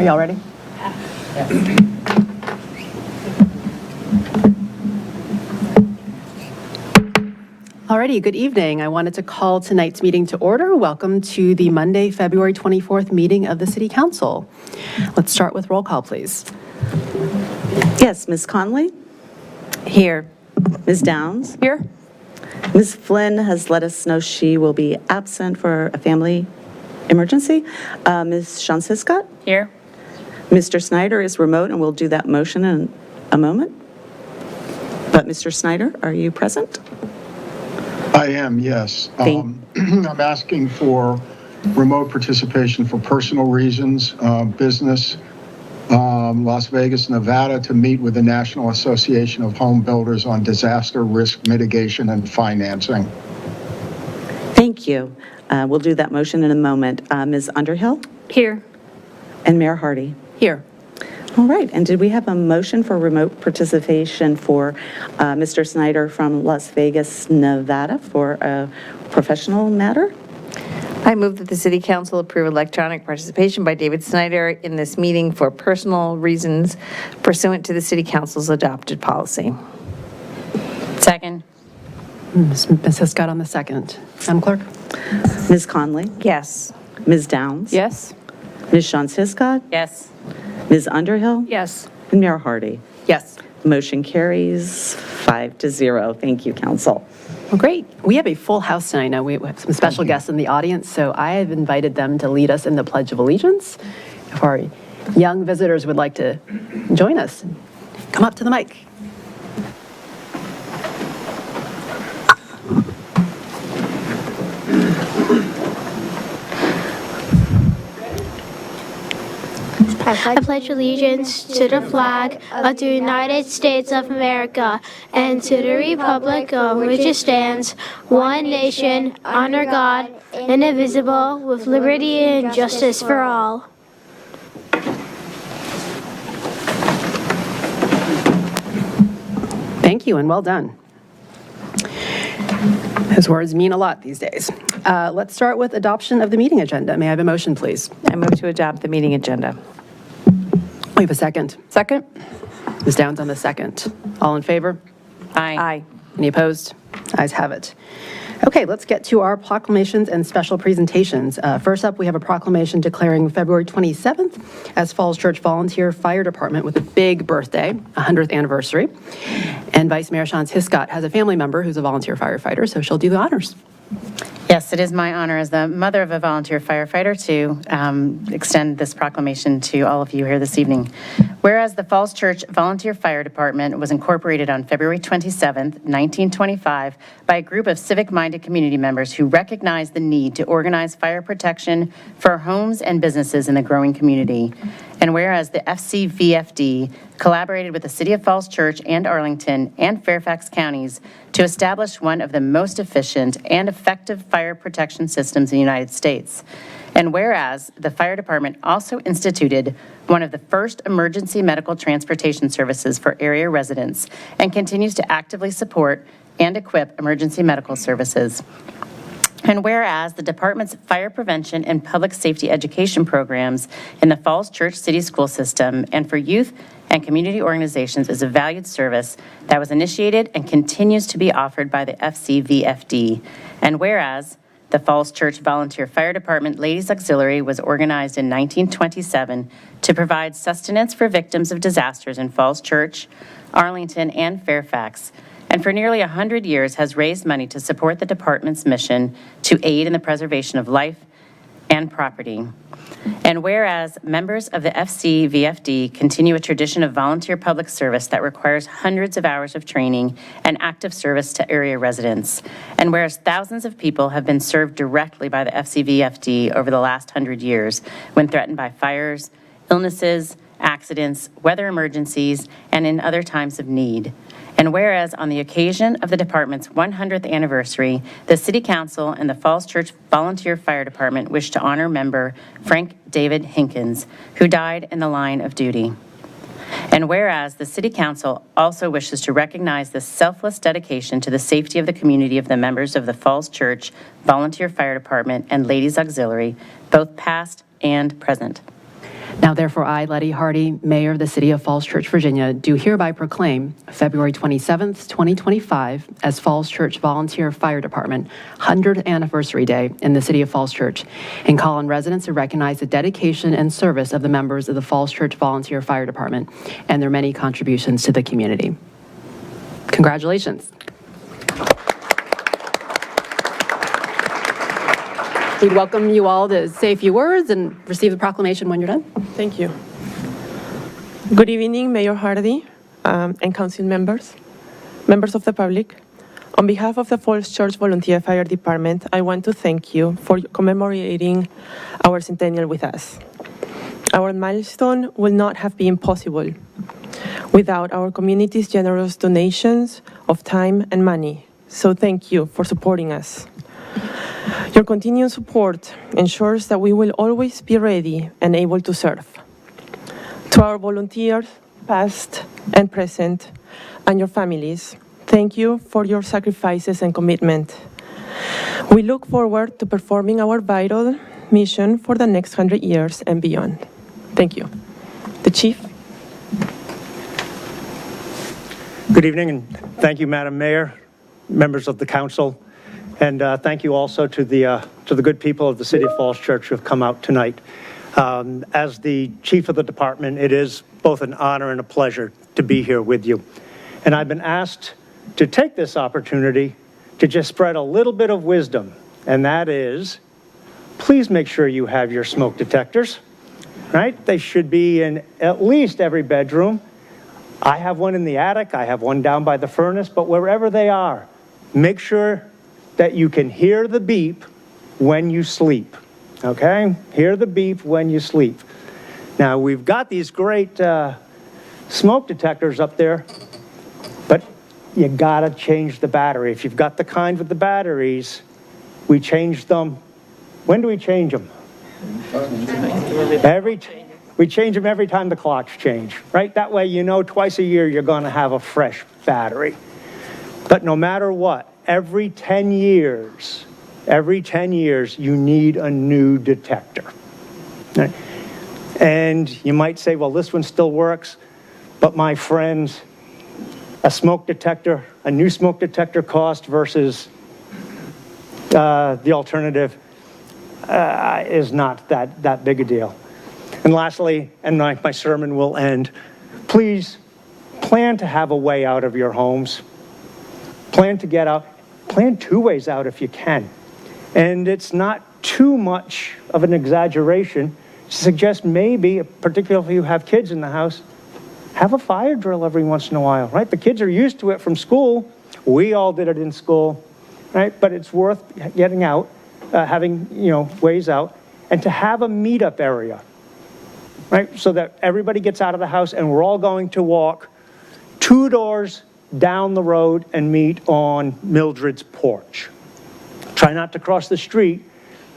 Are y'all ready? Alrighty, good evening. I wanted to call tonight's meeting to order. Welcome to the Monday, February 24th meeting of the City Council. Let's start with roll call, please. Yes, Ms. Conley? Here. Ms. Downs? Here. Ms. Flynn has let us know she will be absent for a family emergency. Ms. Shansiska? Here. Mr. Snyder is remote, and we'll do that motion in a moment. But Mr. Snyder, are you present? I am, yes. I'm asking for remote participation for personal reasons, business, Las Vegas, Nevada, to meet with the National Association of Home Builders on disaster risk mitigation and financing. Thank you. We'll do that motion in a moment. Ms. Underhill? Here. And Mayor Hardy? Here. All right, and did we have a motion for remote participation for Mr. Snyder from Las Vegas, Nevada for a professional matter? I move that the City Council approve electronic participation by David Snyder in this meeting for personal reasons pursuant to the City Council's adopted policy. Second. Ms. Hiscott on the second. Madam Clerk? Ms. Conley? Yes. Ms. Downs? Yes. Ms. Shansiska? Yes. Ms. Underhill? Yes. And Mayor Hardy? Yes. Motion carries 5-0. Thank you, Council. Well, great. We have a full house tonight. Now, we have some special guests in the audience, so I have invited them to lead us in the Pledge of Allegiance. If our young visitors would like to join us, come up to the mic. I pledge allegiance to the flag of the United States of America and to the republic on which it stands, one nation, under God, indivisible, with liberty and justice for all. Thank you and well done. Those words mean a lot these days. Let's start with adoption of the meeting agenda. May I have a motion, please? I move to adopt the meeting agenda. We have a second. Second. Ms. Downs on the second. All in favor? Aye. Any opposed? Ayes have it. Okay, let's get to our proclamations and special presentations. First up, we have a proclamation declaring February 27th as Falls Church Volunteer Fire Department with a big birthday, 100th anniversary. And Vice Mayor Shantz Hiscott has a family member who's a volunteer firefighter, so she'll do the honors. Yes, it is my honor as the mother of a volunteer firefighter to extend this proclamation to all of you here this evening. Whereas the Falls Church Volunteer Fire Department was incorporated on February 27th, 1925, by a group of civic-minded community members who recognized the need to organize fire protection for homes and businesses in the growing community. And whereas the FCVFD collaborated with the City of Falls Church and Arlington and Fairfax counties to establish one of the most efficient and effective fire protection systems in the United States. And whereas the fire department also instituted one of the first emergency medical transportation services for area residents and continues to actively support and equip emergency medical services. And whereas the department's fire prevention and public safety education programs in the Falls Church City School System and for youth and community organizations is a valued service that was initiated and continues to be offered by the FCVFD. And whereas the Falls Church Volunteer Fire Department Ladies Auxiliary was organized in 1927 to provide sustenance for victims of disasters in Falls Church, Arlington, and Fairfax, and for nearly 100 years has raised money to support the department's mission to aid in the preservation of life and property. And whereas members of the FCVFD continue a tradition of volunteer public service that requires hundreds of hours of training and active service to area residents, and whereas thousands of people have been served directly by the FCVFD over the last 100 years when threatened by fires, illnesses, accidents, weather emergencies, and in other times of need. And whereas on the occasion of the department's 100th anniversary, the City Council and the Falls Church Volunteer Fire Department wish to honor member Frank David Hinkins, who died in the line of duty. And whereas the City Council also wishes to recognize the selfless dedication to the safety of the community of the members of the Falls Church Volunteer Fire Department and Ladies Auxiliary, both past and present. Now therefore, I, Letty Hardy, Mayor of the City of Falls Church, Virginia, do hereby proclaim February 27th, 2025 as Falls Church Volunteer Fire Department 100th Anniversary Day in the City of Falls Church, and call on residents to recognize the dedication and service of the members of the Falls Church Volunteer Fire Department and their many contributions to the community. Congratulations. We'd welcome you all to say a few words and receive the proclamation when you're done. Thank you. Good evening, Mayor Hardy and council members, members of the public. On behalf of the Falls Church Volunteer Fire Department, I want to thank you for commemorating our centennial with us. Our milestone will not have been possible without our community's generous donations of time and money. So thank you for supporting us. Your continued support ensures that we will always be ready and able to serve. To our volunteers, past and present, and your families, thank you for your sacrifices and commitment. We look forward to performing our vital mission for the next 100 years and beyond. Thank you. The Chief. Good evening, and thank you, Madam Mayor, members of the council, and thank you also to the good people of the City of Falls Church who have come out tonight. As the chief of the department, it is both an honor and a pleasure to be here with you. And I've been asked to take this opportunity to just spread a little bit of wisdom, and that is, please make sure you have your smoke detectors, right? They should be in at least every bedroom. I have one in the attic, I have one down by the furnace, but wherever they are, make sure that you can hear the beep when you sleep, okay? Hear the beep when you sleep. Now, we've got these great smoke detectors up there, but you gotta change the battery. If you've got the kind with the batteries, we change them. When do we change them? We change them every time the clocks change, right? That way you know twice a year you're gonna have a fresh battery. But no matter what, every 10 years, you need a new detector. Right? And you might say, well, this one still works, but my friends, a new smoke detector cost versus the alternative is not that big a deal. And lastly, and my sermon will end, please plan to have a way out of your homes. Plan to get out. Plan 2 ways out if you can. And it's not too much of an exaggeration to suggest maybe, particularly if you have kids in the house, have a fire drill every once in a while, right? The kids are used to it from school. We all did it in school, right? But it's worth getting out, having, ways out, and to have a meetup area, right? So that everybody gets out of the house and we're all going to walk 2 doors down the road and meet on Mildred's porch. Try not to cross the street,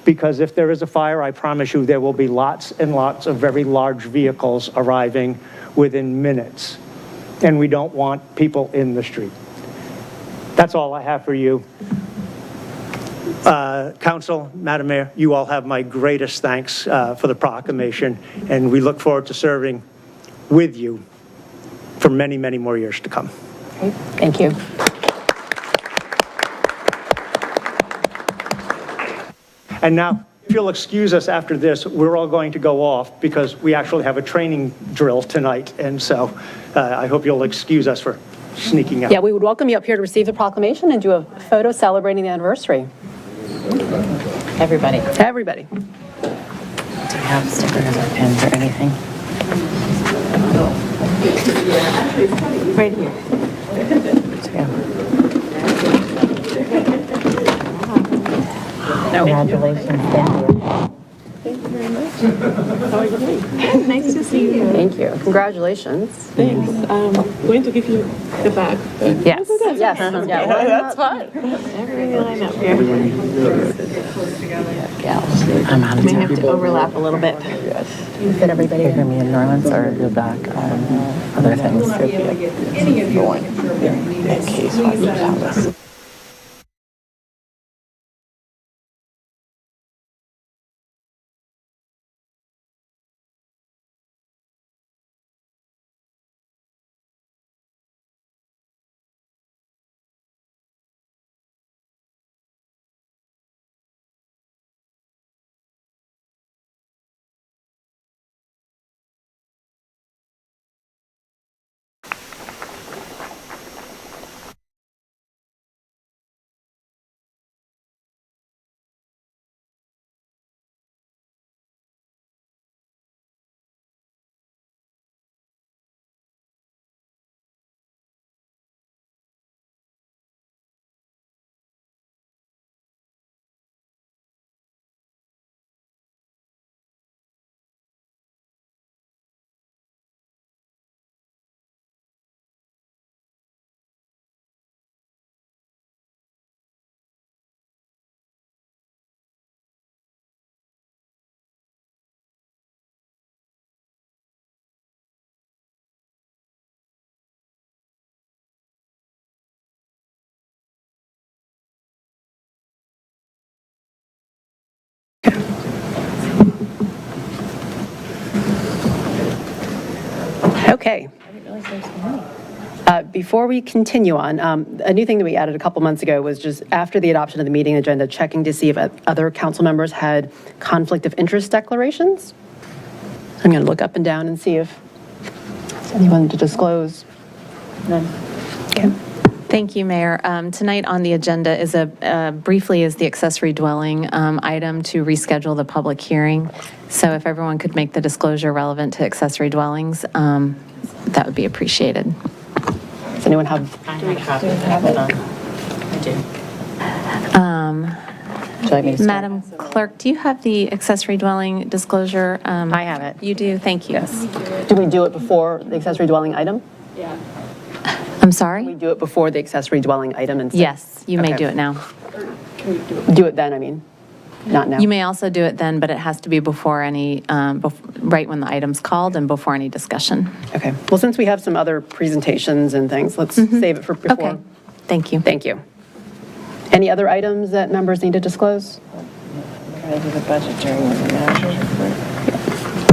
because if there is a fire, I promise you there will be lots and lots of very large vehicles arriving within minutes. And we don't want people in the street. That's all I have for you. Council, Madam Mayor, you all have my greatest thanks for the proclamation, and we look forward to serving with you for many, many more years to come. Thank you. And now, if you'll excuse us after this, we're all going to go off because we actually have a training drill tonight. And so I hope you'll excuse us for sneaking out. Yeah, we would welcome you up here to receive the proclamation and do a photo celebrating the anniversary. Everybody. Everybody. Do you have stickers or pins or anything? Right here. Congratulations, thank you. Nice to see you. Thank you. Congratulations. Thanks. Going to give you the bag. Yes. Yes. Yeah, That's fine. Everybody line up here. I'm out of May town. have to overlap a little bit. Fit everybody. You're going to be in New Orleans or you're back on other things? Going. In case I lose Alice. Okay. Before we continue on, a new thing that we added a couple months ago was just after the adoption of the meeting agenda, checking to see if other council members had conflict of interest declarations. I'm going to look up and down and see if there's anyone to disclose. None. Okay. Thank you, Mayor. Tonight on the agenda is briefly is the accessory dwelling item to reschedule the public hearing. So if everyone could make the disclosure relevant to accessory dwellings, that would be appreciated. Does anyone have? I do. Madam Clerk, do you have the accessory dwelling disclosure? I have it. You do? Thank you. Yes. Do we do it before the accessory dwelling item? I'm We sorry? do it before the accessory dwelling item instead? Yes, you may Okay. do it now. Do it then, I mean, not now. You may also do it then, but it has to be before any, right when the item's called and before any discussion. Okay. Well, since we have some other presentations and things, let's save it for before. Okay, thank you. Thank you. Any other items that members need to disclose?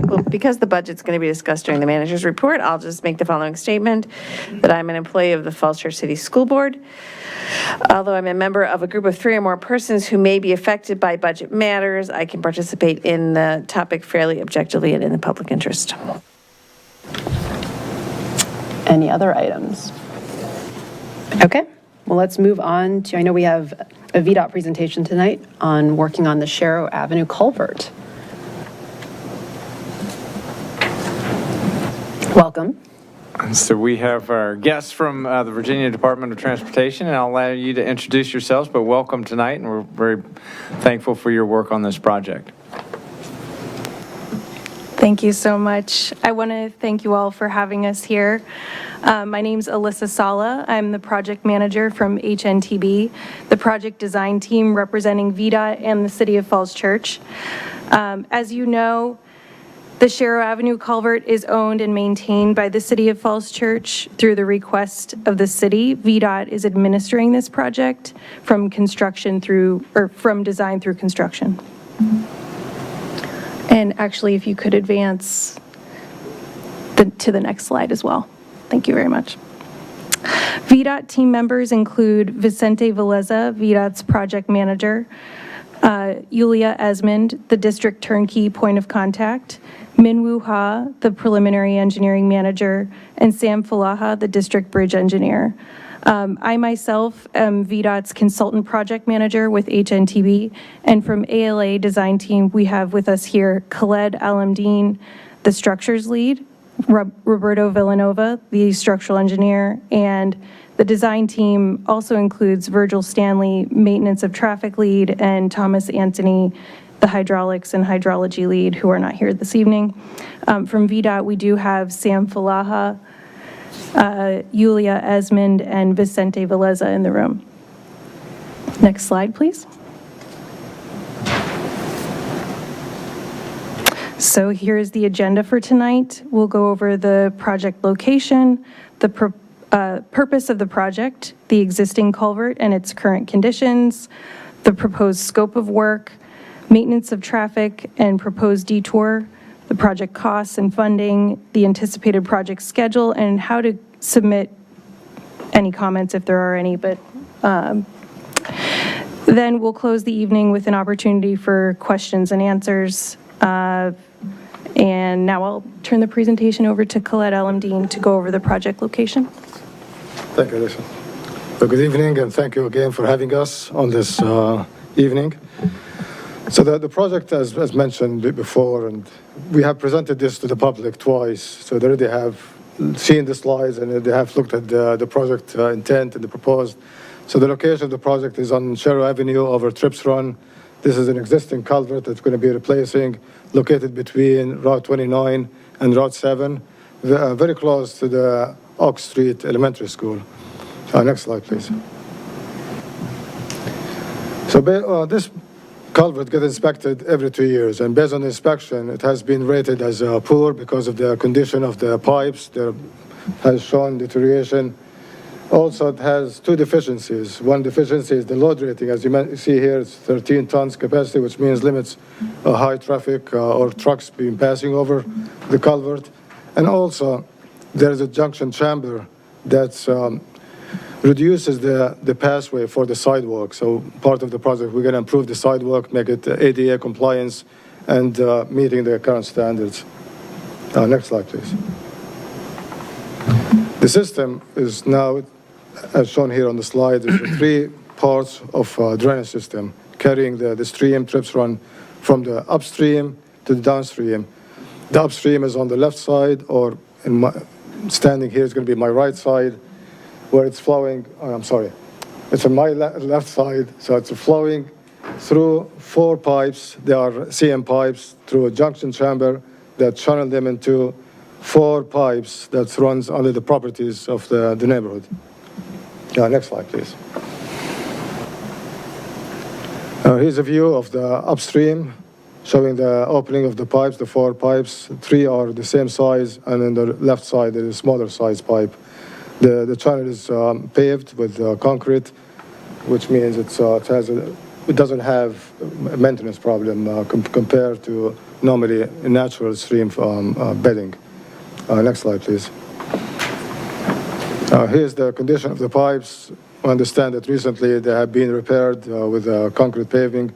Well, because the budget's going to be discussed during the manager's report, I'll just make the following statement, that I'm an employee of the Falls Church City School Board. Although I'm a member of a group of 3 or more persons who may be affected by budget matters, I can participate in the topic fairly objectively and in the public interest. Any other items? Okay. Well, let's move on to, I know we have a VDOT presentation tonight on working on the Sharrow Avenue culvert. Welcome. So we have our guests from the Virginia Department of Transportation, and I'll allow you to introduce yourselves, but welcome tonight, and we're very thankful for your work on this project. Thank you so much. I want to thank you all for having us here. My name's Alyssa Sala. I'm the project manager from HNTB, the project design team representing VDOT and the City of Falls Church. As you know, the Sharrow Avenue culvert is owned and maintained by the City of Falls Church through the request of the city. VDOT is administering this project from construction through, or from design through construction. And actually, if you could advance to the next slide as well. Thank you very much. VDOT team members include Vicente Veleza, VDOT's project manager, Yulia Esmond, the district turnkey point of contact, Minwoo Ha, the preliminary engineering manager, and Sam Falaha, the district bridge engineer. I myself am VDOT's consultant project manager with HNTB, and from ALA design team, we have with us here Khaled Alamdeen, the structures lead, Roberto Villanova, the structural engineer, and the design team also includes Virgil Stanley, maintenance of traffic lead, and Thomas Anthony, the hydraulics and hydrology lead, who are not here this evening. From VDOT, we do have Sam Falaha, Yulia Esmond, and Vicente Veleza in the room. Next slide, please. So here's the agenda for tonight. We'll go over the project location, the purpose of the project, the existing culvert and its current conditions, the proposed scope of work, maintenance of traffic and proposed detour, the project costs and funding, the anticipated project schedule, and how to submit any comments if there are any, but then we'll close the evening with an opportunity for questions and answers. And now I'll turn the presentation over to Khaled Alamdeen to go over the project location. Thank you, Alicia. Well, good evening, and thank you again for having us on this evening. So the project, as mentioned before, and we have presented this to the public twice, so they already have seen the slides and they have looked at the project intent and the proposed. So the location of the project is on Sharrow Avenue over Trips Run. This is an existing culvert that's going to be replacing, located between Route 29 and Route 7, very close to the Oak Street Elementary School. Next slide, please. So this culvert gets inspected every 2 years, and based on the inspection, it has been rated as poor because of the condition of the pipes. There has shown deterioration. Also, it has 2 deficiencies. One deficiency is the load rating. As you see here, it's 13 tons capacity, which means limits high traffic or trucks passing over the culvert. And also, there's a junction chamber that reduces the pathway for the sidewalk. So part of the project, we're going to improve the sidewalk, make it ADA compliance, and meeting the current standards. Next slide, please. The system is now, as shown here on the slide, is 3 parts of drainage system, carrying the stream trips run from the upstream to the downstream. The upstream is on the left side, or standing here is going to be my right side, where it's flowing, it's on my left side, so it's flowing through 4 pipes. They are CM pipes through a junction chamber that channel them into 4 pipes that runs under the properties of the neighborhood. Next slide, please. Here's a view of the upstream, showing the opening of the pipes, the 4 pipes. 3 are the same size, and on the left side, there is a smaller size pipe. The channel is paved with concrete, which means it doesn't have a maintenance problem compared to normally a natural stream bedding. Next slide, please. Here's the condition of the pipes. I understand that recently they have been repaired with concrete paving,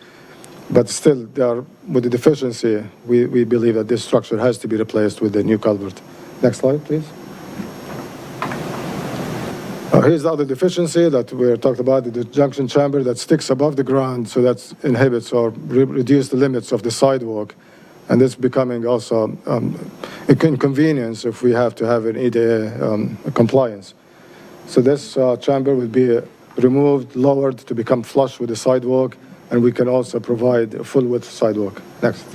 but still, they are, with the deficiency, we believe that this structure has to be replaced with a new culvert. Next slide, please. Here's the other deficiency that we talked about, the junction chamber that sticks above the ground, so that inhibits or reduces the limits of the sidewalk. And this becoming also an inconvenience if we have to have an EDA compliance. So this chamber will be removed, lowered to become flush with the sidewalk, and we can also provide a full-width sidewalk. Next.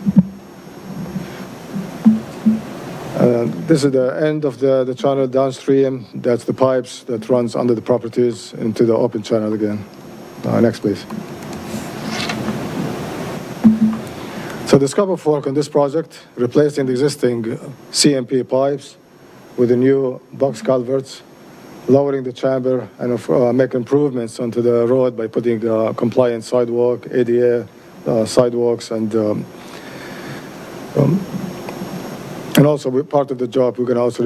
This is the end of the channel downstream. That's the pipes that runs under the properties into the open channel again. Next, please. So the scope of work on this project, replacing the existing CMP pipes with the new box culverts, lowering the chamber, and make improvements onto the road by putting compliant sidewalk, ADA sidewalks, and also part of the job, we're going to also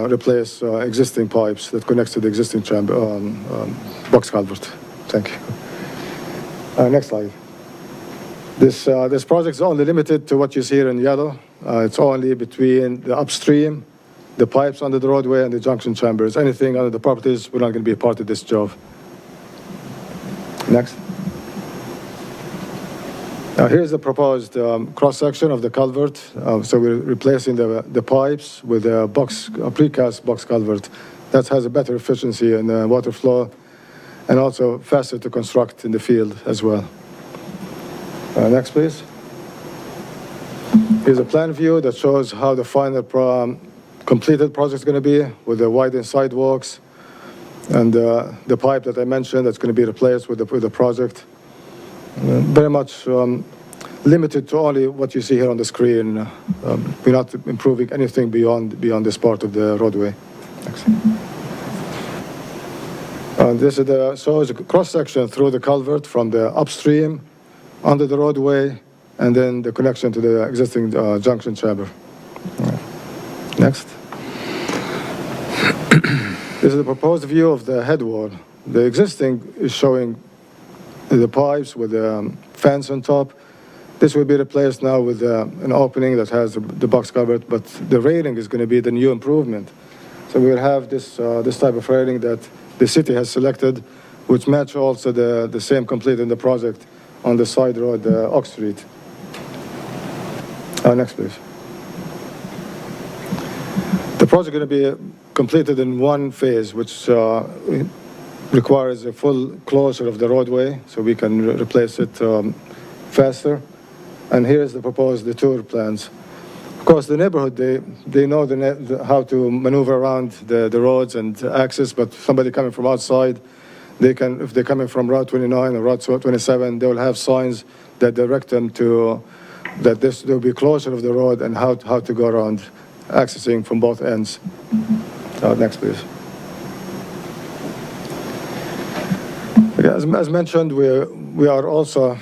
replace existing pipes that connects to the existing chamber box culvert. Thank you. Next slide. This project is only limited to what you see here in yellow. It's only between the upstream, the pipes under the roadway, and the junction chambers. Anything under the properties, we're not going to be a part of this job. Next. Now here's the proposed cross-section of the culvert. So we're replacing the pipes with a precast box culvert that has a better efficiency in water flow and also faster to construct in the field as well. Next, please. Here's a plan view that shows how the final completed project is going to be with the widened sidewalks and the pipe that I mentioned that's going to be replaced with the project. Very much limited to only what you see here on the screen. We're not improving anything beyond this part of the roadway. Next. This is shows a cross-section through the culvert from the upstream, under the roadway, and then the connection to the existing junction chamber. Next. This is the proposed view of the head wall. The existing is showing the pipes with the fence on top. This will be replaced now with an opening that has the box covered, but the railing is going to be the new improvement. So we will have this type of railing that the city has selected, which match also the same complete in the project on the side road, Oak Street. Next, please. The project is going to be completed in one phase, which requires a full closure of the roadway, so we can replace it faster. And here's the proposed detour plans. Of course, the neighborhood, they know how to maneuver around the roads and access, but somebody coming from outside, if they're coming from Route 29 or Route 27, they will have signs that direct them to that there will be closure of the road and how to go around, accessing from both ends. Next, please. As mentioned, we are also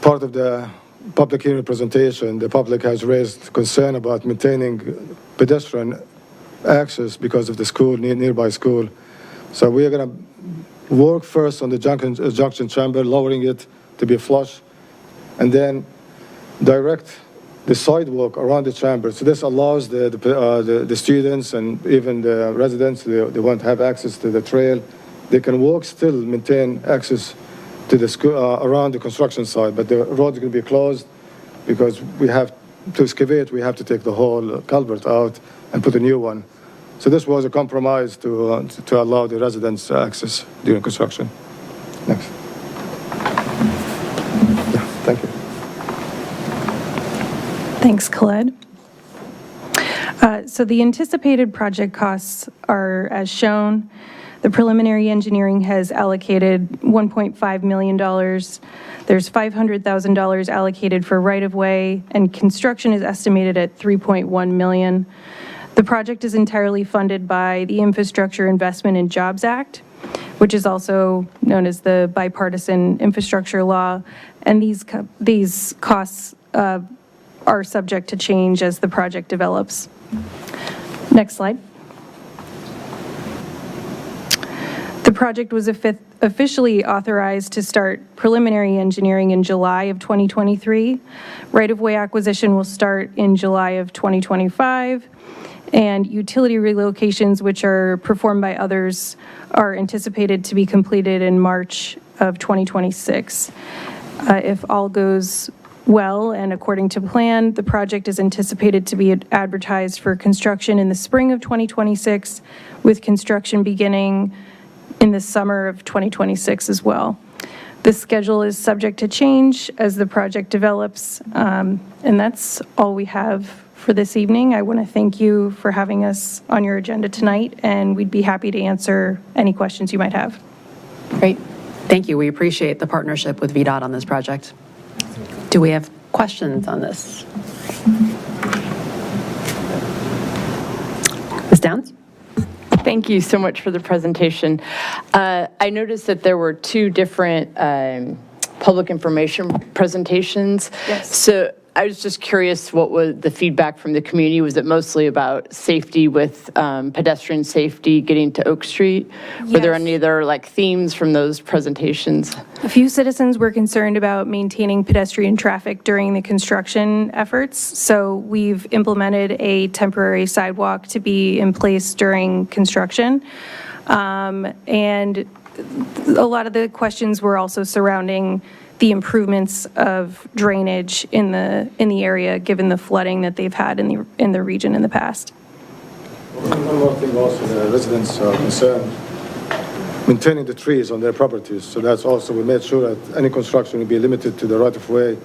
part of the public hearing presentation. The public has raised concern about maintaining pedestrian access because of the school, nearby school. So we are going to work first on the junction chamber, lowering it to be flush, and then direct the sidewalk around the chamber. So this allows the students and even the residents, they want to have access to the trail. They can walk, still maintain access to the school around the construction site, but the road is going to be closed because we have to excavate. We have to take the whole culvert out and put a new one. So this was a compromise to allow the residents access during construction. Next. Yeah, thank you. Thanks, Khaled. So the anticipated project costs are as shown. The preliminary engineering has allocated $1.5 million. There's $500,000 allocated for right-of-way, and construction is estimated at $3.1 million. The project is entirely funded by the Infrastructure Investment and Jobs Act, which is also known as the Bipartisan Infrastructure Law, and these costs are subject to change as the project develops. Next slide. The project was officially authorized to start preliminary engineering in July of 2023. Right-of-way acquisition will start in July of 2025, and utility relocations, which are performed by others, are anticipated to be completed in March of 2026. If all goes well and according to plan, the project is anticipated to be advertised for construction in the spring of 2026, with construction beginning in the summer of 2026 as well. This schedule is subject to change as the project develops, and that's all we have for this evening. I want to thank you for having us on your agenda tonight, and we'd be happy to answer any questions you might have. Great. Thank you. We appreciate the partnership with VDOT on this project. Do we have questions on this? Ms. Downs? Thank you so much for the presentation. I noticed that there were two different public information presentations. Yes. So I was just curious, what was the feedback from the community? Was it mostly about safety with pedestrian safety getting to Oak Street? Were there Yes. any other themes from those presentations? A few citizens were concerned about maintaining pedestrian traffic during the construction efforts, so we've implemented a temporary sidewalk to be in place during construction. And a lot of the questions were also surrounding the improvements of drainage in the area, given the flooding that they've had in the region in the past. One more thing also, the residents are concerned maintaining the trees on their properties. So that's also, we made sure that any construction will be limited to the right-of-way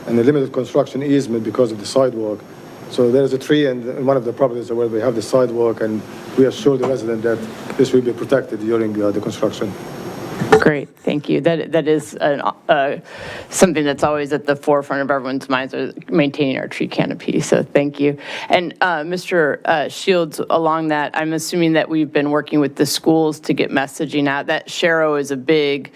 and the limited construction easement because of the sidewalk. So there's a tree in one of the properties where we have the sidewalk, and we assure the resident that this will be protected during the construction. Great, thank you. That is something that's always at the forefront of everyone's minds, maintaining our tree canopy, so thank you. And Mr. Shields, along that, I'm assuming that we've been working with the schools to get messaging out. That Sharrow is a big,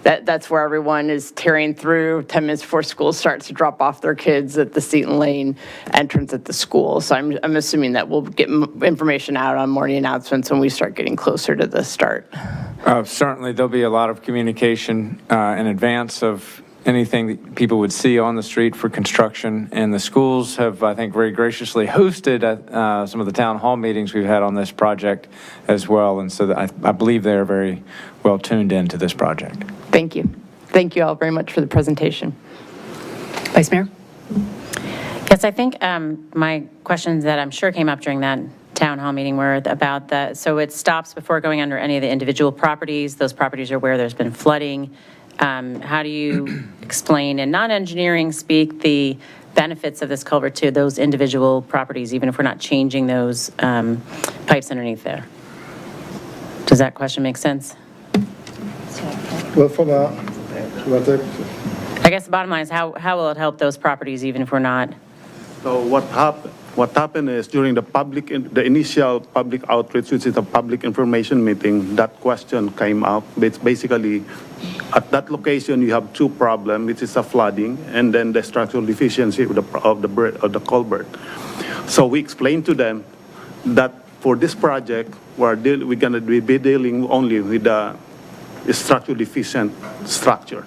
that's where everyone is tearing through 10 minutes before school starts to drop off their kids at the Seton Lane entrance at the school. So I'm assuming that we'll get information out on morning announcements when we start getting closer to the start. Certainly, there'll be a lot of communication in advance of anything that people would see on the street for construction. And the schools have, I think, very graciously hosted some of the town hall meetings we've had on this project as well. And so I believe they're very well tuned into this project. Thank you. Thank you all very much for the presentation. Vice Mayor? Yes, I think my questions that I'm sure came up during that town hall meeting were about that. So it stops before going under any of the individual properties. Those properties are where there's been flooding. How do you explain in non-engineering speak the benefits of this culvert to those individual properties, even if we're not changing those pipes underneath there? Does that question make sense? Well, from I guess the bottom line is how will it help those properties even if we're not? So what happened is during the initial public outreach, which is a public information meeting, that question came up. It's basically, at that location, you have two problems, which is the flooding and then the structural deficiency of the culvert. So we explained to them that for this project, we're going to be dealing only with the structurally deficient structure.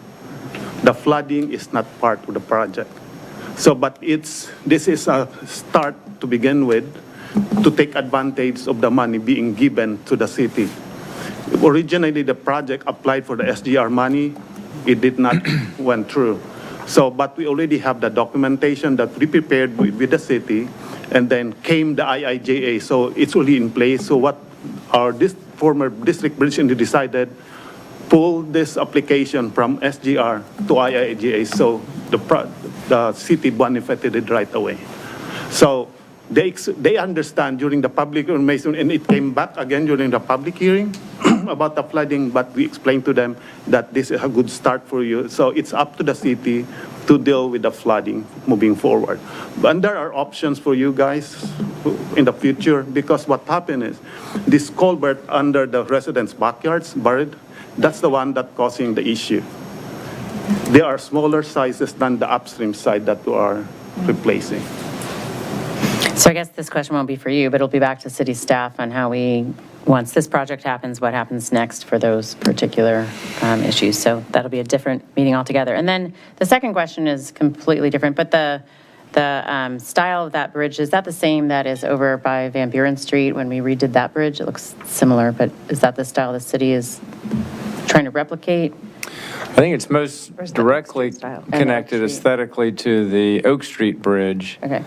The flooding is not part of the project. So, but this is a start to begin with to take advantage of the money being given to the city. Originally, the project applied for the SGR money. It did not went through. So, but we already have the documentation that we prepared with the city, and then came the IIJA. So it's already in place. So what our former district bridge engineer decided, pull this application from SGR to IIJA. So the city benefited it right away. So they understand during the public information, and it came back again during the public hearing about the flooding, but we explained to them that this is a good start for you. So it's up to the city to deal with the flooding moving forward. But there are options for you guys in the future, because what happened is this culvert under the residents' backyards, buried, that's the one that's causing the issue. They are smaller sizes than the upstream side that we are replacing. So I guess this question won't be for you, but it'll be back to city staff on how we, once this project happens, what happens next for those particular issues. So that'll be a different meeting altogether. And then the second question is completely different, but the style of that bridge, is that the same that is over by Van Buren Street when we redid that bridge? It looks similar, but is that the style the city is trying to replicate? I think it's most directly connected aesthetically to the Oak Street Bridge. Okay.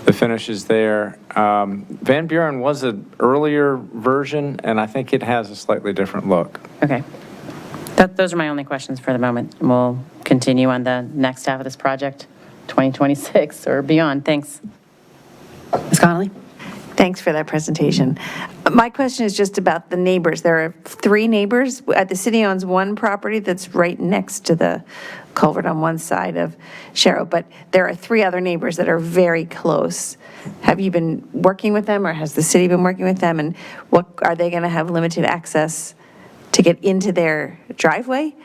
The finish is there. Van Buren was an earlier version, and I think it has a slightly different look. Okay. Those are my only questions for the moment. We'll continue on the next half of this project, 2026 or beyond. Thanks. Ms. Connolly? Thanks for that presentation. My question is just about the neighbors. There are 3 neighbors. The city owns one property that's right next to the culvert on one side of Sharrow, but there are 3 other neighbors that are very close. Have you been working with them, or has the city been working with them? And what are they going to have limited access to get into their driveway?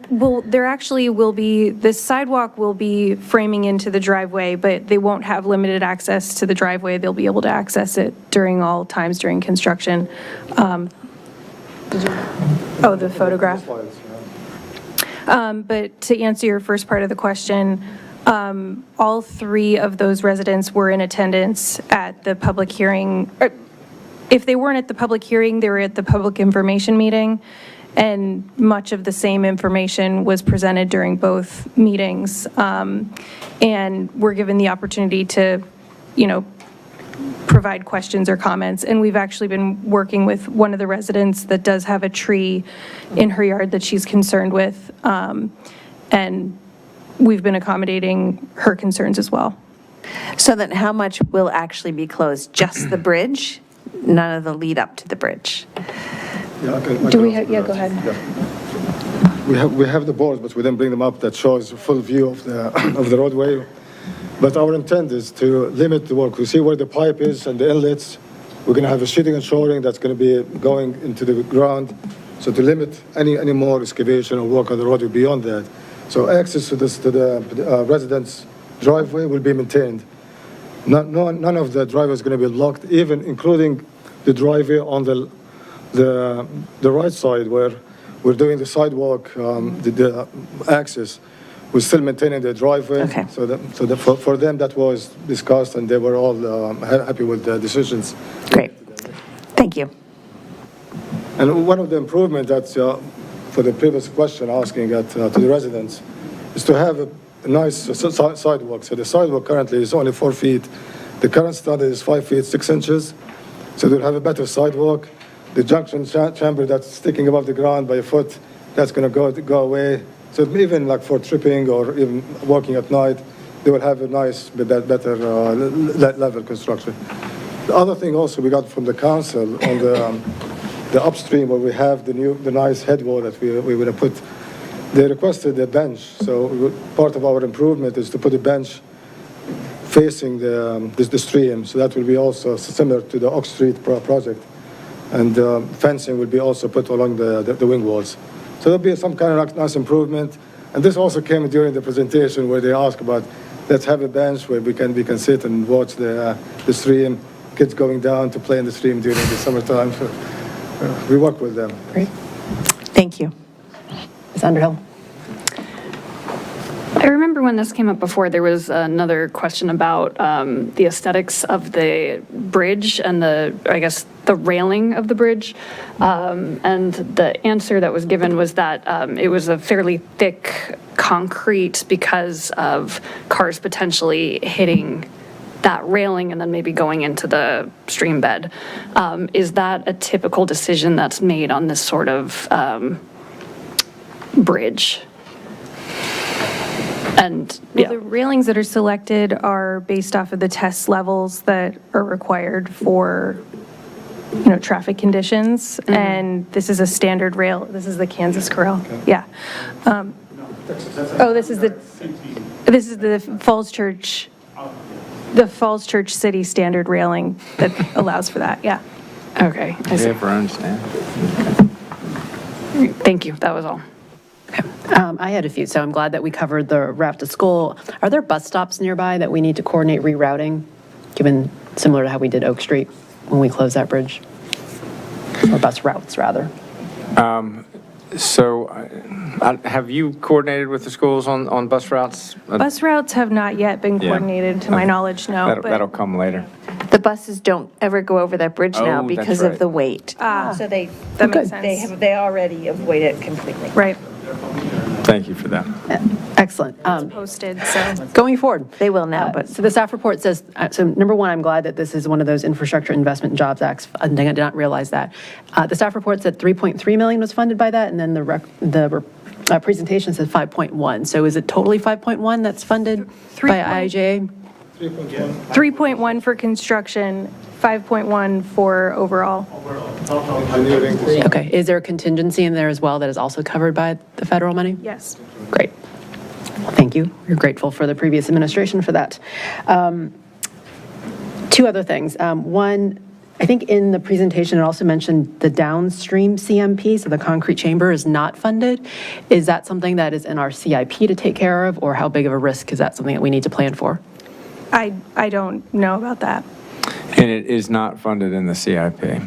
Well, there actually will be, the sidewalk will be framing into the driveway, but they won't have limited access to the driveway. They'll be able to access it during all times during construction. The photograph. But to answer your first part of the question, all 3 of those residents were in attendance at the public hearing. If they weren't at the public hearing, they were at the public information meeting. And much of the same information was presented during both meetings. And we're given the opportunity to, provide questions or comments. And we've actually been working with one of the residents that does have a tree in her yard that she's concerned with. And we've been accommodating her concerns as well. So then how much will actually be closed? Just the bridge? None of the lead up to the bridge? Do we have, go ahead. Yeah. We have the boards, but we didn't bring them up that shows a full view of the roadway. But our intent is to limit the work. We see where the pipe is and the inlets. We're going to have a sheeting and shoring that's going to be going into the ground. So to limit any more excavation or work on the roadway beyond that. So access to the residents' driveway will be maintained. None of the driveway is going to be blocked, even including the driveway on the right side where we're doing the sidewalk, the access. We're still maintaining the driveway. Okay. For them, that was discussed, and they were all happy with the decisions. Great. Thank you. And one of the improvements that's for the previous question asking to the residents is to have a nice sidewalk. So the sidewalk currently is only 4 feet. The current standard is 5 feet 6 inches. So they'll have a better sidewalk. The junction chamber that's sticking above the ground by a foot, that's going to go away. So even like for tripping or even walking at night, they will have a nice, better level construction. The other thing also we got from the council on the upstream where we have the nice head wall that we were going to put, they requested a bench. So part of our improvement is to put a bench facing the stream. So that will be also similar to the Oak Street project. And fencing will be also put along the wing walls. So there'll be some kind of nice improvement. And this also came during the presentation where they asked about, let's have a bench where we can sit and watch the stream, kids going down to play in the stream during the summertime. So, we work with them. Great. Thank you. Ms. Underhill? I remember when this came up before, there was another question about the aesthetics of the bridge and the railing of the bridge. And the answer that was given was that it was a fairly thick concrete because of cars potentially hitting that railing and then maybe going into the stream bed. Is that a typical decision that's made on this sort of bridge? And, Well, the railings that are selected are based off of the test levels that are required for, traffic conditions. And this is a standard rail. This is the Kansas Corral. Yeah. This is the Falls Church, City standard railing that allows for that. Yeah. okay. I We see. have our own stand. Thank you, that was all. I had a few, so I'm glad that we covered the route to school. Are there bus stops nearby that we need to coordinate rerouting, given similar to how we did Oak Street when we closed that bridge? Or bus routes, rather? So have you coordinated with the schools on bus routes? Bus routes have not yet been Yeah. coordinated, to my knowledge, no. but- That'll come later. The buses don't ever go over that bridge now Oh, that's because of right. the weight. So they, That makes sense. they already avoid it completely. Right. Thank you for that. Excellent. Posted, so. Going forward. They will now, but So the staff report says, so number one, I'm glad that this is one of those Infrastructure Investment and Jobs Acts. I did not realize that. The staff report said 3.3 million was funded by that, and then the presentation says 5.1. So is it totally 5.1 that's funded by IIJA? 3.1 for construction, 5.1 for overall. Engineering. Okay. Is there a contingency in there as well that is also covered by the federal money? Yes. Great. Thank you. We're grateful for the previous administration for that. Two other things. One, I think in the presentation, it also mentioned the downstream CMP, so the concrete chamber is not funded. Is that something that is in our CIP to take care of, or how big of a risk is that something that we need to plan for? I don't know about that. And it is not funded in the CIP.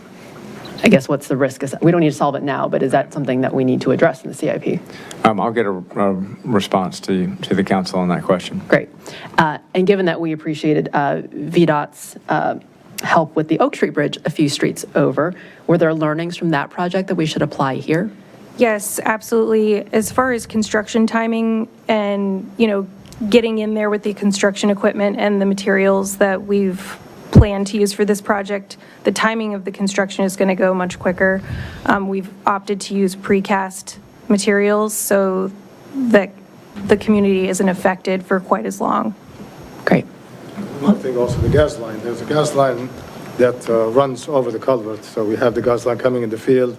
I guess what's the risk? We don't need to solve it now, but is that something that we need to address in the CIP? I'll get a response to the council on that question. Great. And given that we appreciated VDOT's help with the Oak Street Bridge a few streets over, were there learnings from that project that we should apply here? Yes, absolutely. As far as construction timing and, getting in there with the construction equipment and the materials that we've planned to use for this project, the timing of the construction is going to go much quicker. We've opted to use precast materials so that the community isn't affected for quite as long. Great. One thing also, the gas line. There's a gas line that runs over the culvert. So we have the gas line coming in the field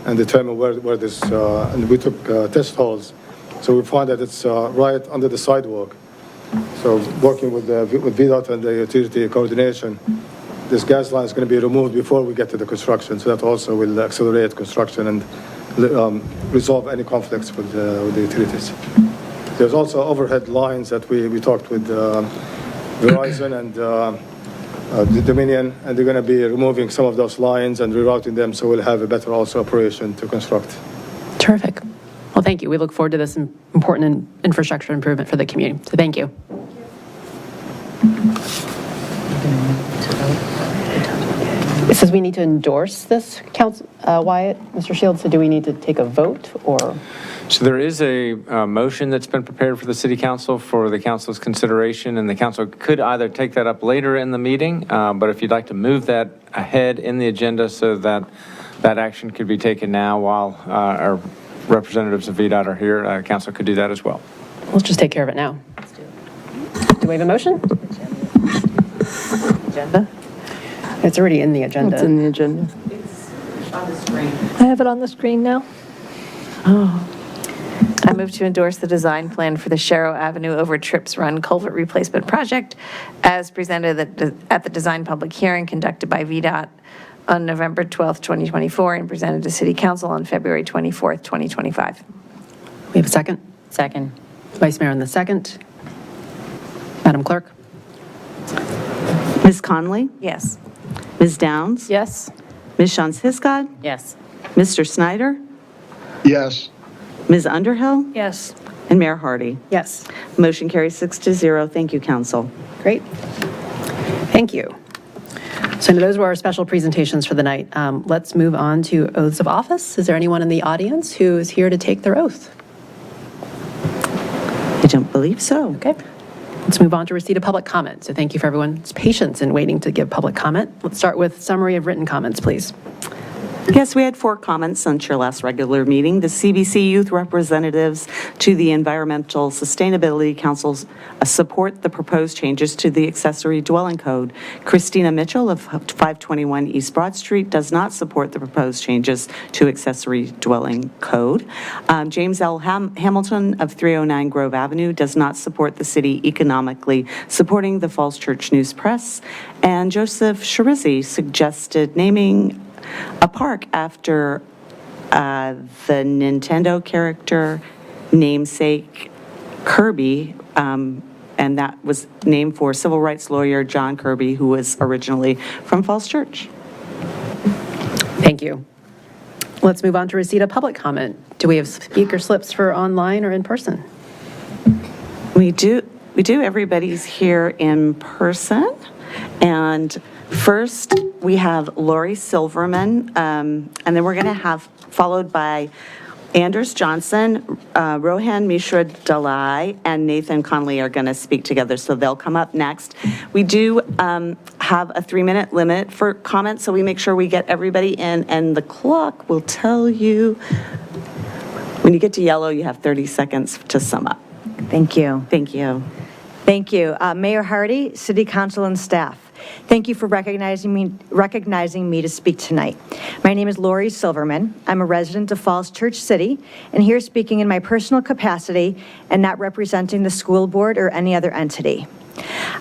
and determine where this, and we took test holes. So we found that it's right under the sidewalk. So working with VDOT and the utility coordination, this gas line is going to be removed before we get to the construction. So that also will accelerate construction and resolve any conflicts with the utilities. There's also overhead lines that we talked with Verizon and the Dominion, and they're going to be removing some of those lines and rerouting them, so we'll have a better also operation to construct. Terrific. Well, thank you. We look forward to this important infrastructure improvement for the community. So thank you. It says we need to endorse this, Council Wyatt, Mr. Shields. So do we need to take a vote or? So there is a motion that's been prepared for the city council for the council's consideration, and the council could either take that up later in the meeting, but if you'd like to move that ahead in the agenda so that that action could be taken now while our representatives of VDOT are here, council could do that as well. Let's just take care of it now. Do we have a motion? Agenda? It's already in the agenda. It's in the agenda. I have it on the screen now. I move to endorse the design plan for the Sharrow Avenue over Trips Run Culvert Replacement Project as presented at the design public hearing conducted by VDOT on November 12th, 2024, and presented to City Council on February 24th, 2025. We have a second? Second. Vice Mayor on the second. Madam Clerk? Ms. Conley? Yes. Ms. Downs? Yes. Ms. Shantz Hiscott? Yes. Mr. Snyder? Yes. Ms. Underhill? Yes. And Mayor Hardy. Yes. Motion carries 6-0. Thank you, council. Great. Thank you. So those were our special presentations for the night. Let's move on to oaths of office. Is there anyone in the audience who is here to take their oath? I don't believe so. Okay. Let's move on to receipt of public comment. So thank you for everyone's patience in waiting to give public comment. Let's start with summary of written comments, please. Yes, we had 4 comments since your last regular meeting. The CBC youth representatives to the Environmental Sustainability Councils support the proposed changes to the accessory dwelling code. Christina Mitchell of 521 East Broad Street does not support the proposed changes to accessory dwelling code. James L. Hamilton of 309 Grove Avenue does not support the city economically supporting the Falls Church News Press. And Joseph Sharizzi suggested naming a park after the Nintendo character namesake Kirby, and that was named for civil rights lawyer John Kirby, who was originally from Falls Church. Thank you. Let's move on to receipt of public comment. Do we have speaker slips for online or in person? We do. Everybody's here in person. And first, we have Lori Silverman, and then we're going to have, followed by Anders Johnson, Rohan Mishra Dalai, and Nathan Conley are going to speak together, so they'll come up next. We do have a 3-minute limit for comments, so we make sure we get everybody in, and the clock will tell you, when you get to yellow, you have 30 seconds to sum up. Thank you. Thank you. Thank you. Mayor Hardy, City Council, and staff, thank you for recognizing me to speak tonight. My name is Lori Silverman. I'm a resident of Falls Church City, and here speaking in my personal capacity and not representing the school board or any other entity.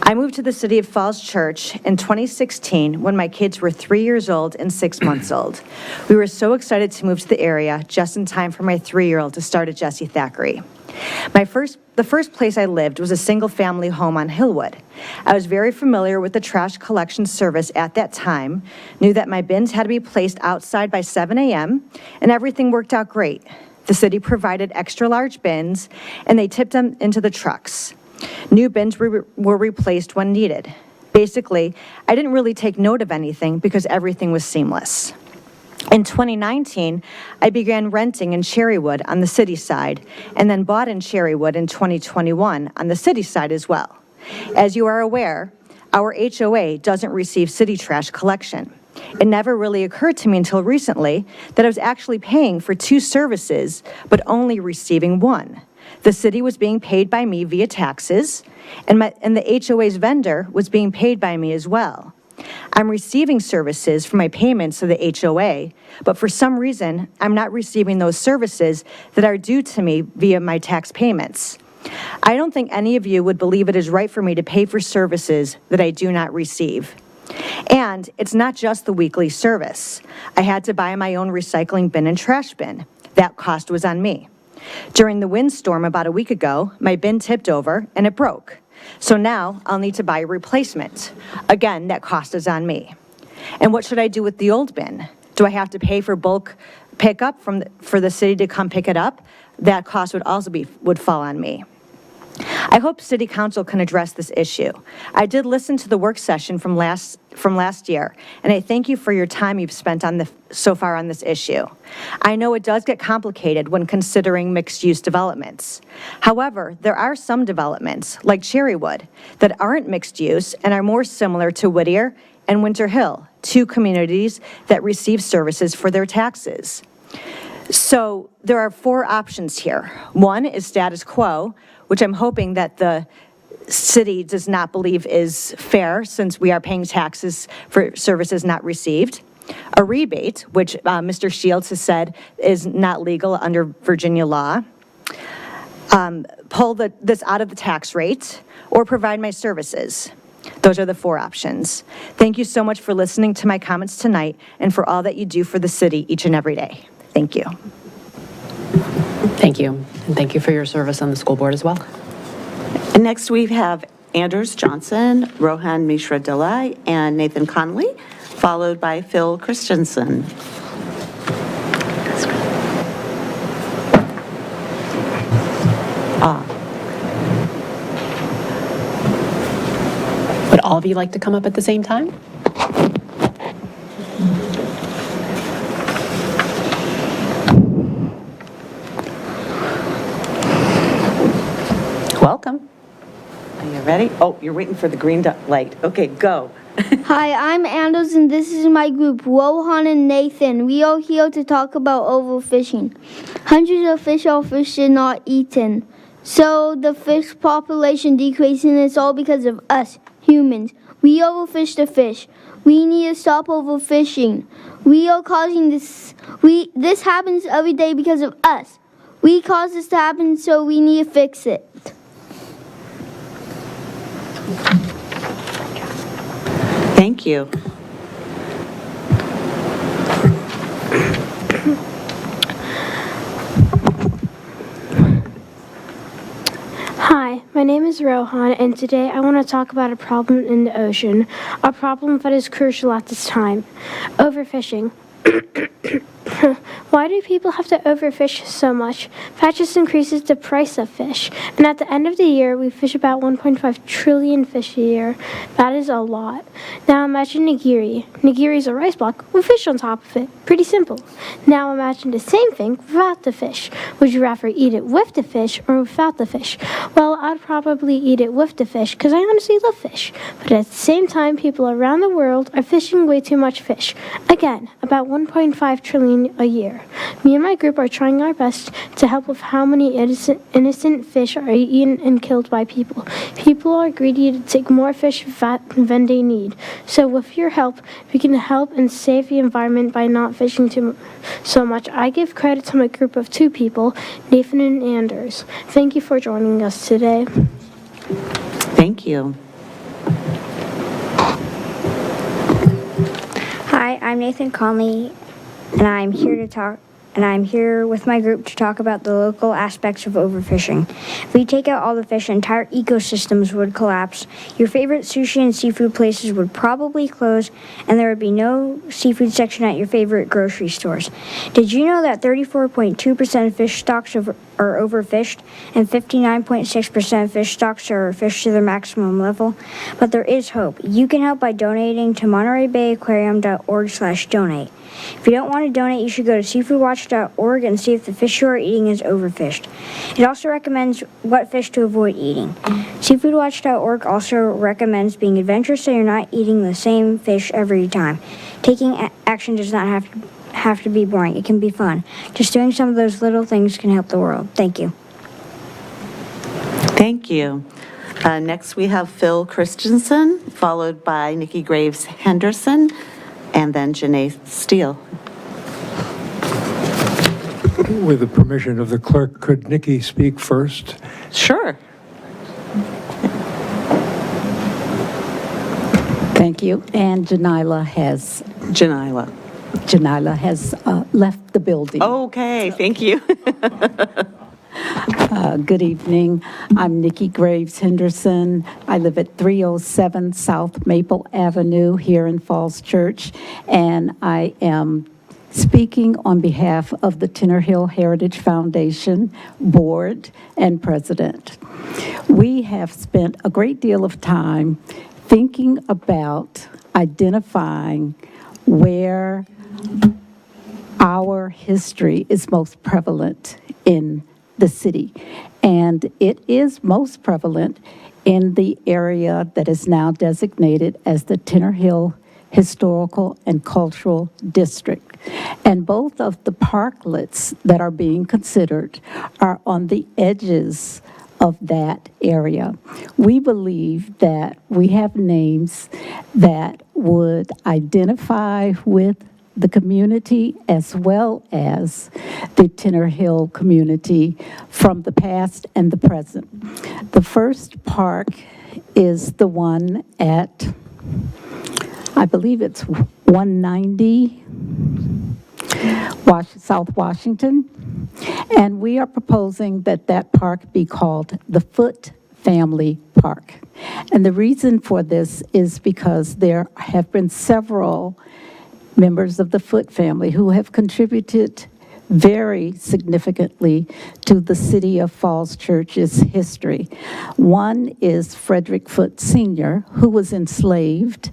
I moved to the city of Falls Church in 2016 when my kids were 3 years old and 6 months old. We were so excited to move to the area just in time for my 3-year-old to start at Jessie Thackeray. The first place I lived was a single-family home on Hillwood. I was very familiar with the trash collection service at that time, knew that my bins had to be placed outside by 7 a.m., and everything worked out great. The city provided extra-large bins, and they tipped them into the trucks. New bins were replaced when needed. Basically, I didn't really take note of anything because everything was seamless. In 2019, I began renting in Cherrywood on the city side, and then bought in Cherrywood in 2021 on the city side as well. As you are aware, our HOA doesn't receive city trash collection. It never really occurred to me until recently that I was actually paying for 2 services, but only receiving one. The city was being paid by me via taxes, and the HOA's vendor was being paid by me as well. I'm receiving services for my payments to the HOA, but for some reason, I'm not receiving those services that are due to me via my tax payments. I don't think any of you would believe it is right for me to pay for services that I do not receive. And it's not just the weekly service. I had to buy my own recycling bin and trash bin. That cost was on me. During the windstorm about a week ago, my bin tipped over and it broke. So now I'll need to buy a replacement. Again, that cost is on me. And what should I do with the old bin? Do I have to pay for bulk pickup for the city to come pick it up? That cost would also would fall on me. I hope City Council can address this issue. I did listen to the work session from last year, and I thank you for your time you've spent so far on this issue. I know it does get complicated when considering mixed-use developments. However, there are some developments, like Cherrywood, that aren't mixed-use and are more similar to Whittier and Winter Hill, 2 communities that receive services for their taxes. So there are 4 options here. One is status quo, which I'm hoping that the city does not believe is fair since we are paying taxes for services not received. A rebate, which Mr. Shields has said is not legal under Virginia law. Pull this out of the tax rate or provide my services. Those are the 4 options. Thank you so much for listening to my comments tonight and for all that you do for the city each and every day. Thank you. Thank you. And thank you for your service on the school board as well. And next we have Anders Johnson, Rohan Mishra Dalai, and Nathan Conley followed by Phil Christensen. Would all of you like to come up at the same time? Welcome. Are you ready? Oh, you're waiting for the green light. Okay, go. Hi, I'm Anders, and this is my group, Rohan and Nathan. We are here to talk about overfishing. Hundreds of fish are fished and not eaten. So the fish population decreasing is all because of us, humans. We overfish the fish. We need to stop overfishing. We are causing this. This happens every day because of us. We caused this to happen, so we need to fix it. Thank you. Hi, my name is Rohan, and today I want to talk about a problem in the ocean, a problem that is crucial at this time, overfishing. Why do people have to overfish so much? That just increases the price of fish. And at the end of the year, we fish about 1.5 trillion fish a year. That is a lot. Now imagine nigiri. Nigiri is a rice block with fish on top of it. Pretty simple. Now imagine the same thing without the fish. Would you rather eat it with the fish or without the fish? Well, I'd probably eat it with the fish because I honestly love fish. But at the same time, people around the world are fishing way too much fish. Again, about 1.5 trillion a year. Me and my group are trying our best to help with how many innocent fish are eaten and killed by people. People are greedy to take more fish than they need. So with your help, we can help and save the environment by not fishing so much. I give credit to my group of 2 people, Nathan and Anders. Thank you for joining us today. Thank you. Hi, I'm Nathan Conley, and I'm here with my group to talk about the local aspects of overfishing. If we take out all the fish, entire ecosystems would collapse. Your favorite sushi and seafood places would probably close, and there would be no seafood section at your favorite grocery stores. Did you know that 34.2% of fish stocks are overfished, and 59.6% of fish stocks are fished to their maximum level? But there is hope. You can help by donating to MontereyBayAquarium.org/donate. If you don't want to donate, you should go to seafoodwatch.org and see if the fish you are eating is overfished. It also recommends what fish to avoid eating. Seafoodwatch.org also recommends being adventurous so you're not eating the same fish every time. Taking action does not have to be boring. It can be fun. Just doing some of those little things can help the world. Thank you. Thank you. Next, we have Phil Christensen, followed by Nikki Graves Henderson, and then Janae Steele. With the permission of the clerk, could Nikki speak first? Sure. Thank you. And Janila has left the building. Okay, thank you. Good evening. I'm Nikki Graves Henderson. I live at 307 South Maple Avenue here in Falls Church, and I am speaking on behalf of the Tinner Hill Heritage Foundation Board and President. We have spent a great deal of time thinking about identifying where our history is most prevalent in the city. And it is most prevalent in the area that is now designated as the Tinner Hill Historical and Cultural District. And both of the parklets that are being considered are on the edges of that area. We believe that we have names that would identify with the community as well as the Tinner Hill community from the past and the present. The first park is the one at, I believe it's 190 South Washington, and we are proposing that that park be called the Foot Family Park. And the reason for this is because there have been several members of the Foote family who have contributed very significantly to the city of Falls Church's history. One is Frederick Foote Sr., who was enslaved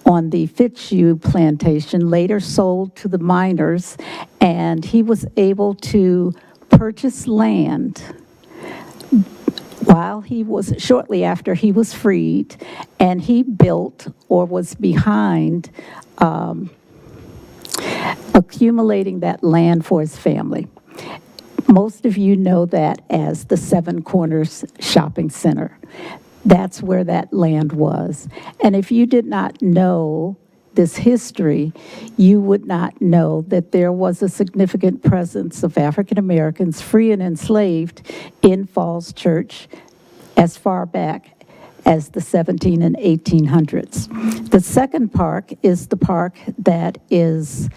on the Fitzhugh plantation, later sold to the miners, and he was able to purchase land shortly after he was freed, and he built or was behind accumulating that land for his family. Most of you know that as the Seven Corners Shopping Center. That's where that land was. And if you did not know this history, you would not know that there was a significant presence of African Americans, free and enslaved, in Falls Church as far back as the 17 and 1800s. The second park is the park that is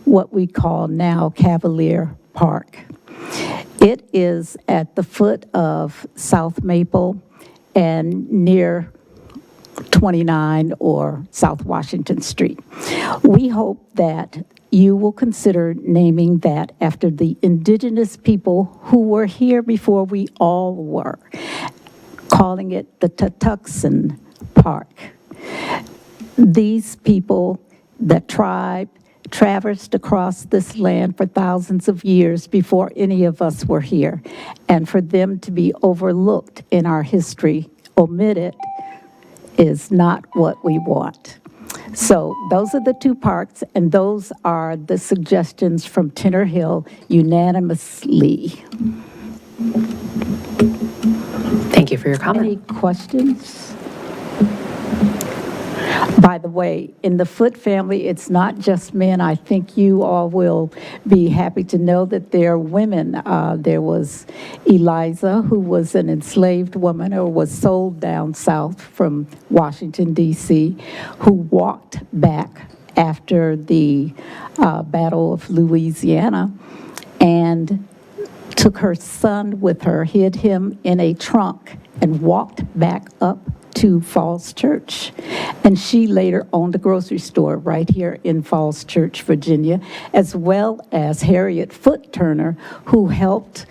what we call now Cavalier Park. It is at the foot of South Maple and near 29 or South Washington Street. We hope that you will consider naming that after the indigenous people who were here before we all were, calling it the Tutuxan Park. These people, the tribe, traversed across this land for thousands of years before any of us were here. And for them to be overlooked in our history, omitted, is not what we want. So those are the two parks, and those are the suggestions from Tinner Hill unanimously. Thank you for your comment. Any questions? By the way, in the Foote family, it's not just men. I think you all will be happy to know that there are women. There was Eliza, who was an enslaved woman or was sold down south from Washington, D.C., who walked back after the Battle of Louisiana and took her son with her, hid him in a trunk, and walked back up to Falls Church. And she later owned a grocery store right here in Falls Church, Virginia, as well as Harriet Foote Turner, who helped,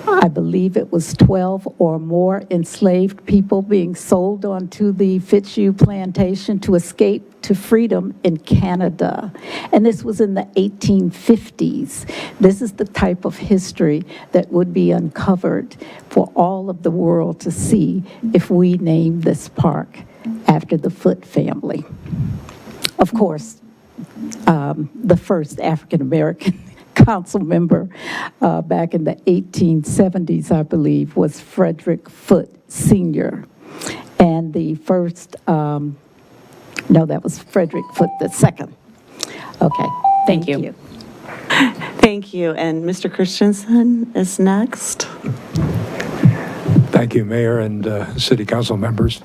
I believe it was 12 or more enslaved people being sold onto the Fitzhugh plantation to escape to freedom in Canada. And this was in the 1850s. This is the type of history that would be uncovered for all of the world to see if we named this park after the Foote family. Of course, the first African-American council member back in the 1870s, I believe, was Frederick Foote Sr. And the first, no, that was Frederick Foote II. Okay, thank you. Thank you. And Mr. Christensen is next. Thank you, Mayor and City Council members.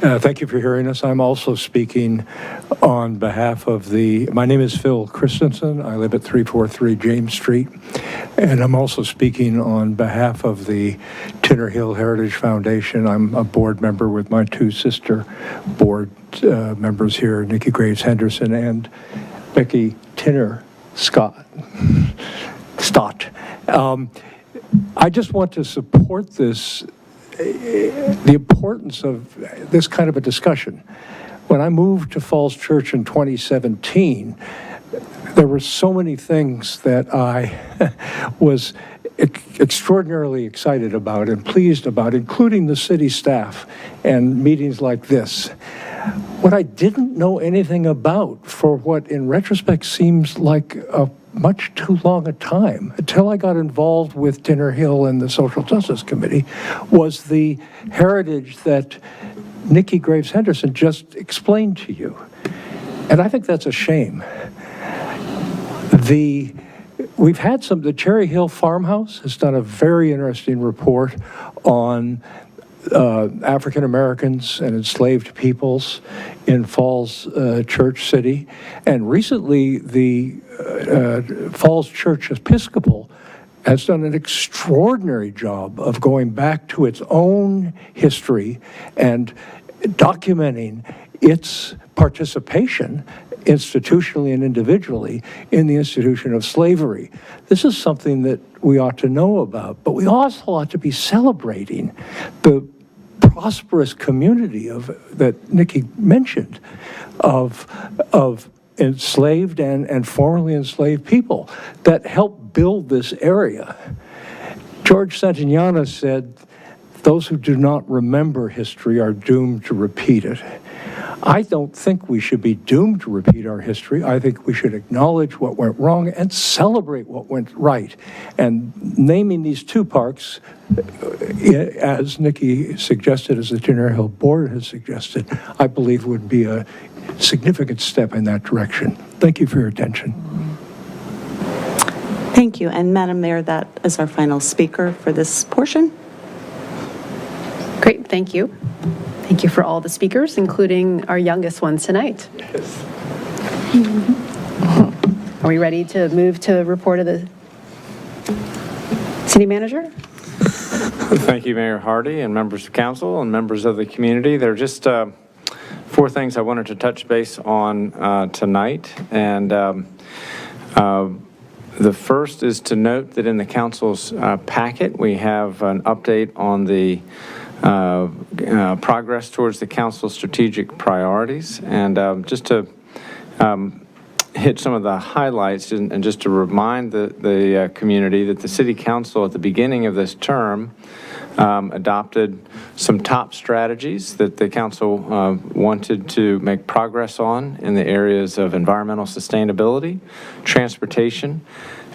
Thank you for hearing us. I'm also speaking on behalf of my name is Phil Christensen. I live at 343 James Street. And I'm also speaking on behalf of the Tinner Hill Heritage Foundation. I'm a board member with my two sister board members here, Nikki Graves Henderson and Becky Tinner Stott. I just want to support this, the importance of this kind of a discussion. When I moved to Falls Church in 2017, there were so many things that I was extraordinarily excited about and pleased about, including the city staff and meetings like this. What I didn't know anything about for what in retrospect seems like a much too long a time, until I got involved with Tinner Hill and the Social Justice Committee, was the heritage that Nikki Graves Henderson just explained to you. And I think that's a shame. We've had the Cherry Hill Farmhouse has done a very interesting report on African Americans and enslaved peoples in Falls Church City. And recently, the Falls Church Episcopal has done an extraordinary job of going back to its own history and documenting its participation institutionally and individually in the institution of slavery. This is something that we ought to know about, but we also ought to be celebrating the prosperous community that Nikki mentioned of enslaved and formerly enslaved people that helped build this area. George Santayana said, "Those who do not remember history are doomed to repeat it." I don't think we should be doomed to repeat our history. I think we should acknowledge what went wrong and celebrate what went right. And naming these two parks, as Nikki suggested, as the General Hill Board has suggested, I believe would be a significant step in that direction. Thank you for your attention. Thank you. And Madam Mayor, that is our final speaker for this portion. Great, thank you. Thank you for all the speakers, including our youngest ones tonight. Are we ready to move to report of the city manager? Thank you, Mayor Hardy, and members of council and members of the community. There are just 4 things I wanted to touch base on tonight. And the first is to note that in the council's packet, we have an update on the progress towards the council's strategic priorities. And just to hit some of the highlights and just to remind the community that the city council at the beginning of this term adopted some top strategies that the council wanted to make progress on in the areas of environmental sustainability, transportation,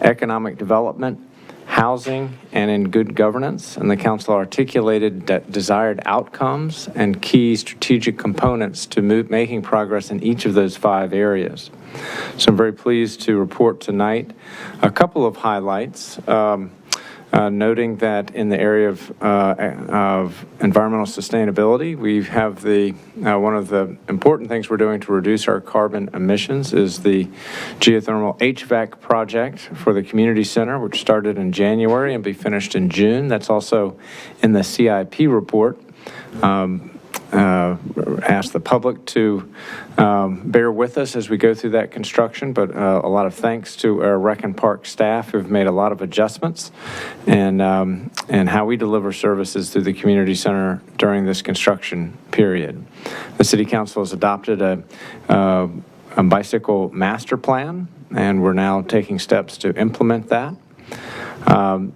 economic development, housing, and in good governance. And the council articulated desired outcomes and key strategic components to making progress in each of those 5 areas. So I'm very pleased to report tonight a couple of highlights, noting that in the area of environmental sustainability, we have one of the important things we're doing to reduce our carbon emissions is the geothermal HVAC project for the community center, which started in January and be finished in June. That's also in the CIP report. Ask the public to bear with us as we go through that construction, but a lot of thanks to our Rec and Park staff who've made a lot of adjustments and how we deliver services through the community center during this construction period. The City Council has adopted a bicycle master plan, and we're now taking steps to implement that.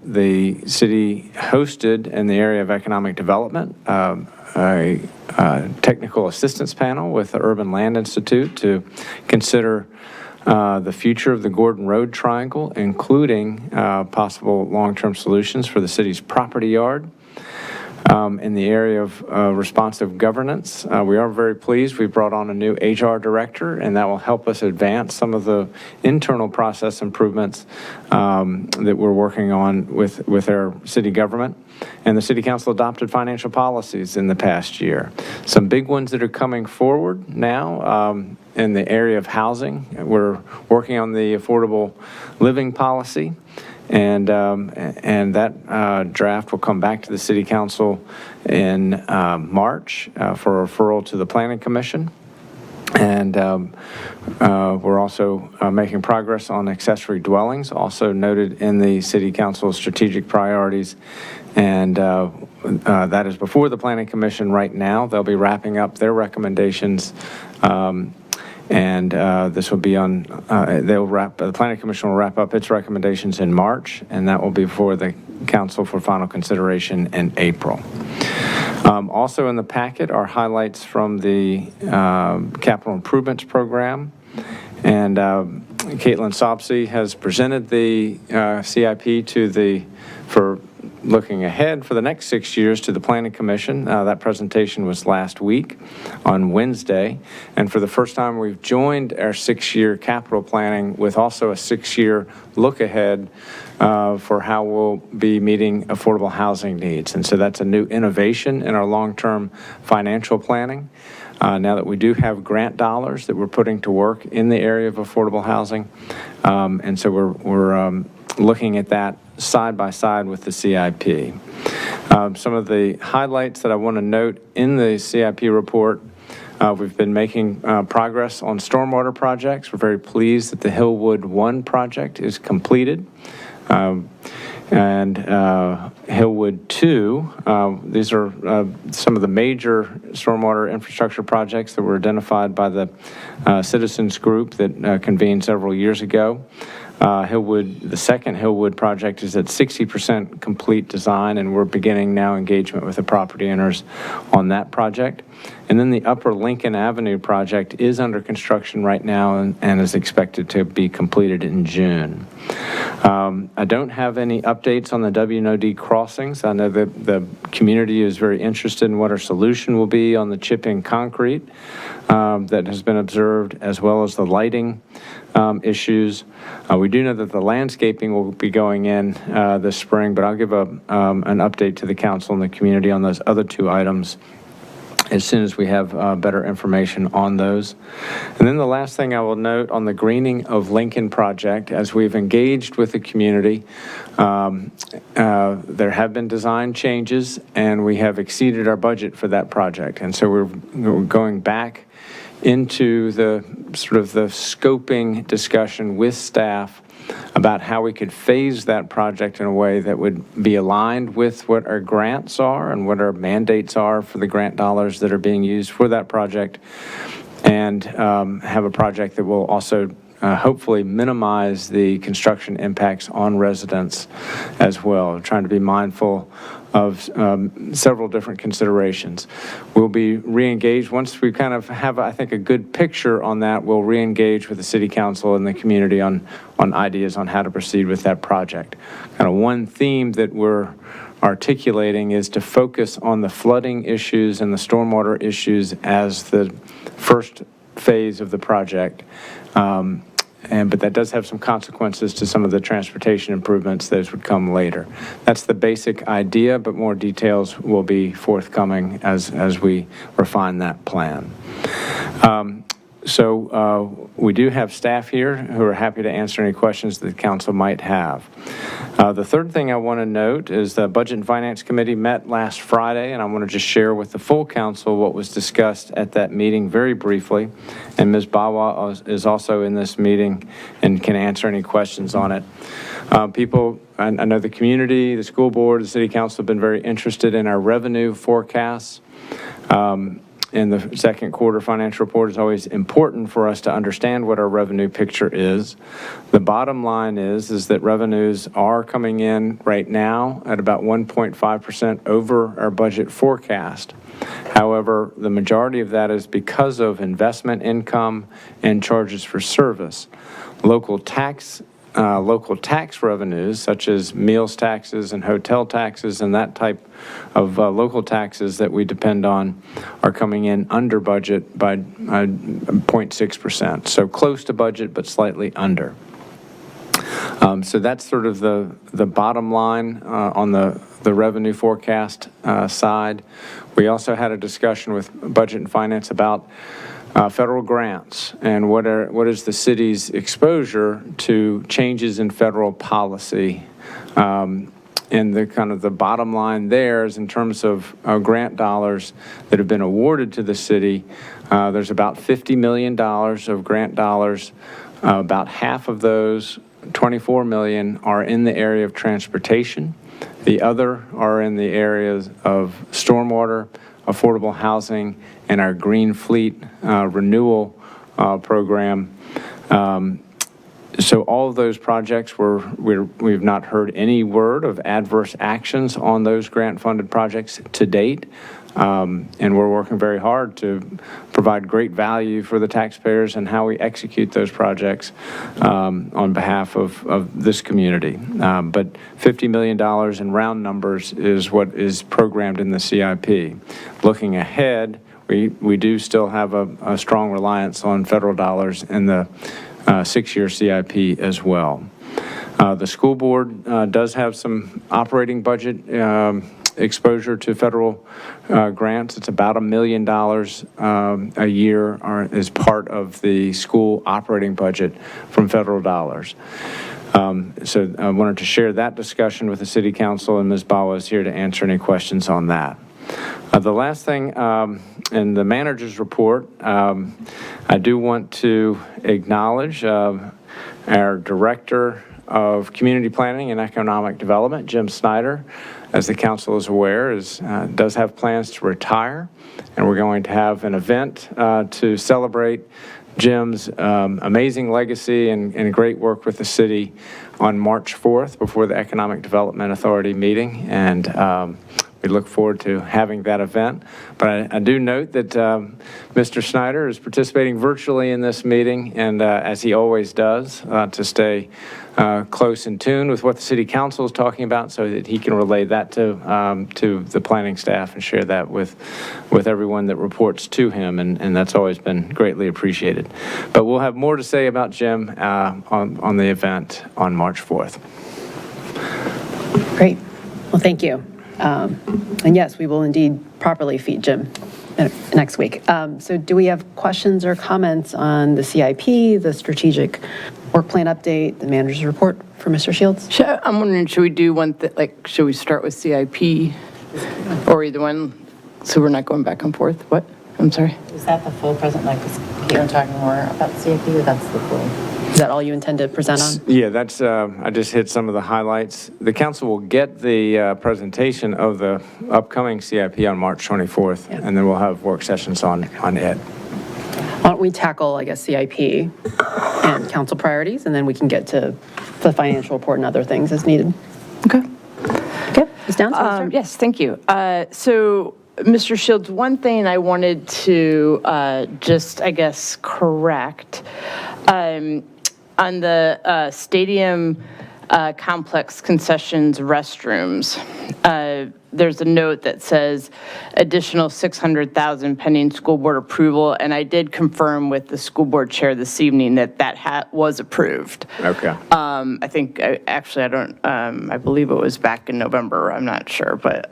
The city hosted in the area of economic development a technical assistance panel with the Urban Land Institute to consider the future of the Gordon Road Triangle, including possible long-term solutions for the city's property yard. In the area of responsive governance, we are very pleased. We've brought on a new HR director, and that will help us advance some of the internal process improvements that we're working on with our city government. And the City Council adopted financial policies in the past year. Some big ones that are coming forward now in the area of housing. We're working on the affordable living policy. And that draft will come back to the City Council in March for referral to the Planning Commission. And we're also making progress on accessory dwellings, also noted in the City Council's strategic priorities. And that is before the Planning Commission right now. They'll be wrapping up their recommendations. And this will be on, the Planning Commission will wrap up its recommendations in March, and that will be before the Council for final consideration in April. Also in the packet are highlights from the Capital Improvements Program. And Caitlin Sopsey has presented the CIP for looking ahead for the next 6 years to the Planning Commission. That presentation was last week on Wednesday. And for the first time, we've joined our 6-year capital planning with also a 6-year look ahead for how we'll be meeting affordable housing needs. And so that's a new innovation in our long-term financial planning. Now that we do have grant dollars that we're putting to work in the area of affordable housing. And so we're looking at that side by side with the CIP. Some of the highlights that I want to note in the CIP report: we've been making progress on stormwater projects. We're very pleased that the Hillwood 1 project is completed. And Hillwood 2, these are some of the major stormwater infrastructure projects that were identified by the citizens group that convened several years ago. The second Hillwood project is at 60% complete design, and we're beginning now engagement with the property owners on that project. And then the Upper Lincoln Avenue project is under construction right now and is expected to be completed in June. I don't have any updates on the WNOD crossings. I know that the community is very interested in what our solution will be on the chip-in concrete that has been observed, as well as the lighting issues. We do know that the landscaping will be going in this spring, but I'll give an update to the council and the community on those other two items as soon as we have better information on those. And then the last thing I will note on the Greening of Lincoln project, as we've engaged with the community, there have been design changes, and we have exceeded our budget for that project. And so we're going back into the sort of the scoping discussion with staff about how we could phase that project in a way that would be aligned with what our grants are and what our mandates are for the grant dollars that are being used for that project, and have a project that will also hopefully minimize the construction impacts on residents as well, trying to be mindful of several different considerations. We'll be re-engaged once we kind of have, I think, a good picture on that. We'll re-engage with the city council and the community on ideas on how to proceed with that project. Kind of one theme that we're articulating is to focus on the flooding issues and the stormwater issues as the first phase of the project. But that does have some consequences to some of the transportation improvements that would come later. That's the basic idea, but more details will be forthcoming as we refine that plan. So we do have staff here who are happy to answer any questions that the council might have. The third thing I want to note is the Budget and Finance Committee met last Friday, and I want to just share with the full council what was discussed at that meeting very briefly. And Ms. Bawa is also in this meeting and can answer any questions on it. I know the community, the school board, the city council have been very interested in our revenue forecasts. In the second quarter financial report, is always important for us to understand what our revenue picture is. The bottom line is that revenues are coming in right now at about 1.5% over our budget forecast. However, the majority of that is because of investment income and charges for service. Local tax revenues, such as meals taxes and hotel taxes and that type of local taxes that we depend on, are coming in under budget by 0.6%. So close to budget, but slightly under. So that's sort of the bottom line on the revenue forecast side. We also had a discussion with Budget and Finance about federal grants and what is the city's exposure to changes in federal policy. And the kind of the bottom line there is in terms of grant dollars that have been awarded to the city, there's about $50 million of grant dollars. About half of those, $24 million, are in the area of transportation. The other are in the areas of stormwater, affordable housing, and our Green Fleet renewal program. So all of those projects we've not heard any word of adverse actions on those grant-funded projects to date. And we're working very hard to provide great value for the taxpayers and how we execute those projects on behalf of this community. But $50 million in round numbers is what is programmed in the CIP. Looking ahead, we do still have a strong reliance on federal dollars in the 6-year CIP as well. The school board does have some operating budget exposure to federal grants. It's about $1 million a year as part of the school operating budget from federal dollars. So I wanted to share that discussion with the City Council, and Ms. Bawa is here to answer any questions on that. The last thing in the manager's report, I do want to acknowledge our Director of Community Planning and Economic Development, Jim Snyder, as the council is aware, does have plans to retire, and we're going to have an event to celebrate Jim's amazing legacy and great work with the city on March 4th before the Economic Development Authority meeting, and we look forward to having that event. But I do note that Mr. Snyder is participating virtually in this meeting, and as he always does, to stay close in tune with what the City Council is talking about so that he can relay that to the planning staff and share that with everyone that reports to him, and that's always been greatly appreciated. But we'll have more to say about Jim on the event on March 4th. Great. Well, thank you. And yes, we will indeed properly feed Jim next week. So do we have questions or comments on the CIP, the strategic work plan update, the manager's report for Mr. Shields? I'm wondering, should we do one, should we start with CIP or either one, so we're not going back and forth? What? I'm sorry. Is that the full present, like, is Caitlin talking more about CIP, or that's the full? Is that all you intend to present on? Yeah, that's, I just hit some of the highlights. The council will get the presentation of the upcoming CIP on March 24th, and then we'll have work sessions on it. Why don't we tackle, I guess, CIP and council priorities, and then we can get to the financial report and other things as needed. Okay. Okay, Ms. Downs? Yes, thank you. So, Mr. Shields, one thing I wanted to just, I guess, correct. On the stadium complex concessions restrooms, there's a note that says additional $600,000 pending school board approval, and I did confirm with the school board chair this evening that was approved. Okay. I think, actually, I believe it was back in November, I'm not sure, but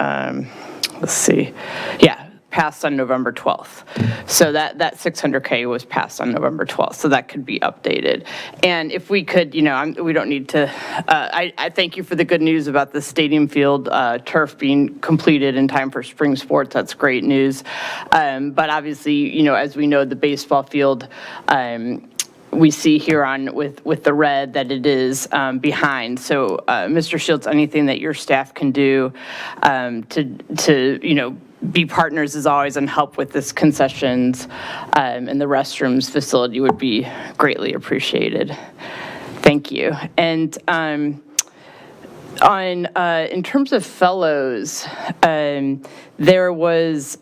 let's see. Yeah, passed on November 12th. So that $600K was passed on November 12th, so that could be updated. And if we could, we don't need to, I thank you for the good news about the stadium field turf being completed in time for spring sports. That's great news. But obviously, as we know, the baseball field, we see here on with the red that it is behind. So, Mr. Shields, anything that your staff can do to be partners as always and help with this concessions and the restrooms facility would be greatly appreciated. Thank you. And in terms of fellows, there was.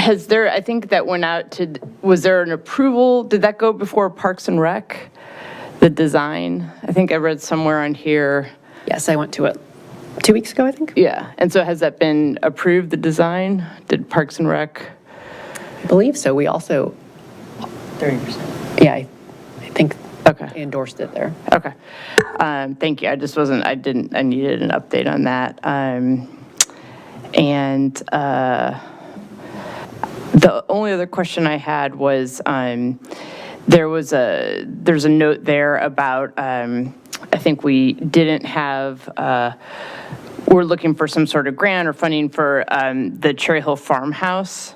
I think that went out to, was there an approval? Did that go before Parks and Rec? The design? I think I read somewhere on here. Yes, I went to it 2 weeks ago, I think. Yeah, and so has that been approved, the design? Did Parks and Rec? I believe so. We also, 30%. yeah, I think okay. they endorsed it there. Okay. Thank you. I needed an update on that. The only other question I had was there's a note there about I think we didn't have we're looking for some sort of grant or funding for the Cherry Hill Farmhouse,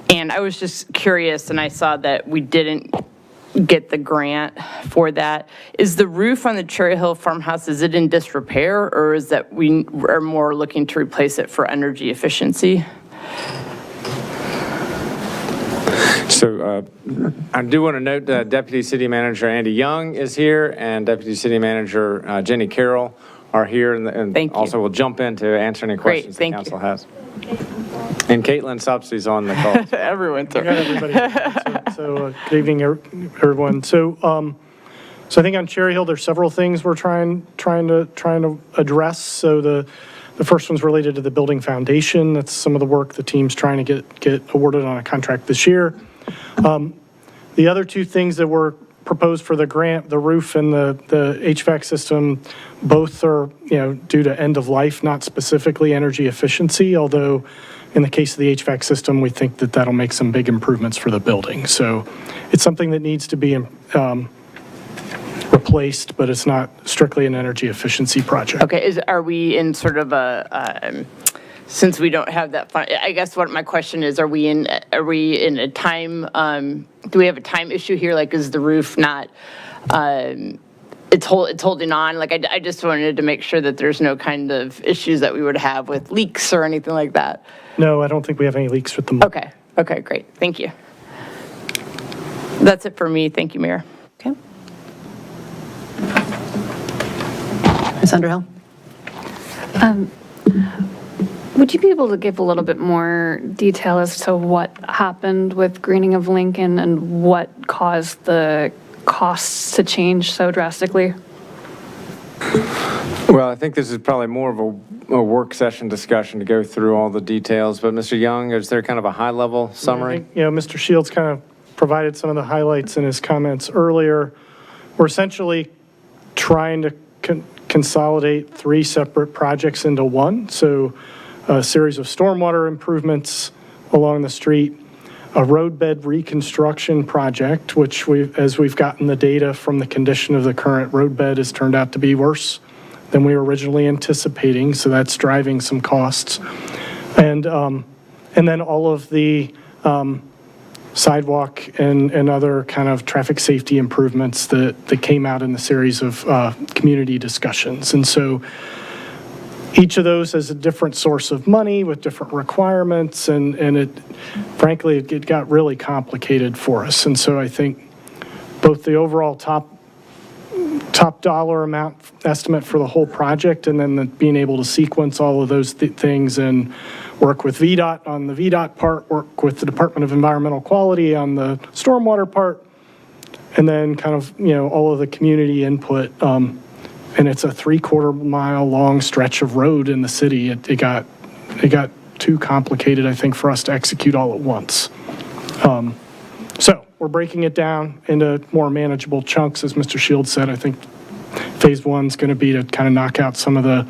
and I was just curious, and I saw that we didn't get the grant for that. Is the roof on the Cherry Hill Farmhouse, is it in disrepair, or is that we are more looking to replace it for energy efficiency? So I do want to note that Deputy City Manager Andy Young is here, and Deputy City Manager Jenny Carroll are here, and also will jump in to answer any questions the council has. And Caitlin Subsidy's on the call. Everyone's Got everybody. So good evening, everyone. So I think on Cherry Hill, there's several things we're trying to address. So the first one's related to the building foundation. That's some of the work the team's trying to get awarded on a contract this year. The other two things that were proposed for the grant, the roof and the HVAC system, both are, due to end of life, not specifically energy efficiency, although in the case of the HVAC system, we think that that'll make some big improvements for the building. So it's something that needs to be replaced, but it's not strictly an energy efficiency project. Okay, are we in sort of a, since we don't have that fund, I guess what my question is, are we in a time, do we have a time issue here? Like, is the roof not, it's holding on? Like, I just wanted to make sure that there's no kind of issues that we would have with leaks or anything like that. No, I don't think we have any leaks with the. Okay, great. Thank you. That's it for me. Thank you, Mayor. Okay. Ms. Underhill? Would you be able to give a little bit more detail as to what happened with Greening of Lincoln and what caused the costs to change so drastically? Well, I think this is probably more of a work session discussion to go through all the details. But Mr. Young, is there kind of a high-level summary? I think, Mr. Shields kind of provided some of the highlights in his comments earlier. We're essentially trying to consolidate 3 separate projects into one. So a series of stormwater improvements along the street, a roadbed reconstruction project, which as we've gotten the data from the condition of the current roadbed, has turned out to be worse than we were originally anticipating. So that's driving some costs. And then all of the sidewalk and other kind of traffic safety improvements that came out in the series of community discussions. And so each of those has a different source of money with different requirements, and it, frankly, it got really complicated for us. And so I think both the overall top dollar amount estimate for the whole project, and then being able to sequence all of those things and work with VDOT on the VDOT part, work with the Department of Environmental Quality on the stormwater part, and then kind of, all of the community input. And it's a 3/4 mile long stretch of road in the city. It got too complicated, I think, for us to execute all at once. So we're breaking it down into more manageable chunks, as Mr. Shields said. I think phase 1 is going to be to kind of knock out some of the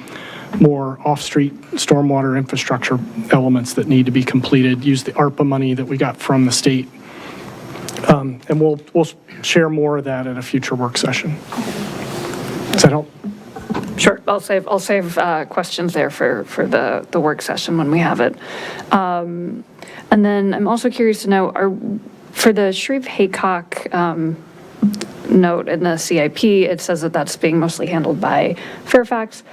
more off-street stormwater infrastructure elements that need to be completed, use the ARPA money that we got from the state. And we'll share more of that at a future work session. Does that help? Sure, I'll save questions there for the work session when we have it. And then I'm also curious to know, for the Shreve-Haycock note in the CIP, it says that that's being mostly handled by Fairfax.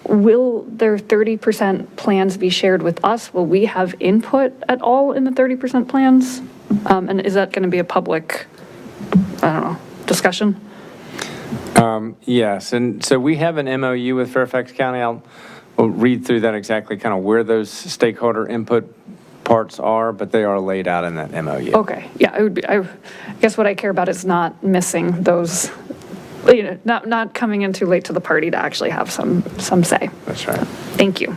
Will their 30% plans be shared with us? Will we have input at all in the 30% plans? And is that going to be a public, discussion? Yes, and so we have an MOU with Fairfax County. I'll read through that exactly, kind of where those stakeholder input parts are, but they are laid out in that MOU. Okay, yeah, I guess what I care about is not missing those, not coming in too late to the party to actually have some say. That's right. Thank you.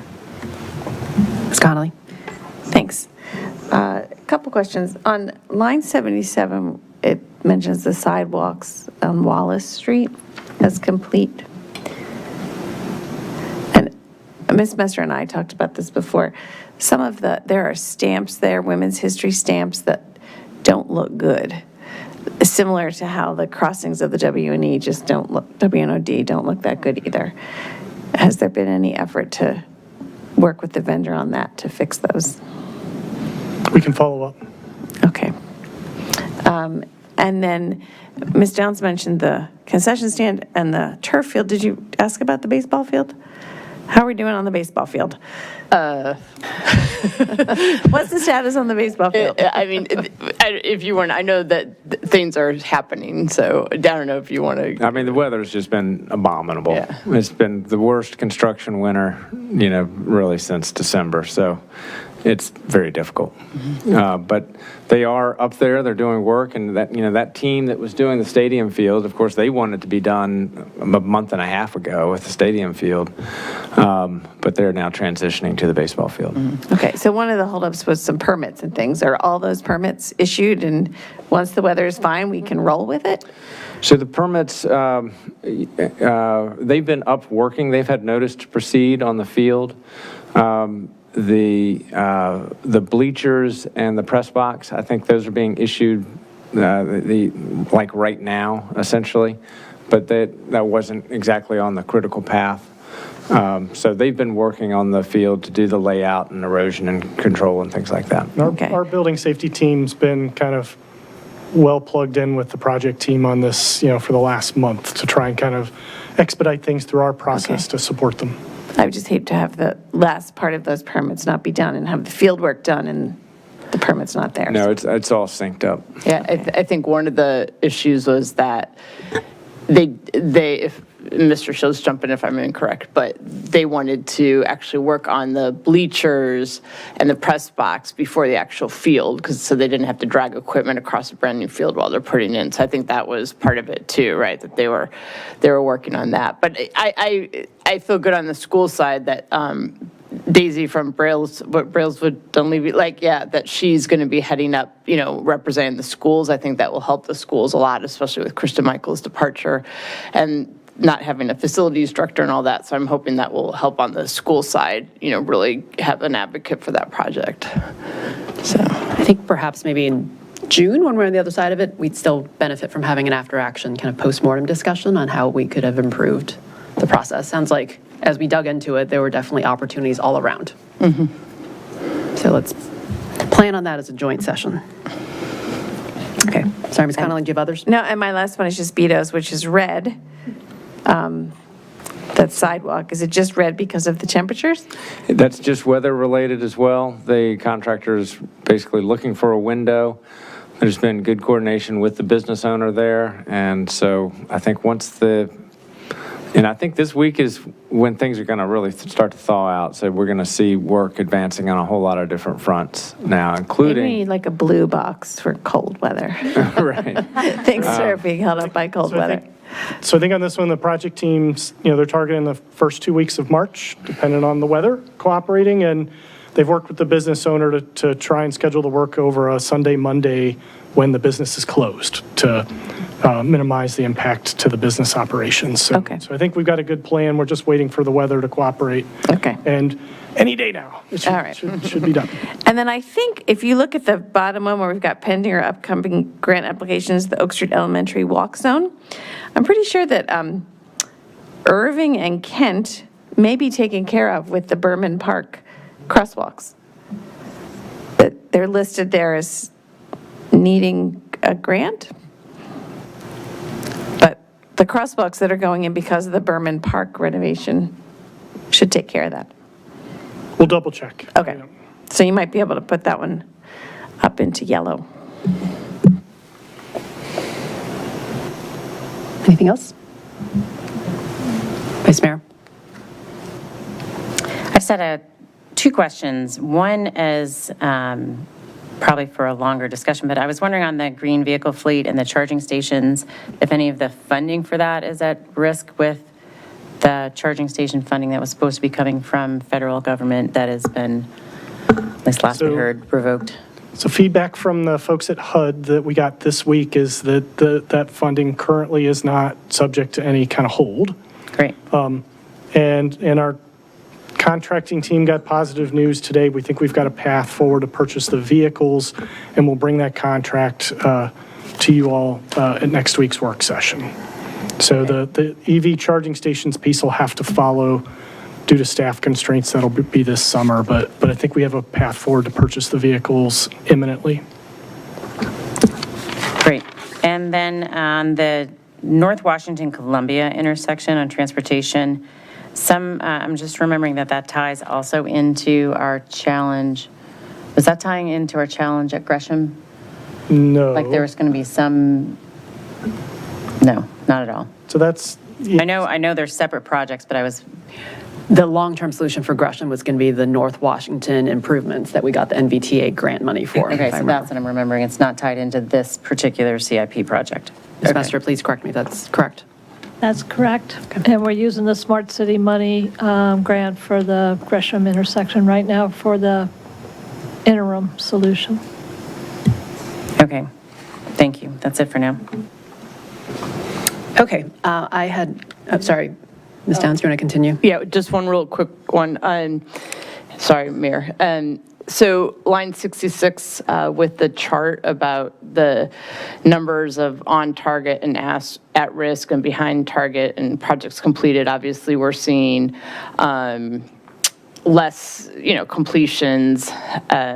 Ms. Connolly? Thanks. A couple questions. On line 77, it mentions the sidewalks on Wallace Street as complete. And Ms. Messer and I talked about this before. There are stamps there, women's history stamps, that don't look good. Similar to how the crossings of the WNOD don't look that good either. Has there been any effort to work with the vendor on that to fix those? We can follow up. Okay. And then Ms. Downs mentioned the concession stand and the turf field. Did you ask about the baseball field? How are we doing on the baseball field? What's the status on the baseball field? I mean, if you want, I know that things are happening, so I don't know if you want to. I mean, the weather's just been abominable. Yeah. It's been the worst construction winter, really since December. So it's very difficult. But they are up there. They're doing work, and that team that was doing the stadium field, of course, they wanted to be done a month and a half ago with the stadium field. But they're now transitioning to the baseball field. Okay, so one of the holdups was some permits and things. Are all those permits issued, and once the weather is fine, we can roll with it? So the permits, they've been up working. They've had notice to proceed on the field. The bleachers and the press box, I think those are being issued like right now, essentially, but that wasn't exactly on the critical path. So they've been working on the field to do the layout and erosion and control and things like that. Our building safety team's been kind of well plugged in with the project team on this, for the last month to try and kind of expedite things through our process to support them. I would just hate to have the last part of those permits not be done and have the field work done and the permit's not there. No, it's all synced up. Yeah, I think one of the issues was that they, if Mr. Shields, jump in if I'm incorrect, but they wanted to actually work on the bleachers and the press box before the actual field, so they didn't have to drag equipment across a brand new field while they're putting it in. So I think that was part of it too, right? That they were working on that. But I feel good on the school side that Daisy from Brailswood Dunleavy, that she's going to be heading up, representing the schools. I think that will help the schools a lot, especially with Krista Michaels' departure and not having a facilities director and all that. So I'm hoping that will help on the school side, really have an advocate for that project. So I think perhaps maybe in June, when we're on the other side of it, we'd still benefit from having an after-action kind of post-mortem discussion on how we could have improved the process. Sounds like as we dug into it, there were definitely opportunities all around. So let's plan on that as a joint session. Okay. Sorry, Ms. Connolly, do you have others? No, and my last one is just Betos, which is red. That sidewalk, is it just red because of the temperatures? That's just weather related as well. The contractor is basically looking for a window. There's been good coordination with the business owner there. And so I think I think this week is when things are going to really start to thaw out. So we're going to see work advancing on a whole lot of different fronts now, including... Maybe like a blue box for cold weather. Right. Things are being held up by cold weather. So I think on this one, the project teams, they're targeting the first 2 weeks of March, depending on the weather, cooperating, and they've worked with the business owner to try and schedule the work over a Sunday, Monday, when the business is closed, to minimize the impact to the business operations. So I think we've got a good plan. We're just waiting for the weather to cooperate. Okay. And any day now, it All right. should be done. And then I think if you look at the bottom one where we've got pending or upcoming grant applications, the Oak Street Elementary Walk Zone, I'm pretty sure that Irving and Kent may be taken care of with the Berman Park crosswalks. That they're listed there as needing a grant. But the crosswalks that are going in because of the Berman Park renovation should take care of that. We'll double check. Okay. So you might be able to put that one up into yellow. Anything else? Vice Mayor? I just had two questions. One is probably for a longer discussion, but I was wondering on the green vehicle fleet and the charging stations, if any of the funding for that is at risk with the charging station funding that was supposed to be coming from federal government that has been, at least last we heard, revoked. So feedback from the folks at HUD that we got this week is that that funding currently is not subject to any kind of hold. Great. And our contracting team got positive news today. We think we've got a path forward to purchase the vehicles, and we'll bring that contract to you all at next week's work session. So the EV charging stations piece will have to follow due to staff constraints. That'll be this summer, but I think we have a path forward to purchase the vehicles imminently. Great. And then on the North Washington Columbia intersection on transportation, I'm just remembering that ties also into our challenge. Was that tying into our challenge at Gresham? No. Like there was going to be some, no, not at all. So that's... I know there's separate projects, but the long-term solution for Gresham was going to be the North Washington improvements that we got the NVTA grant money for. Okay, so that's what I'm remembering. It's not tied into this particular CIP project. Ms. Messer, please correct me if that's correct. That's correct. And we're using the Smart City money grant for the Gresham intersection right now for the interim solution. Okay, thank you. That's it for now. Okay, sorry, Ms. Downs, you want to continue? Yeah, just one real quick one. Sorry, Mayor. So line 66 with the chart about the numbers of on target and at risk and behind target and projects completed, obviously we're seeing less, completions,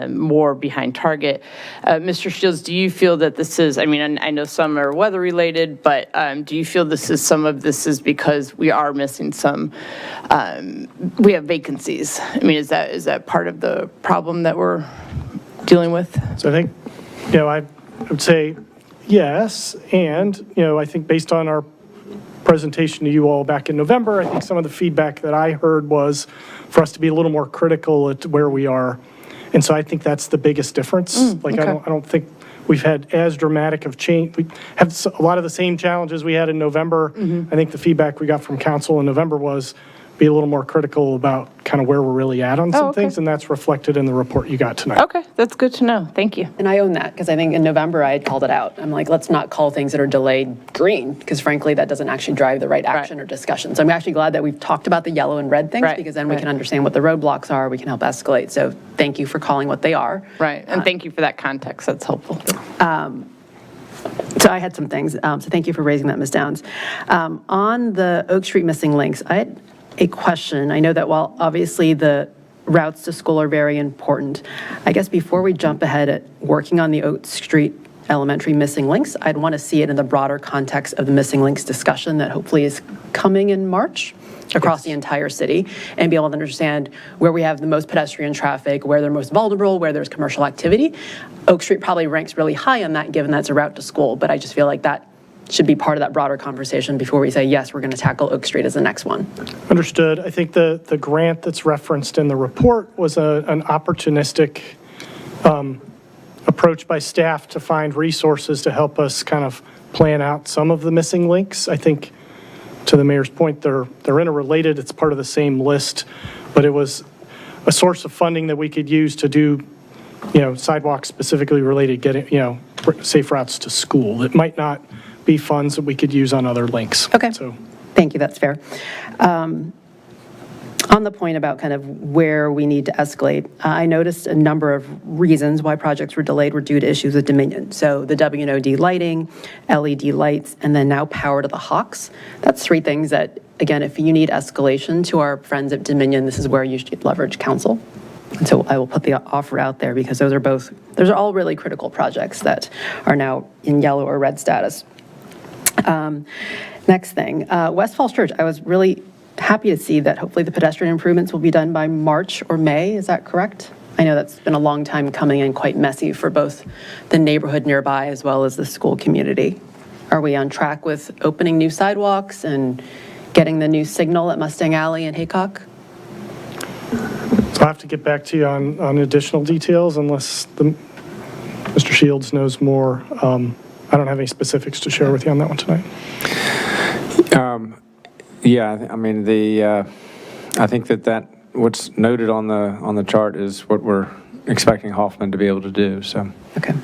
more behind target. Mr. Shields, do you feel that this is, I know some are weather related, but do you feel some of this is because we are missing some, we have vacancies? Is that part of the problem that we're dealing with? So I think, I would say yes, and, I think based on our presentation to you all back in November, I think some of the feedback that I heard was for us to be a little more critical at where we are. And so I think that's the biggest difference. Okay. I don't think we've had as dramatic of change. We have a lot of the same challenges we had in November. I think the feedback we got from council in November was be a little more critical about kind of where we're really at on some things, and that's reflected in the report you got tonight. Okay, that's good to know. Thank you. And I own that, because I think in November I had called it out. I'm like, let's not call things that are delayed green, because frankly, that doesn't actually drive the right action or discussion. So I'm actually glad that we've talked about the yellow and red things, because then we can understand what the roadblocks are, we can help escalate. So thank you for calling what they are. Right, and thank you for that context. That's helpful. So I had some things, so thank you for raising that, Ms. Downs. On the Oak Street missing links, I had a question. I know that while obviously the routes to school are very important, I guess before we jump ahead at working on the Oak Street Elementary missing links, I'd want to see it in the broader context of the missing links discussion that hopefully is coming in March across the entire city, and be able to understand where we have the most pedestrian traffic, where they're most vulnerable, where there's commercial activity. Oak Street probably ranks really high on that, given that's a route to school, but I just feel like that should be part of that broader conversation before we say, yes, we're going to tackle Oak Street as the next one. Understood. I think the grant that's referenced in the report was an opportunistic approach by staff to find resources to help us kind of plan out some of the missing links. I think, to the mayor's point, they're interrelated. It's part of the same list, but it was a source of funding that we could use to do, sidewalks specifically related, getting, safe routes to school. It might not be funds that we could use on other links. Okay. So, thank you. That's fair. On the point about kind of where we need to escalate, I noticed a number of reasons why projects were delayed were due to issues with Dominion. So the WNOD lighting, LED lights, and then now power to the Hawks. That's three things that, again, if you need escalation to our friends at Dominion, this is where you should leverage council. And so I will put the offer out there, because those are all really critical projects that are now in yellow or red status. Next thing, West Falls Church, I was really happy to see that hopefully the pedestrian improvements will be done by March or May. Is that correct? I know that's been a long time coming and quite messy for both the neighborhood nearby as well as the school community. Are we on track with opening new sidewalks and getting the new signal at Mustang Alley and Haycock? So I'll have to get back to you on additional details unless Mr. Shields knows more. I don't have any specifics to share with you on that one tonight. Yeah, I think that what's noted on the chart is what we're expecting Hoffman to be able to do. So. Okay.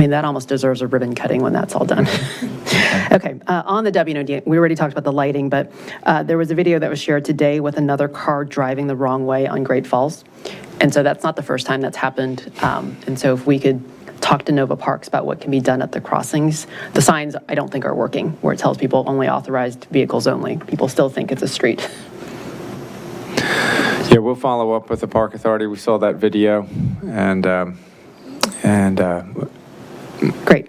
That almost deserves a ribbon cutting when that's all done. Okay, on the WNOD, we already talked about the lighting, but there was a video that was shared today with another car driving the wrong way on Great Falls. And so that's not the first time that's happened. And so if we could talk to Nova Parks about what can be done at the crossings. The signs, I don't think, are working, where it tells people only authorized vehicles only. People still think it's a street. Yeah, we'll follow up with the Park Authority. We saw that video, and Great.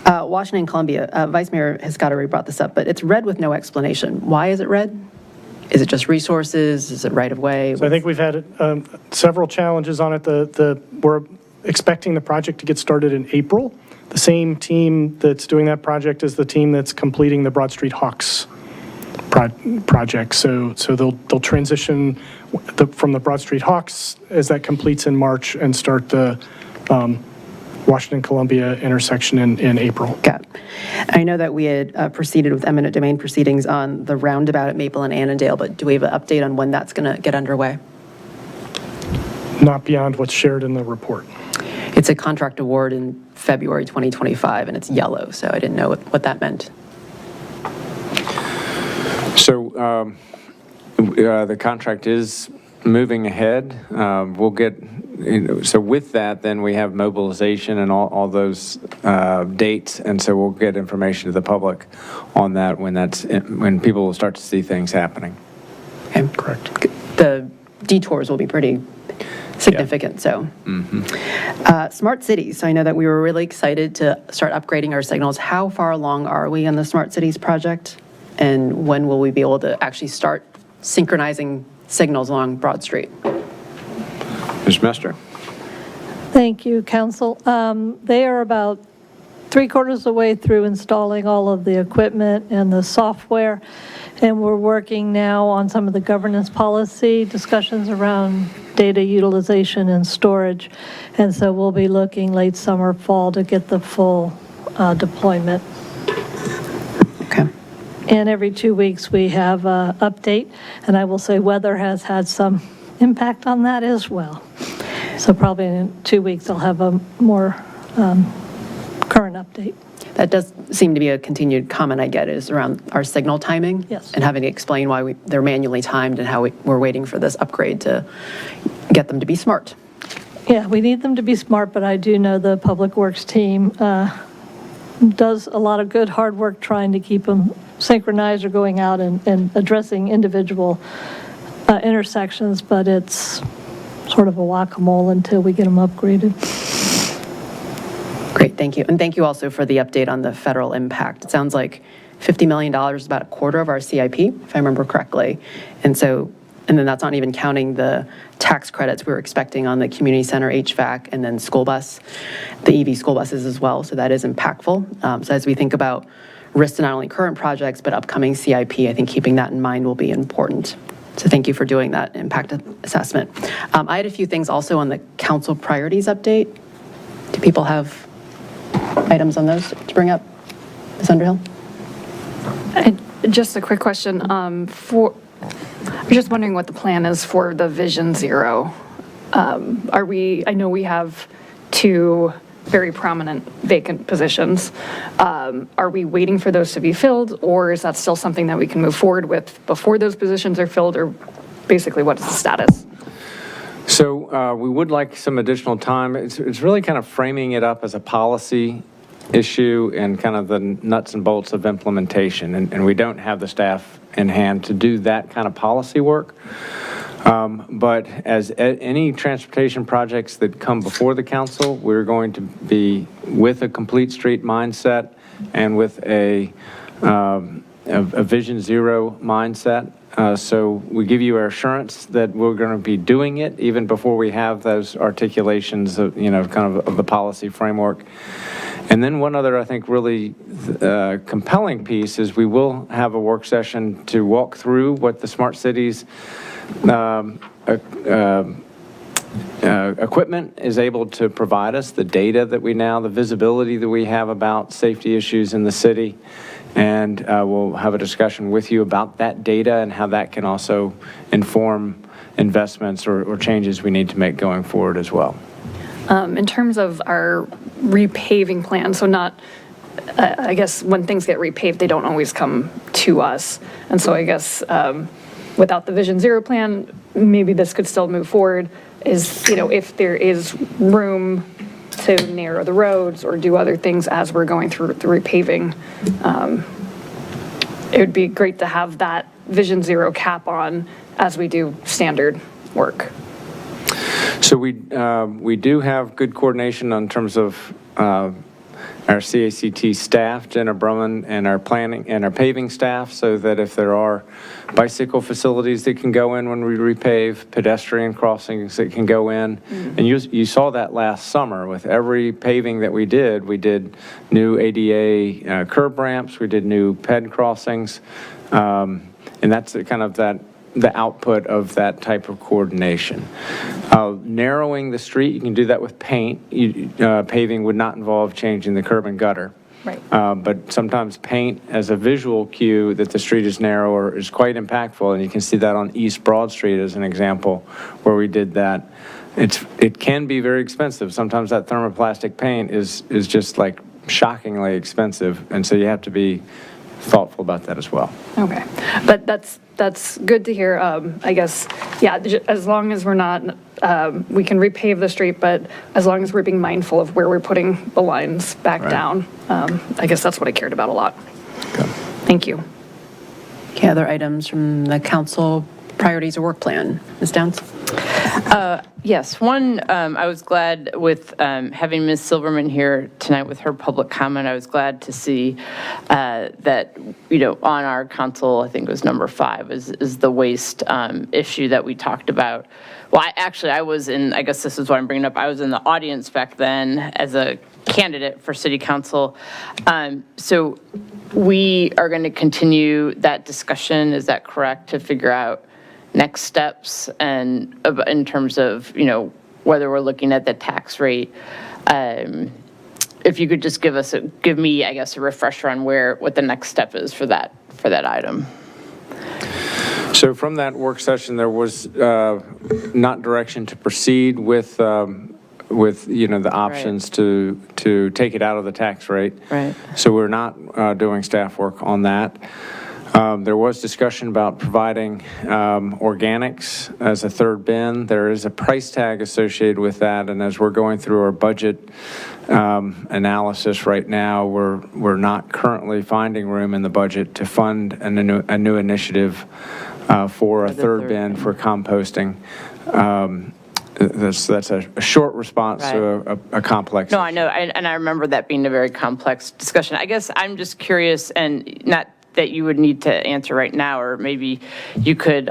Washington, Columbia, Vice Mayor Piscatore brought this up, but it's red with no explanation. Why is it red? Is it just resources? Is it right of way? So I think we've had several challenges on it. We're expecting the project to get started in April. The same team that's doing that project is the team that's completing the Broad Street Hawks project. So they'll transition from the Broad Street Hawks as that completes in March and start the Washington Columbia intersection in April. Got it. I know that we had proceeded with eminent domain proceedings on the roundabout at Maple and Annandale, but do we have an update on when that's going to get underway? Not beyond what's shared in the report. It's a contract award in February 2025, and it's yellow, so I didn't know what that meant. So the contract is moving ahead. We'll get so with that, then we have mobilization and all those dates, and so we'll get information to the public on that when people will start to see things happening. Okay. Correct. The detours will be pretty significant, so. Smart cities, I know that we were really excited to start upgrading our signals. How far along are we on the Smart Cities project? And when will we be able to actually start synchronizing signals along Broad Street? Ms. Mester? Thank you, Council. They are about 3/4 of the way through installing all of the equipment and the software, and we're working now on some of the governance policy discussions around data utilization and storage, and so we'll be looking late summer, fall to get the full deployment. Okay. And every 2 weeks, we have an update, and I will say weather has had some impact on that as well. So probably in 2 weeks, I'll have a more current update. That does seem to be a continued comment I get, is around our signal timing. Yes. And having to explain why they're manually timed and how we're waiting for this upgrade to get them to be smart. Yeah, we need them to be smart, but I do know the Public Works team does a lot of good, hard work trying to keep them synchronized or going out and addressing individual intersections, but it's sort of a whack-a-mole until we get them upgraded. Great, thank you. And thank you also for the update on the federal impact. It sounds like $50 million is about 1/4 of our CIP, if I remember correctly. And then that's not even counting the tax credits we were expecting on the community center HVAC and then school bus, the EV school buses as well. So that is impactful. So as we think about risk to not only current projects, but upcoming CIP, I think keeping that in mind will be important. So thank you for doing that impact assessment. I had a few things also on the council priorities update. Do people have items on those to bring up? Ms. Underhill? Just a quick question. I'm just wondering what the plan is for the Vision Zero. I know we have 2 very prominent vacant positions. Are we waiting for those to be filled, or is that still something that we can move forward with before those positions are filled, or basically what is the status? So we would like some additional time. It's really kind of framing it up as a policy issue and kind of the nuts and bolts of implementation. And we don't have the staff in hand to do that kind of policy work. But as any transportation projects that come before the council, we're going to be with a complete street mindset and with a Vision Zero mindset. So we give you our assurance that we're going to be doing it even before we have those articulations of, kind of the policy framework. And then one other, I think, really compelling piece is we will have a work session to walk through what the Smart Cities equipment is able to provide us, the data that the visibility that we have about safety issues in the city. And we'll have a discussion with you about that data and how that can also inform investments or changes we need to make going forward as well. In terms of our repaving plan, so not, I guess when things get repaved, they don't always come to us. And so I guess without the Vision Zero plan, maybe this could still move forward, is, if there is room to narrow the roads or do other things as we're going through the repaving. It would be great to have that Vision Zero cap on as we do standard work. So we do have good coordination in terms of our CACT staff, Jenna Brumman, and our planning and our paving staff, so that if there are bicycle facilities that can go in when we repave, pedestrian crossings that can go in. Mm-hmm. And you saw that last summer with every paving that we did new ADA curb ramps, we did new ped crossings, and that's kind of the output of that type of coordination. Narrowing the street, you can do that with paint. Paving would not involve changing the curb and gutter. Right. But sometimes paint as a visual cue that the street is narrower is quite impactful, and you can see that on East Broad Street as an example where we did that. It can be very expensive. Sometimes that thermoplastic paint is just like shockingly expensive, and so you have to be thoughtful about that as well. Okay, but that's good to hear. I guess, yeah, as long as we're not we can repave the street, but as long as we're being mindful of where we're putting the lines back down, I guess that's what I cared about a lot. Thank you. Okay, other items from the council priorities or work plan? Ms. Downs? Yes, one, I was glad with having Ms. Silverman here tonight with her public comment. I was glad to see that, on our council, I think it was number 5, is the waste issue that we talked about. Well, I was in, I guess this is what I'm bringing up, I was in the audience back then as a candidate for city council. So we are going to continue that discussion, is that correct, to figure out next steps and in terms of, whether we're looking at the tax rate. If you could just give me, I guess, a refresher on what the next step is for that item. So from that work session, there was not direction to proceed with the options to take it out of the tax rate. Right. So we're not doing staff work on that. There was discussion about providing organics as a third bin. There is a price tag associated with that, and as we're going through our budget analysis right now, we're not currently finding room in the budget to fund a new initiative for a third bin for composting. That's a short response to a complex. No, I know, and I remember that being a very complex discussion. I guess I'm just curious, and not that you would need to answer right now, or maybe you could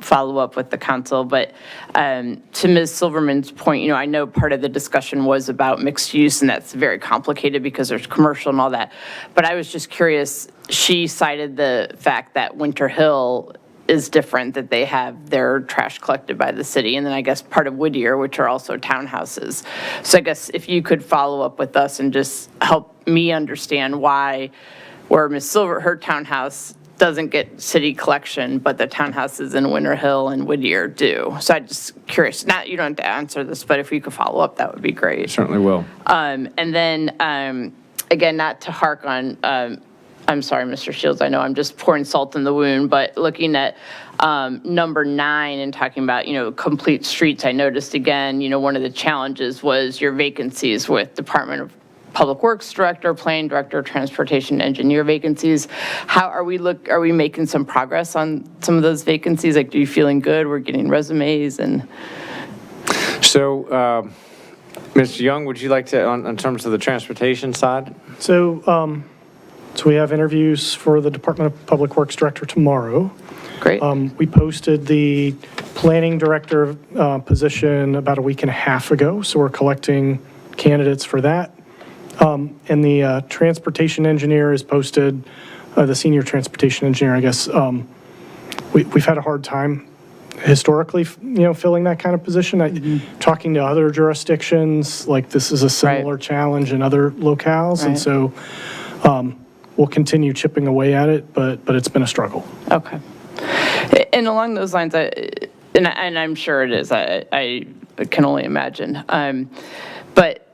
follow up with the council, but to Ms. Silverman's point, I know part of the discussion was about mixed use, and that's very complicated because there's commercial and all that, but I was just curious, she cited the fact that Winter Hill is different, that they have their trash collected by the city, and then I guess part of Whittier, which are also townhouses. So I guess if you could follow up with us and just help me understand why, where Ms. Silver, her townhouse doesn't get city collection, but the townhouses in Winter Hill and Whittier do. So I'm just curious, you don't have to answer this, but if you could follow up, that would be great. Certainly will. And then, again, not to hark on, I'm sorry, Mr. Shields, I know I'm just pouring salt in the wound, but looking at number 9 and talking about, complete streets, I noticed again, one of the challenges was your vacancies with Department of Public Works Director, Planning Director, Transportation Engineer vacancies. How are we making some progress on some of those vacancies? Like, are you feeling good? We're getting resumes and. So, Mr. Young, would you like to, on terms of the transportation side? So we have interviews for the Department of Public Works Director tomorrow. Great. We posted the Planning Director position about a week and a half ago, so we're collecting candidates for that. And the Transportation Engineer is posted, the Senior Transportation Engineer, I guess. We've had a hard time historically, filling that kind of position. Talking to other jurisdictions, like this is a similar challenge in other locales, and so we'll continue chipping away at it, but it's been a struggle. Okay. And along those lines, and I'm sure it is, I can only imagine. But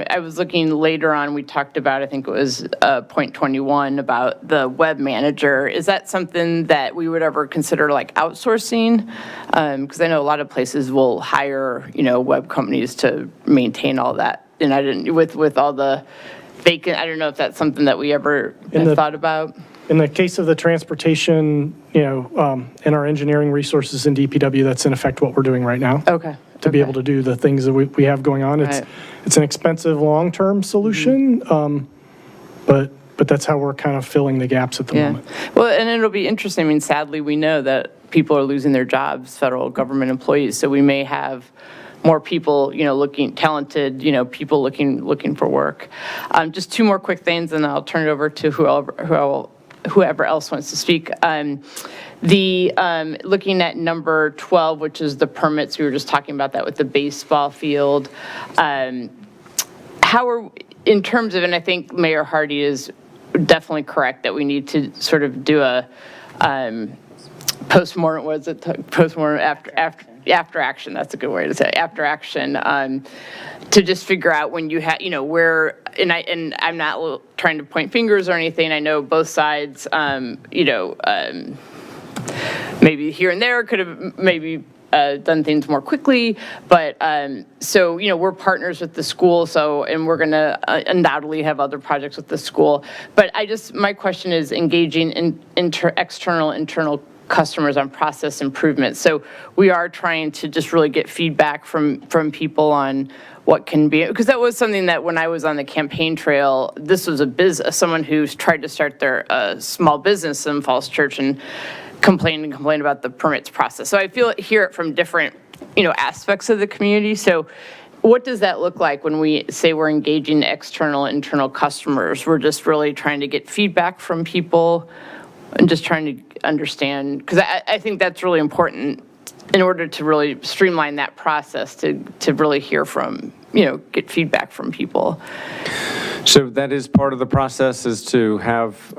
I was looking later on, we talked about, I think it was point 21, about the web manager. Is that something that we would ever consider like outsourcing? Because I know a lot of places will hire, web companies to maintain all that. And I didn't, with all the vacant, I don't know if that's something that we ever have thought about. In the case of the transportation, in our engineering resources in DPW, that's in effect what we're doing right now. Okay. To be able to do the things that we have going on. It's an expensive long-term solution, but that's how we're kind of filling the gaps at the moment. Well, and it'll be interesting. I mean, sadly, we know that people are losing their jobs, federal government employees, so we may have more people, looking talented, people looking for work. Just 2 more quick things, and I'll turn it over to whoever else wants to speak. Looking at number 12, which is the permits, we were just talking about that with the baseball field. In terms of, and I think Mayor Hardy is definitely correct that we need to sort of do a postmortem, postmortem after action, that's a good way to say, after action, to just figure out when you have, where, and I'm not trying to point fingers or anything, I know both sides, maybe here and there could have maybe done things more quickly, but so, we're partners with the school, and we're going to undoubtedly have other projects with the school. But my question is engaging external, internal customers on process improvement. So we are trying to just really get feedback from people on what can be, because that was something that when I was on the campaign trail, this was someone who's tried to start their small business in Falls Church and complained about the permits process. So I hear it from different, aspects of the community. So what does that look like when we say we're engaging external, internal customers? We're just really trying to get feedback from people and just trying to understand, because I think that's really important in order to really streamline that process, to really hear from, get feedback from people. So that is part of the process, is to have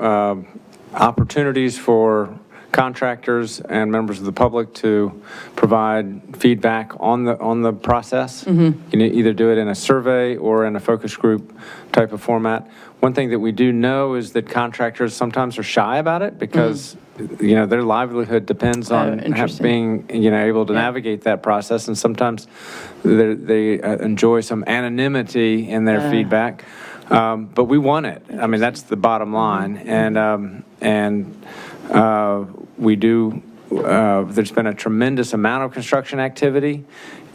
opportunities for contractors and members of the public to provide feedback on the process. You can either do it in a survey or in a focus group type of format. One thing that we do know is that contractors sometimes are shy about it because their livelihood depends on being able to navigate that process, and sometimes they enjoy some anonymity in their feedback. But we want it. I mean, that's the bottom line. And we do, there's been a tremendous amount of construction activity,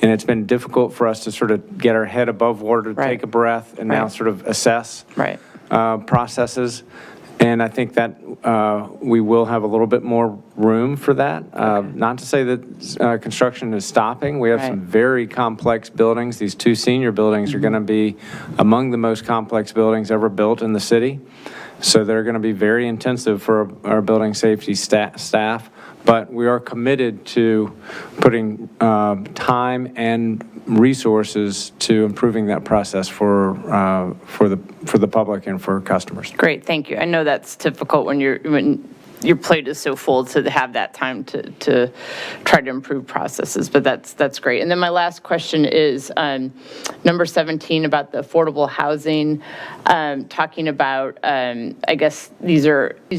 and it's been difficult for us to sort of get our head above water, to take a breath, and now sort of assess processes. And I think that we will have a little bit more room for that. Not to say that construction is stopping. We have some very complex buildings. These two senior buildings are going to be among the most complex buildings ever built in the city. So they're going to be very intensive for our building safety staff. But we are committed to putting time and resources to improving that process for the public and for customers. Great, thank you. I know that's difficult when your plate is so full to have that time to try to improve processes, but that's great. And then my last question is number 17 about the affordable housing, talking about, I guess these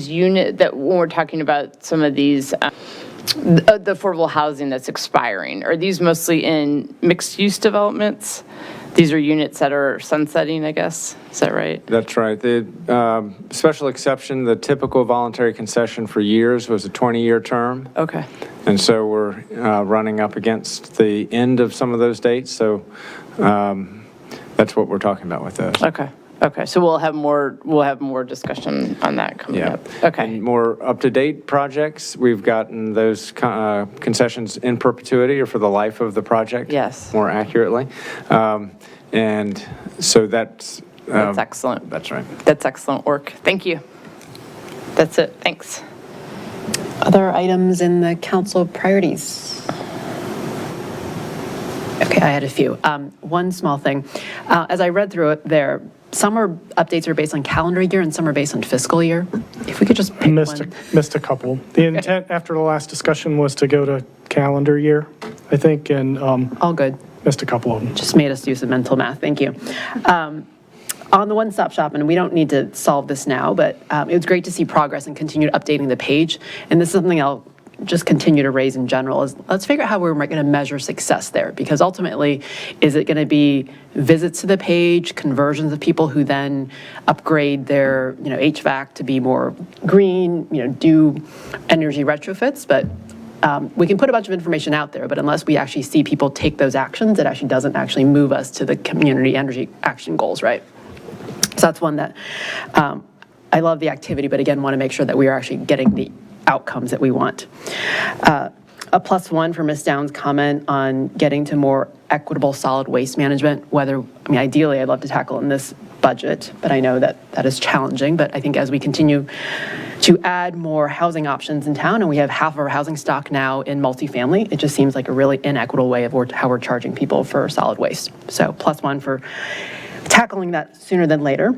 units that when we're talking about some of these, the affordable housing that's expiring, are these mostly in mixed-use developments? These are units that are sunsetting, I guess. Is that right? That's right. The special exception, the typical voluntary concession for years was a 20-year term. Okay. And so we're running up against the end of some of those dates. So that's what we're talking about with those. Okay. Okay. So we'll have more discussion on that coming up. Okay. And more up-to-date projects, we've gotten those concessions in perpetuity, or for the life of the project. Yes. More accurately. And so that's excellent. That's right. That's excellent work. Thank you. That's it. Thanks. Other items in the council priorities? Okay, I had a few. One small thing. As I read through it there, some updates are based on calendar year and some are based on fiscal year. If we could just pick one. Missed a couple. The intent after the last discussion was to go to calendar year, I think, and all good. Missed a couple of them. Just made us do some mental math. Thank you. On the one-stop shop, and we don't need to solve this now, but it was great to see progress and continue updating the page. And this is something I'll just continue to raise in general, is let's figure out how we're going to measure success there, because ultimately, is it going to be visits to the page, conversions of people who then upgrade their HVAC to be more green, do energy retrofits? But we can put a bunch of information out there, but unless we actually see people take those actions, it actually doesn't actually move us to the community energy action goals, right? So that's one that I love the activity, but again, want to make sure that we are actually getting the outcomes that we want. A +1 for Ms. Downs' comment on getting to more equitable solid waste management, ideally I'd love to tackle in this budget, but I know that that is challenging. But I think as we continue to add more housing options in town, and we have half of our housing stock now in multifamily, it just seems like a really inequitable way of how we're charging people for solid waste. So +1 for tackling that sooner than later.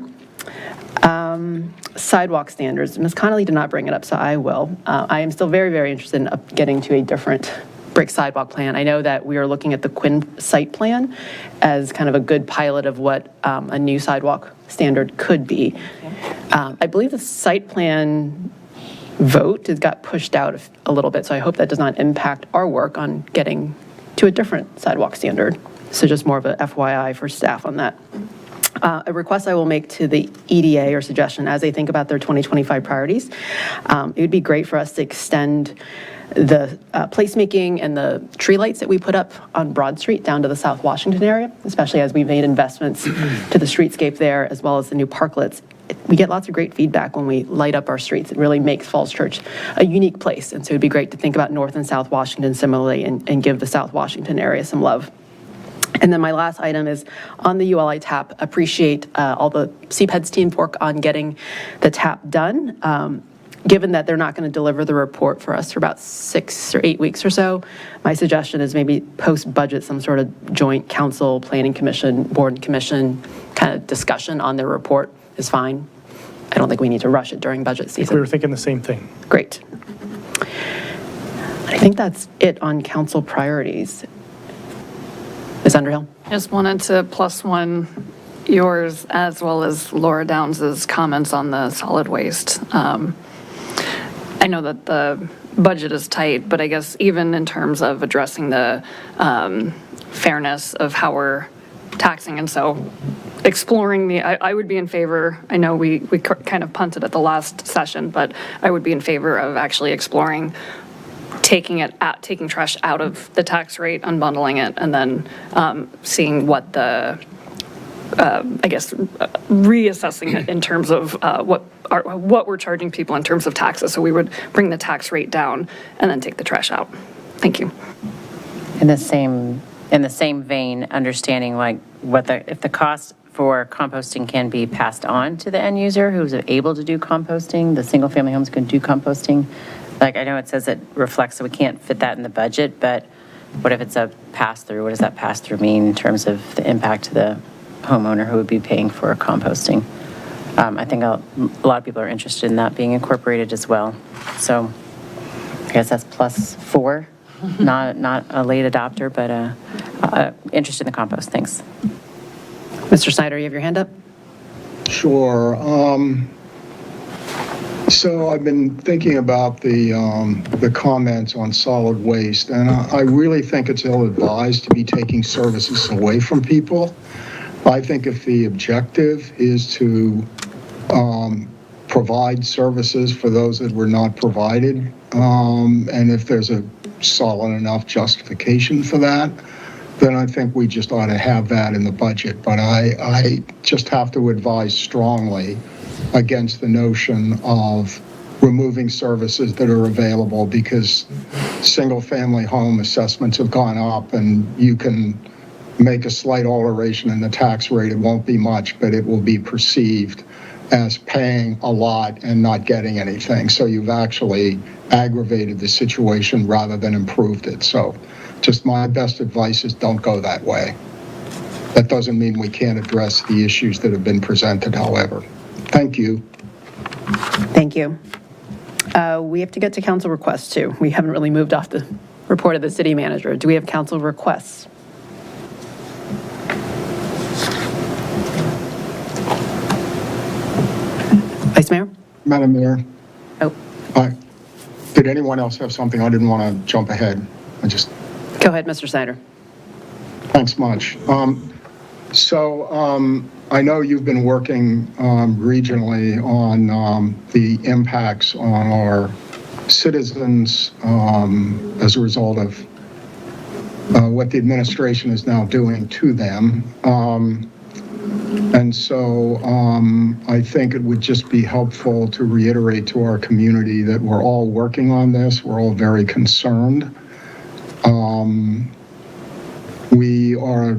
Sidewalk standards. Ms. Connolly did not bring it up, so I will. I am still very, very interested in getting to a different brick sidewalk plan. I know that we are looking at the Quinn site plan as kind of a good pilot of what a new sidewalk standard could be. I believe the site plan vote. It got pushed out a little bit, so I hope that does not impact our work on getting to a different sidewalk standard. So just more of a FYI for staff on that. A request I will make to the EDA or suggestion as they think about their 2025 priorities. It would be great for us to extend the placemaking and the tree lights that we put up on Broad Street down to the South Washington area, especially as we made investments to the streetscape there, as well as the new parklets. We get lots of great feedback when we light up our streets. It really makes Falls Church a unique place. And so it'd be great to think about North and South Washington similarly and give the South Washington area some love. And then my last item is on the ULI TAP. Appreciate all the CPED's team's work on getting the TAP done. Given that they're not going to deliver the report for us for about 6 or 8 weeks or so, my suggestion is maybe post-budget some sort of joint council, planning commission, board and commission kind of discussion on their report is fine. I don't think we need to rush it during budget season. We were thinking the same thing. Great. I think that's it on council priorities. Ms. Underhill? Just wanted to plus one yours as well as Laura Downs' comments on the solid waste. I know that the budget is tight, but I guess even in terms of addressing the fairness of how we're taxing, and so exploring I would be in favor, I know we kind of punted at the last session, but I would be in favor of actually exploring taking trash out of the tax rate, unbundling it, and then seeing what the, I guess, reassessing it in terms of what we're charging people in terms of taxes. So we would bring the tax rate down and then take the trash out. Thank you. In the same vein, understanding like if the cost for composting can be passed on to the end user who's able to do composting, the single family homes can do composting. Like I know it says it reflects, so we can't fit that in the budget, but what if it's a pass-through? What does that pass-through mean in terms of the impact to the homeowner who would be paying for composting? I think a lot of people are interested in that being incorporated as well. So I guess that's +4, not a late adopter, but interested in the compost. Thanks. Mr. Snyder, you have your hand up? Sure. So I've been thinking about the comments on solid waste, and I really think it's ill-advised to be taking services away from people. I think if the objective is to provide services for those that were not provided, and if there's a solid enough justification for that, then I think we just ought to have that in the budget. But I just have to advise strongly against the notion of removing services that are available, because single-family home assessments have gone up, and you can make a slight alteration in the tax rate. It won't be much, but it will be perceived as paying a lot and not getting anything. So you've actually aggravated the situation rather than improved it. So just my best advice is don't go that way. That doesn't mean we can't address the issues that have been presented, however. Thank you. Thank you. We have to get to council requests too. We haven't really moved off the report of the city manager. Do we have council requests? Vice Mayor? Madam Mayor? Oh. Did anyone else have something? I didn't want to jump ahead. Go ahead, Mr. Snyder. Thanks much. I know you've been working regionally on the impacts on our citizens as a result of what the administration is now doing to them. I think it would just be helpful to reiterate to our community that we're all working on this. We're all very concerned. We are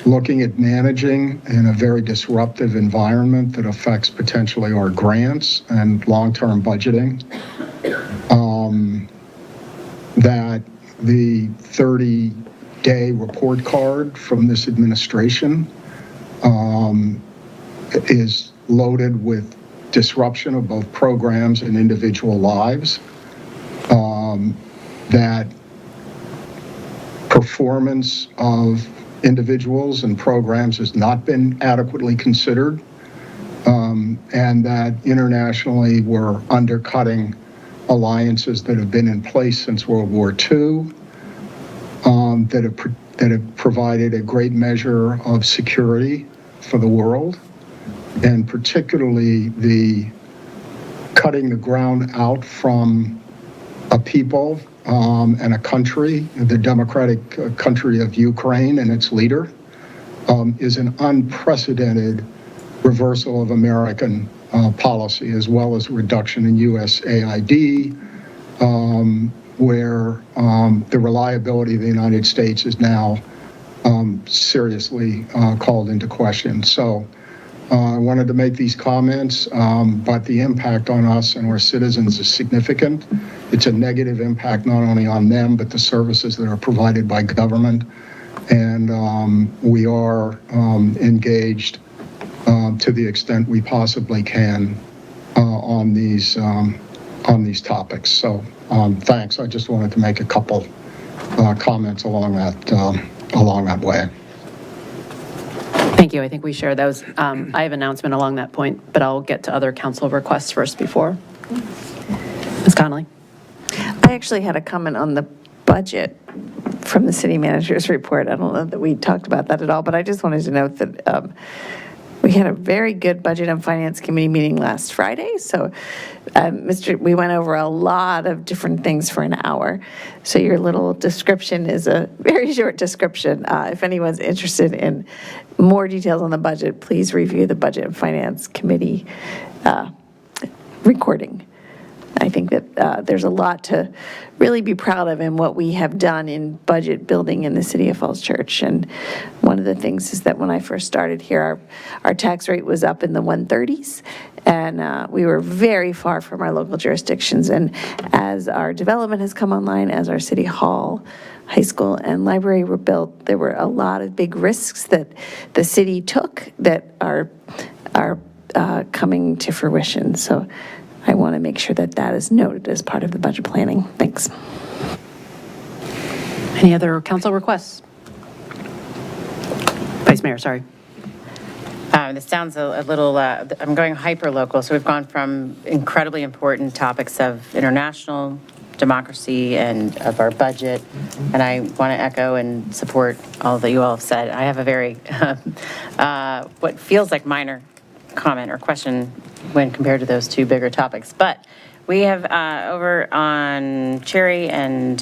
looking at managing in a very disruptive environment that affects potentially our grants and long-term budgeting. That the 30-day report card from this administration is loaded with disruption of both programs and individual lives. That performance of individuals and programs has not been adequately considered, and that internationally we're undercutting alliances that have been in place since World War II, that have provided a great measure of security for the world, and particularly the cutting the ground out from a people and a country, the democratic country of Ukraine and its leader, is an unprecedented reversal of American policy, as well as reduction in USAID, where the reliability of the United States is now seriously called into question. So I wanted to make these comments, but the impact on us and our citizens is significant. It's a negative impact not only on them, but the services that are provided by government. And we are engaged to the extent we possibly can on these topics. So thanks. I just wanted to make a couple comments along that way. Thank you. I think we share those. I have an announcement along that point, but I'll get to other council requests first before. Ms. Connolly. I actually had a comment on the budget from the city manager's report. I don't know that we talked about that at all, but I just wanted to note that we had a very good Budget and Finance Committee meeting last Friday. So, we went over a lot of different things for an hour. So your little description is a very short description. If anyone's interested in more details on the budget, please review the Budget and Finance Committee recording. I think that there's a lot to really be proud of in what we have done in budget building in the City of Falls Church. And one of the things is that when I first started here, our tax rate was up in the 130s, and we were very far from our local jurisdictions. And as our development has come online, as our City Hall, high school, and library were built, there were a lot of big risks that the city took that are coming to fruition. So I want to make sure that that is noted as part of the budget planning. Thanks. Any other council requests? Vice Mayor, sorry. This sounds a little, I'm going hyper-local, so we've gone from incredibly important topics of international democracy and of our budget, and I want to echo and support all that you all have said. I have a very, what feels like minor comment or question when compared to those two bigger topics. But we have over on Cherry and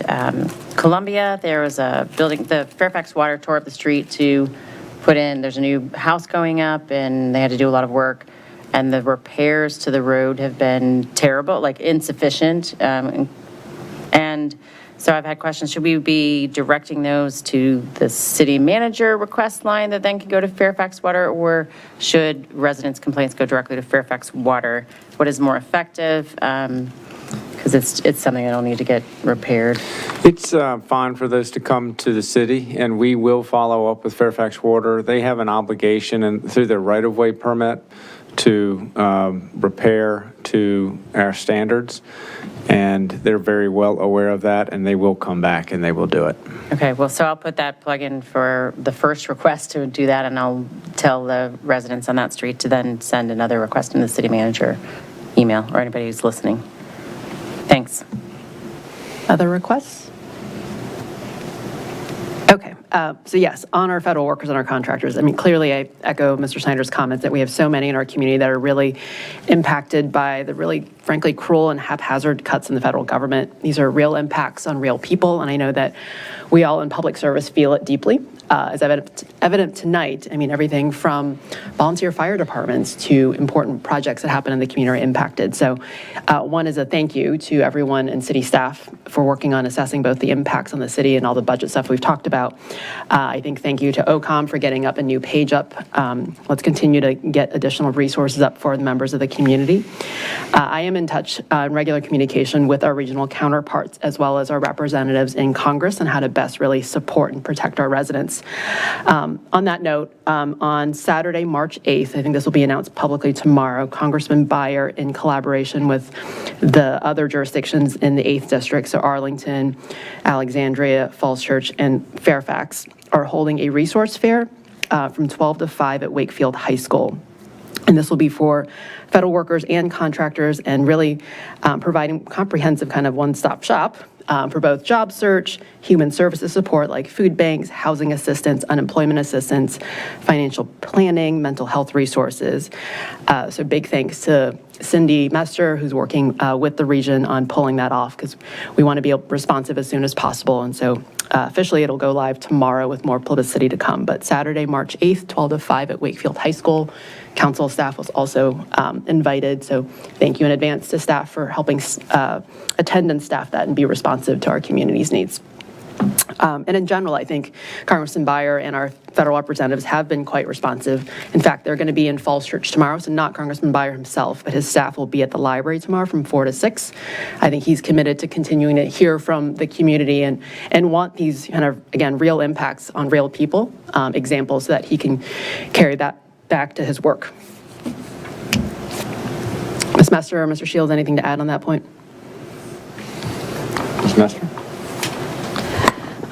Columbia, there was a building, the Fairfax Water tore up the street to put in, there's a new house going up, and they had to do a lot of work, and the repairs to the road have been terrible, like insufficient. And so I've had questions, should we be directing those to the city manager request line that then can go to Fairfax Water, or should residents' complaints go directly to Fairfax Water? What is more effective? Because it's something that'll need to get repaired. It's fine for those to come to the city, and we will follow up with Fairfax Water. They have an obligation and through their right-of-way permit to repair to our standards, and they're very well aware of that, and they will come back and they will do it. Okay, well, so I'll put that plug in for the first request to do that, and I'll tell the residents on that street to then send another request in the city manager email, or anybody who's listening. Thanks. Other requests? Okay, so yes, on our federal workers and our contractors, I mean, clearly I echo Mr. Snyder's comments that we have so many in our community that are really impacted by the really, frankly, cruel and haphazard cuts in the federal government. These are real impacts on real people, and I know that we all in public service feel it deeply. As evident tonight, I mean, everything from volunteer fire departments to important projects that happen in the community are impacted. So one is a thank you to everyone and city staff for working on assessing both the impacts on the city and all the budget stuff we've talked about. I think thank you to OCOM for getting up a new page up. Let's continue to get additional resources up for the members of the community. I am in touch in regular communication with our regional counterparts as well as our representatives in Congress on how to best really support and protect our residents. On that note, on Saturday, March 8th, I think this will be announced publicly tomorrow, Congressman Beyer, in collaboration with the other jurisdictions in the 8th District, so Arlington, Alexandria, Falls Church, and Fairfax, are holding a resource fair from 12 to 5 at Wakefield High School. And this will be for federal workers and contractors, and really providing comprehensive kind of one-stop shop for both job search, human services support like food banks, housing assistance, unemployment assistance, financial planning, mental health resources. So big thanks to Cindy Mester, who's working with the region on pulling that off, because we want to be responsive as soon as possible. And so officially it'll go live tomorrow with more publicity to come. But Saturday, March 8th, 12 to 5 at Wakefield High School. Council staff was also invited, so thank you in advance to staff for helping attendance staff that and be responsive to our community's needs. And in general, I think Congressman Beyer and our federal representatives have been quite responsive. In fact, they're going to be in Falls Church tomorrow, so not Congressman Beyer himself, but his staff will be at the library tomorrow from 4 to 6. I think he's committed to continuing to hear from the community and want these kind of, again, real impacts on real people, examples, so that he can carry that back to his work. Ms. Mester or Mr. Shields, anything to add on that point? Ms. Mester?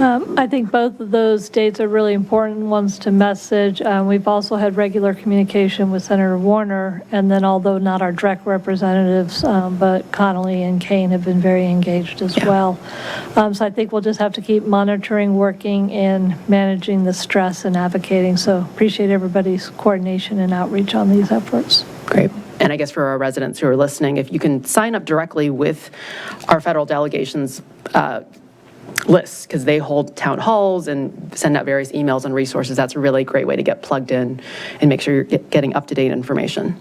I think both of those dates are really important ones to message. We've also had regular communication with Senator Warner, and then although not our direct representatives, but Connolly and Kane have been very engaged as well. So I think we'll just have to keep monitoring, working, and managing the stress and advocating. So appreciate everybody's coordination and outreach on these efforts. Great. And I guess for our residents who are listening, if you can sign up directly with our federal delegations lists, because they hold town halls and send out various emails and resources, that's a really great way to get plugged in and make sure you're getting up-to-date information.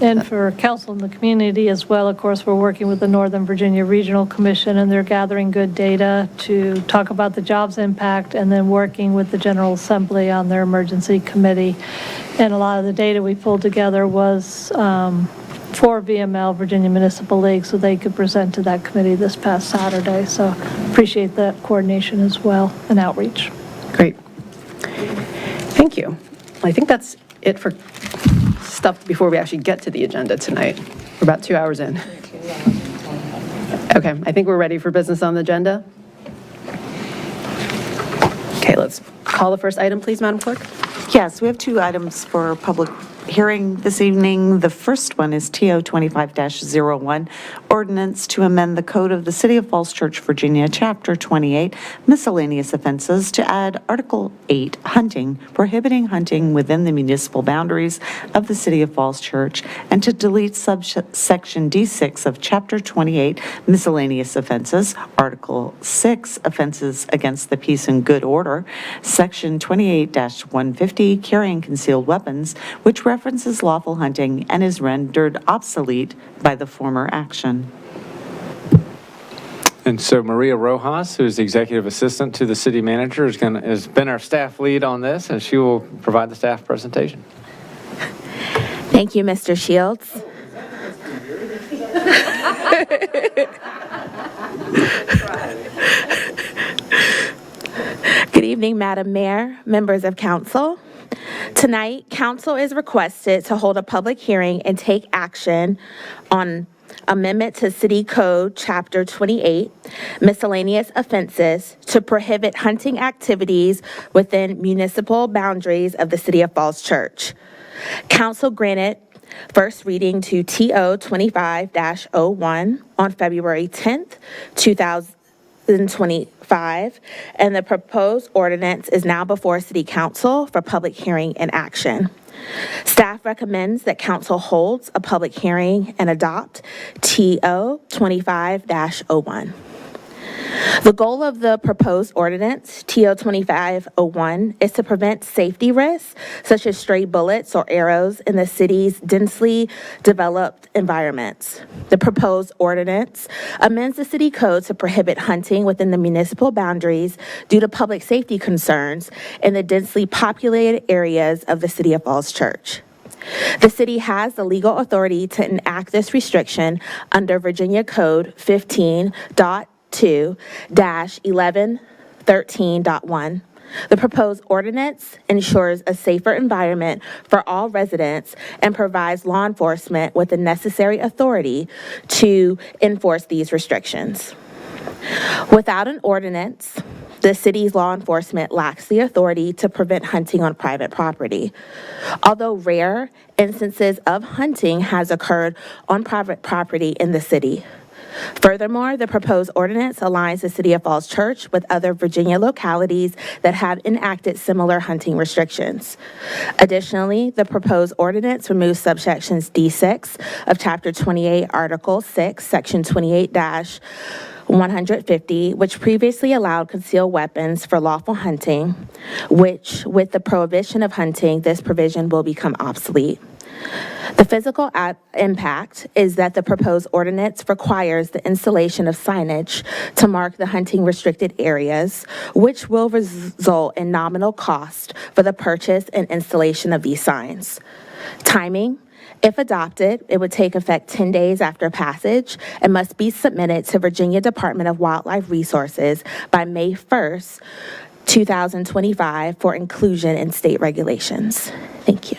And for council and the community as well, of course, we're working with the Northern Virginia Regional Commission, and they're gathering good data to talk about the jobs impact, and then working with the General Assembly on their emergency committee. And a lot of the data we pulled together was for VML, Virginia Municipal League, so they could present to that committee this past Saturday. So appreciate that coordination as well and outreach. Great. Thank you. I think that's it for stuff before we actually get to the agenda tonight. We're about 2 hours in. Okay, I think we're ready for business on the agenda. Okay, let's call the first item, please, Madam Clerk. Yes, we have 2 items for public hearing this evening. The first one is TO 25-01, ordinance to amend the code of the City of Falls Church, Virginia, Chapter 28, miscellaneous offenses, to add Article 8, hunting, prohibiting hunting within the municipal boundaries of the City of Falls Church, and to delete subsection D6 of Chapter 28, miscellaneous offenses, Article 6, offenses against the peace and good order, Section 28-150, carrying concealed weapons, which references lawful hunting and is rendered obsolete by the former action. And so Maria Rojas, who's the executive assistant to the city manager, has been our staff lead on this, and she will provide the staff presentation. Thank you, Mr. Shields. Good evening, Madam Mayor, members of council. Tonight, council is requested to hold a public hearing and take action on amendment to City Code Chapter 28, miscellaneous offenses, to prohibit hunting activities within municipal boundaries of the City of Falls Church. Council granted first reading to TO 25-01 on February 10th, 2025, and the proposed ordinance is now before City Council for public hearing and action. Staff recommends that council holds a public hearing and adopt TO 25-01. The goal of the proposed ordinance, TO 25-01, is to prevent safety risks such as stray bullets or arrows in the city's densely developed environments. The proposed ordinance amends the city code to prohibit hunting within the municipal boundaries due to public safety concerns in the densely populated areas of the City of Falls Church. The city has the legal authority to enact this restriction under Virginia Code 15.2-1113.1. The proposed ordinance ensures a safer environment for all residents and provides law enforcement with the necessary authority to enforce these restrictions. Without an ordinance, the city's law enforcement lacks the authority to prevent hunting on private property. Although rare, instances of hunting has occurred on private property in the city. Furthermore, the proposed ordinance aligns the City of Falls Church with other Virginia localities that have enacted similar hunting restrictions. Additionally, the proposed ordinance removes subsections D6 of Chapter 28, Article 6, Section 28-150, which previously allowed concealed weapons for lawful hunting, which, with the prohibition of hunting, this provision will become obsolete. The physical impact is that the proposed ordinance requires the installation of signage to mark the hunting restricted areas, which will result in nominal cost for the purchase and installation of these signs. Timing: if adopted, it would take effect 10 days after passage and must be submitted to Virginia Department of Wildlife Resources by May 1st, 2025 for inclusion in state regulations. Thank you.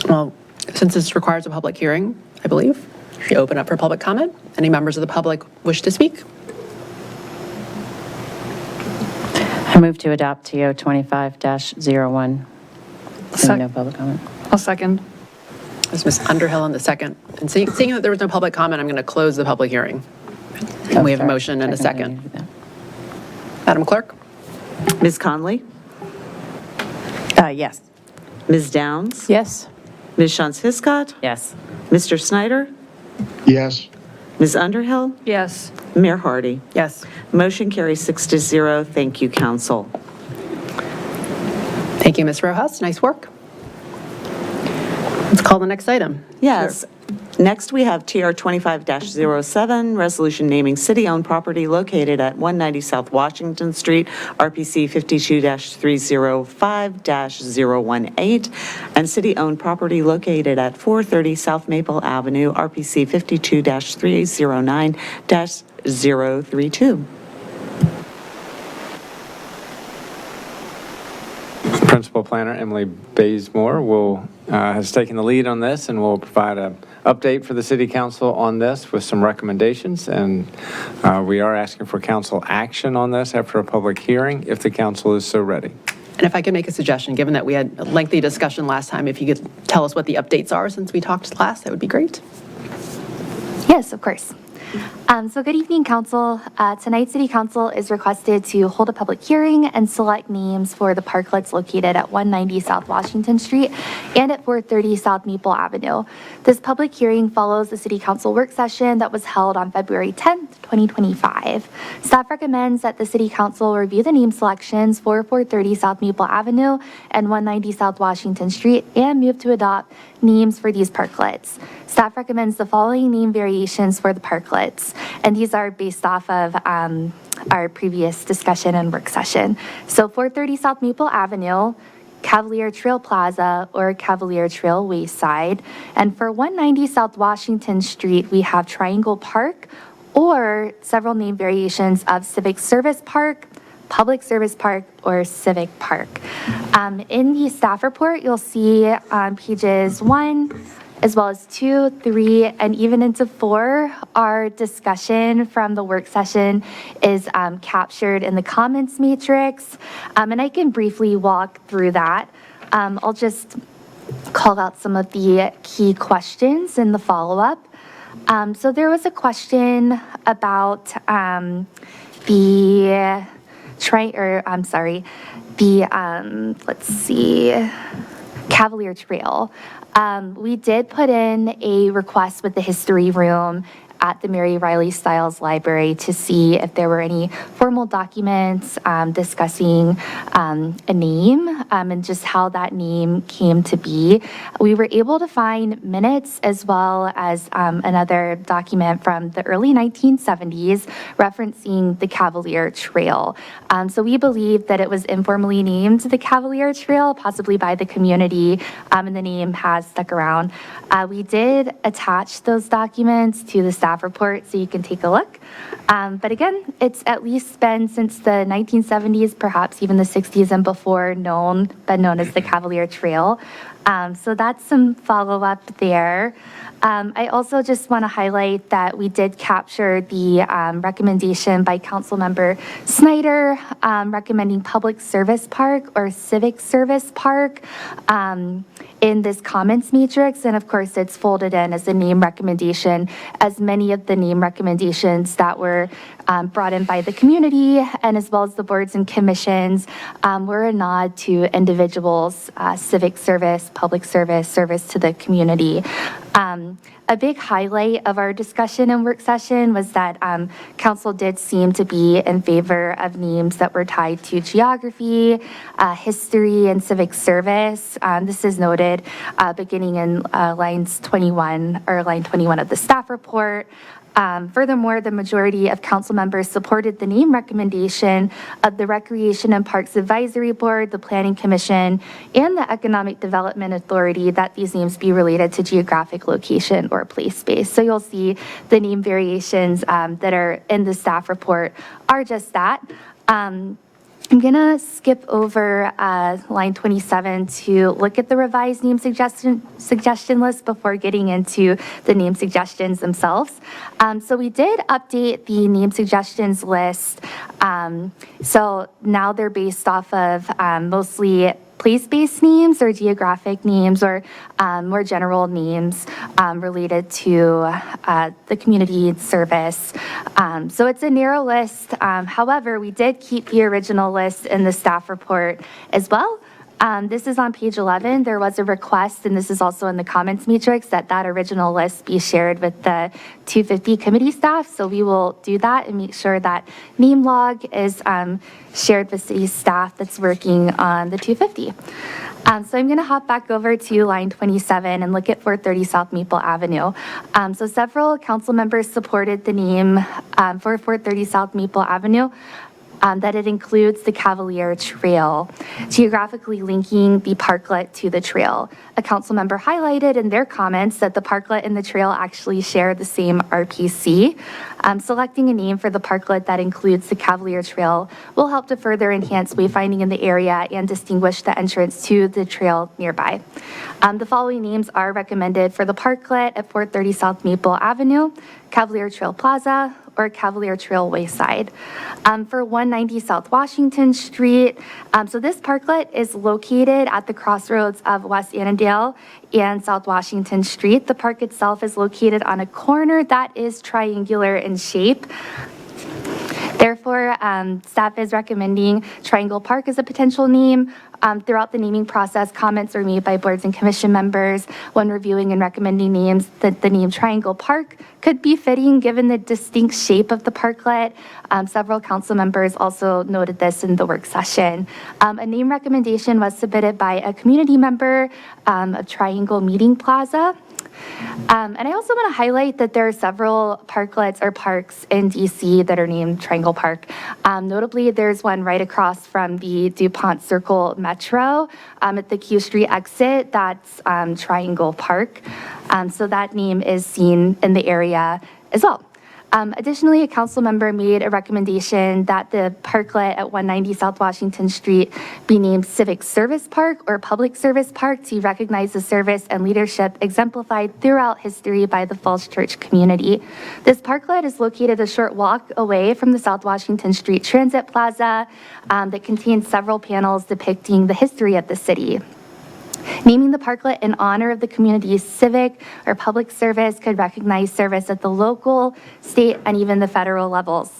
Well, since this requires a public hearing, I believe, we open up for public comment. Any members of the public wish to speak? I move to adopt TO 25-01. Seeing no public comment. I'll second. There's Ms. Underhill in the second. And seeing that there was no public comment, I'm going to close the public hearing. And we have a motion and a second. Madam Clerk? Ms. Conley? Yes. Ms. Downs? Yes. Ms. Shantz Hiscott? Yes. Mr. Snyder? Yes. Ms. Underhill? Yes. Mayor Hardy? Yes. Motion carries 6-0. Thank you, council. Thank you, Ms. Rojas. Nice work. Let's call the next item. Yes. Next, we have TR 25-07, resolution naming city-owned property located at 190 South Washington Street, RPC 52-305-018, and city-owned property located at 430 South Maple Avenue, RPC 52-309-032. Principal Planner Emily Bazemore has taken the lead on this and will provide an update for the City Council on this with some recommendations. And we are asking for council action on this after a public hearing, if the council is so ready. And if I could make a suggestion, given that we had a lengthy discussion last time, if you could tell us what the updates are since we talked last, that would be great. Yes, of course. So good evening, Council. Tonight, City Council is requested to hold a public hearing and select names for the parklets located at 190 South Washington Street and at 430 South Maple Avenue. This public hearing follows the City Council work session that was held on February 10th, 2025. Staff recommends that the City Council review the name selections for 430 South Maple Avenue and 190 South Washington Street and move to adopt names for these parklets. Staff recommends the following name variations for the parklets, and these are based off of our previous discussion and work session. So 430 South Maple Avenue, Cavalier Trail Plaza, or Cavalier Trail Wayside. And for 190 South Washington Street, we have Triangle Park, or several name variations of Civic Service Park, Public Service Park, or Civic Park. In the staff report, you'll see on pages 1, as well as 2, 3, and even into 4, our discussion from the work session is captured in the comments matrix. And I can briefly walk through that. I'll just call out some of the key questions in the follow-up. So there was a question about Cavalier Trail. We did put in a request with the history room at the Mary Riley Stiles Library to see if there were any formal documents discussing a name and just how that name came to be. We were able to find minutes as well as another document from the early 1970s referencing the Cavalier Trail. So we believe that it was informally named the Cavalier Trail, possibly by the community, and the name has stuck around. We did attach those documents to the staff staff report so you can take a look. But again, it's at least been since the 1970s, perhaps even the 60s and before, been known as the Cavalier Trail. So that's some follow-up there. I also just want to highlight that we did capture the recommendation by Councilmember Snyder recommending public service park or civic service park in this comments matrix. And of course, it's folded in as a name recommendation, as many of the name recommendations that were brought in by the community and as well as the boards and commissions were a nod to individuals' civic service, public service, service to the community. A big highlight of our discussion and work session was that council did seem to be in favor of names that were tied to geography, history, and civic service. This is noted beginning in line 21 of the staff report. Furthermore, the majority of council members supported the name recommendation of the Recreation and Parks Advisory Board, the Planning Commission, and the Economic Development Authority that these names be related to geographic location or place space. So you'll see the name variations that are in the staff report are just that. I'm gonna skip over line 27 to look at the revised name suggestion list before getting into the name suggestions themselves. So we did update the name suggestions list. So now they're based off of mostly place-based names or geographic names or more general names related to the community service. So it's a narrow list. However, we did keep the original list in the staff report as well. This is on page 11. There was a request, and this is also in the comments matrix, that original list be shared with the 250 committee staff. So we will do that and make sure that name log is shared with city staff that's working on the 250. So I'm going to hop back over to line 27 and look at 430 South Maple Avenue. So several council members supported the name for 430 South Maple Avenue. That it includes the Cavalier Trail, geographically linking the parklet to the trail. A council member highlighted in their comments that the parklet and the trail actually share the same RPC. Selecting a name for the parklet that includes the Cavalier Trail will help to further enhance wayfinding in the area and distinguish the entrance to the trail nearby. The following names are recommended for the parklet at 430 South Maple Avenue, Cavalier Trail Plaza, or Cavalier Trail Wayside. For 190 South Washington Street, so this parklet is located at the crossroads of West Annandale and South Washington Street. The park itself is located on a corner that is triangular in shape. Therefore, staff is recommending Triangle Park as a potential name. Throughout the naming process, comments were made by boards and commission members when reviewing and recommending names that the name Triangle Park could be fitting given the distinct shape of the parklet. Several council members also noted this in the work session. A name recommendation was submitted by a community member of Triangle Meeting Plaza. And I also want to highlight that there are several parklets or parks in DC that are named Triangle Park. Notably, there's one right across from the DuPont Circle Metro at the Q Street exit. That's Triangle Park. So that name is seen in the area as well. Additionally, a council member made a recommendation that the parklet at 190 South Washington Street be named Civic Service Park or Public Service Park to recognize the service and leadership exemplified throughout history by the Falls Church community. This parklet is located a short walk away from the South Washington Street Transit Plaza that contains several panels depicting the history of the city. Naming the parklet in honor of the community's civic or public service could recognize service at the local, state, and even the federal levels.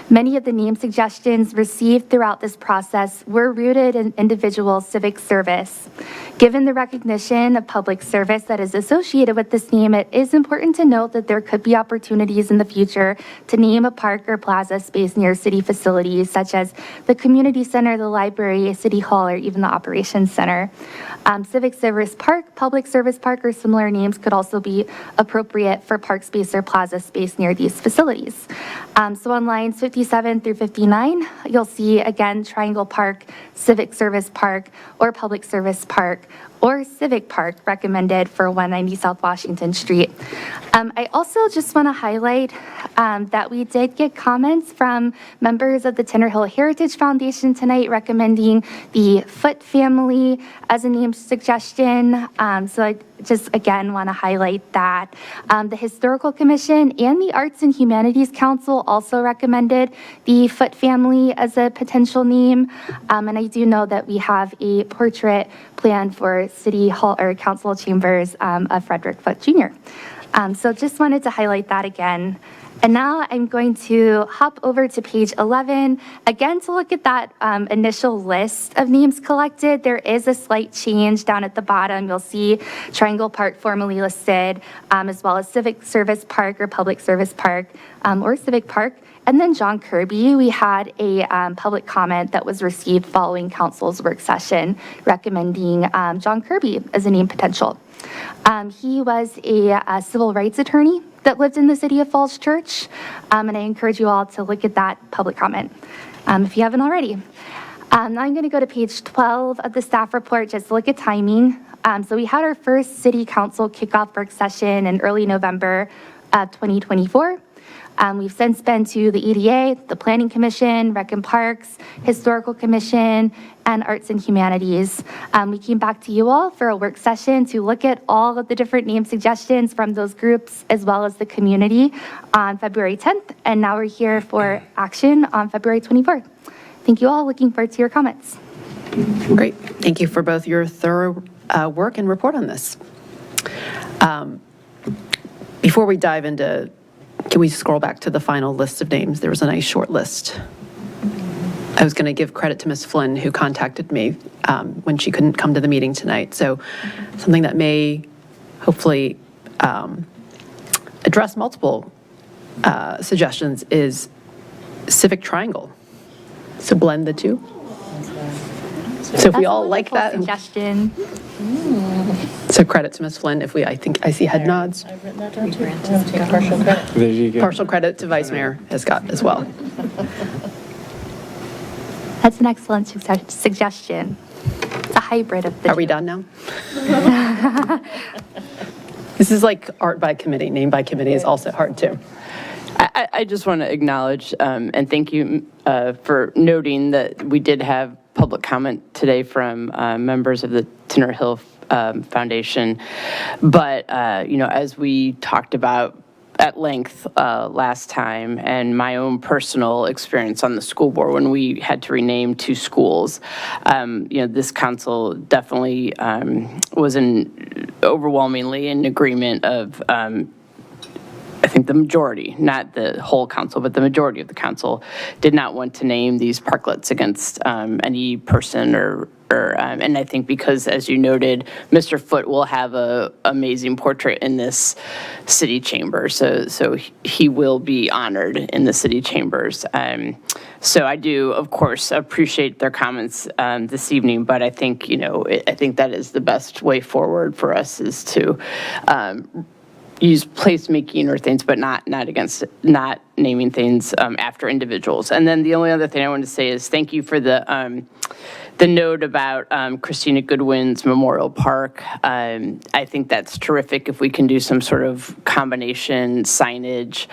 Many of the name suggestions received throughout this process were rooted in individual civic service. Given the recognition of public service that is associated with this name, it is important to note that there could be opportunities in the future to name a park or plaza space near city facilities such as the community center, the library, city hall, or even the operations center. Civic Service Park, Public Service Park, or similar names could also be appropriate for park space or plaza space near these facilities. So on line lines 57 through 59, you'll see again Triangle Park, Civic Service Park, or Public Service Park, or Civic Park recommended for 190 South Washington Street. I also just want to highlight that we did get comments from members of the Tinner Hill Heritage Foundation tonight recommending the Foote family as a name suggestion. So I just again want to highlight that. The Historical Commission and the Arts and Humanities Council also recommended the Foote family as a potential name. And I do know that we have a portrait planned for City Hall or Council Chambers of Frederick Foote Jr. So just wanted to highlight that again. And now I'm going to hop over to page 11, again to look at that initial list of names collected. There is a slight change down at the bottom. You'll see Triangle Park formerly listed, as well as Civic Service Park or Public Service Park or Civic Park. And then John Kirby, we had a public comment that was received following council's work session recommending John Kirby as a name potential. He was a civil rights attorney that lived in the city of Falls Church, and I encourage you all to look at that public comment if you haven't already. Now I'm going to go to page 12 of the staff report just to look at timing. So we had our first city council kickoff work session in early November 2024. We've since been to the EDA, the Planning Commission, Rec and Parks, Historical Commission, and Arts and Humanities. We came back to you all for a work session to look at all of the different name suggestions from those groups as well as the community on February 10th, and now we're here for action on February 24th. Thank you all. Looking forward to your comments. Great. Thank you for both your thorough work and report on this. Before we dive into, can we scroll back to the final list of names? There was a nice short list. I was going to give credit to Ms. Flynn, who contacted me when she couldn't come to the meeting tonight. So something that may hopefully address multiple suggestions is Civic Triangle. So blend the two. So if we all like that. Suggestion. So credit to Ms. Flynn if we, I think I see head nods. I've written that down too. Partial credit. There you go. Partial credit to Vice Mayor has got as well. That's an excellent suggestion. It's a hybrid of the Are we done now? This is like art by committee. Name by committee is also hard too. I just want to acknowledge and thank you for noting that we did have public comment today from members of the Tinner Hill Foundation. But, as we talked about at length last time, and my own personal experience on the school board when we had to rename two schools, this council definitely was overwhelmingly in agreement of I think the majority, not the whole council, but the majority of the council did not want to name these parklets against any person and I think because, as you noted, Mr. Foote will have a amazing portrait in this city chamber, so he will be honored in the city chambers. So I do, of course, appreciate their comments this evening, but I think, I think that is the best way forward for us is to use placemaking or things, but not naming things after individuals. And then the only other thing I wanted to say is thank you for the note about Christina Goodwin's Memorial Park. I think that's terrific if we can do some sort of combination signage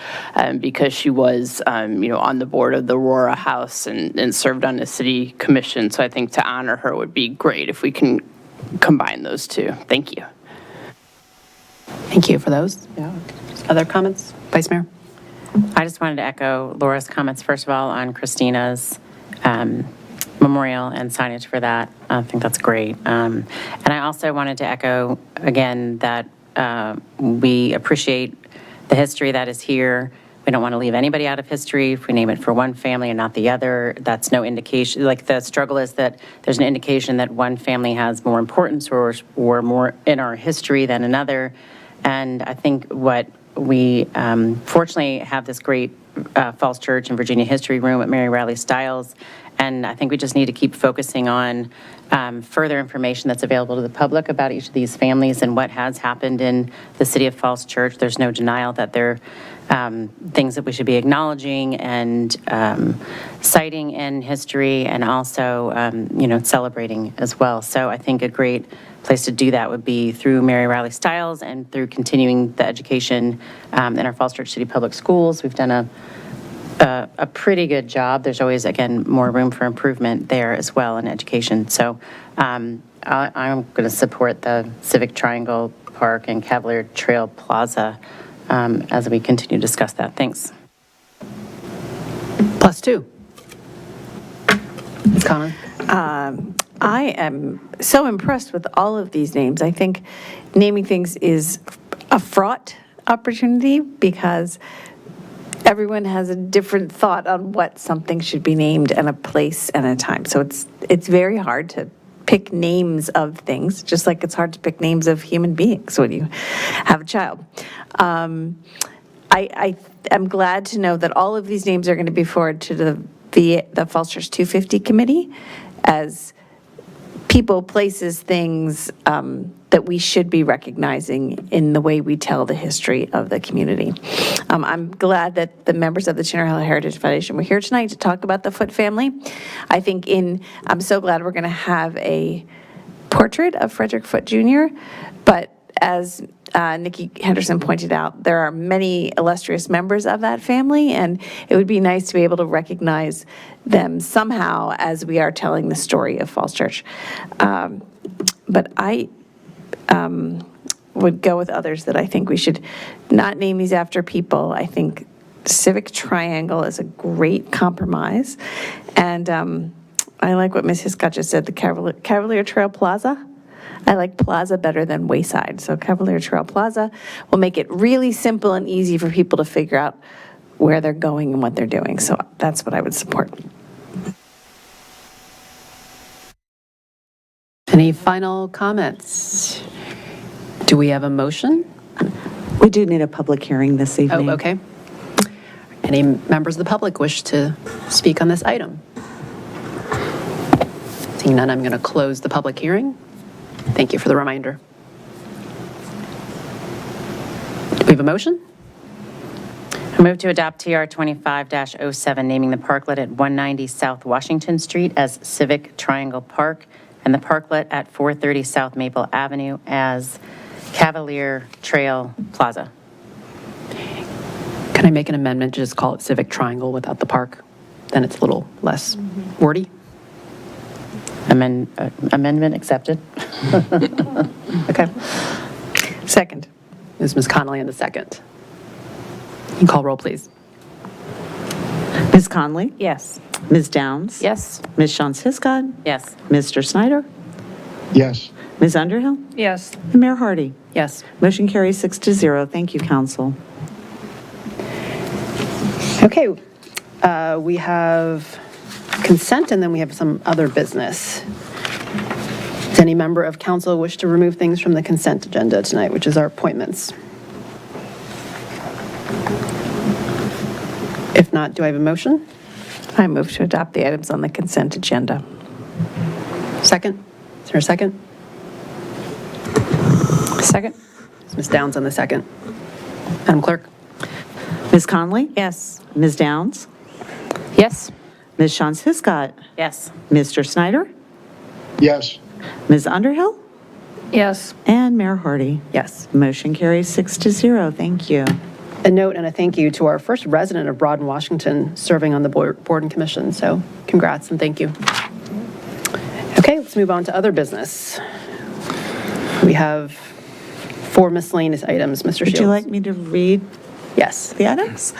because she was, on the board of the Aurora House and served on the city commission. So I think to honor her would be great if we can combine those two. Thank you. Thank you for those. Yeah. Other comments? Vice Mayor? I just wanted to echo Laura's comments, first of all, on Christina's memorial and signage for that. I think that's great. And I also wanted to echo, again, that we appreciate the history that is here. We don't want to leave anybody out of history. If we name it for one family and not the other, that's no indication. Like the struggle is that there's an indication that one family has more importance or more in our history than another. And I think what we fortunately have this great Falls Church and Virginia History Room at Mary Riley Stiles. And I think we just need to keep focusing on further information that's available to the public about each of these families and what has happened in the city of Falls Church. There's no denial that there things that we should be acknowledging and citing in history, and also, celebrating as well. So I think a great place to do that would be through Mary Riley Stiles and through continuing the education in our Falls Church City Public Schools. We've done a pretty good job. There's always, again, more room for improvement there as well in education. So I'm going to support the Civic Triangle Park and Cavalier Trail Plaza as we continue to discuss that. Thanks. +2. Ms. Conlon? I am so impressed with all of these names. I think naming things is a fraught opportunity because everyone has a different thought on what something should be named and a place and a time. So it's very hard to pick names of things, just like it's hard to pick names of human beings when you have a child. I am glad to know that all of these names are going to be forwarded to the Falls Church 250 committee as people, places, things that we should be recognizing in the way we tell the history of the community. I'm glad that the members of the Chinner Hill Heritage Foundation were here tonight to talk about the Foote family. I'm so glad we're going to have a portrait of Frederick Foote Jr., but as Nikki Henderson pointed out, there are many illustrious members of that family, and it would be nice to be able to recognize them somehow as we are telling the story of Falls Church. But I would go with others that I think we should not name these after people. I think Civic Triangle is a great compromise, and I like what Ms. Hiscott just said, the Cavalier Trail Plaza. I like Plaza better than Wayside. So Cavalier Trail Plaza will make it really simple and easy for people to figure out where they're going and what they're doing. So that's what I would support. Any final comments? Do we have a motion? We do need a public hearing this evening. Oh, okay. Any members of the public wish to speak on this item? Seeing none, I'm going to close the public hearing. Thank you for the reminder. Do we have a motion? I move to adopt TR 25-07, naming the parklet at 190 South Washington Street as Civic Triangle Park and the parklet at 430 South Maple Avenue as Cavalier Trail Plaza. Can I make an amendment to just call it Civic Triangle without the park? Then it's a little less wordy. Amendment accepted. Okay. Second. Is Ms. Connolly in the second? You can call roll, please. Ms. Conley? Yes. Ms. Downs? Yes. Ms. Shantz Hiscott? Yes. Mr. Snyder? Yes. Ms. Underhill? Yes. And Mayor Hardy? Yes. Motion carries 6-0. Thank you, Council. Okay. We have consent, and then we have some other business. Does any member of council wish to remove things from the consent agenda tonight, which is our appointments? If not, do I have a motion? I move to adopt the items on the consent agenda. Second? Is there a second? Second. Is Ms. Downs on the second? Madam Clerk? Ms. Conley? Yes. Ms. Downs? Yes. Ms. Shantz Hiscott? Yes. Mr. Snyder? Yes. Ms. Underhill? Yes. And Mayor Hardy? Yes. Motion carries 6-0. Thank you. A note and a thank you to our first resident of Broadden, Washington, serving on the board and commission. So congrats and thank you. Okay, let's move on to other business. We have 4 miscellaneous items, Mr. Shields. Would you like me to read Yes. the items?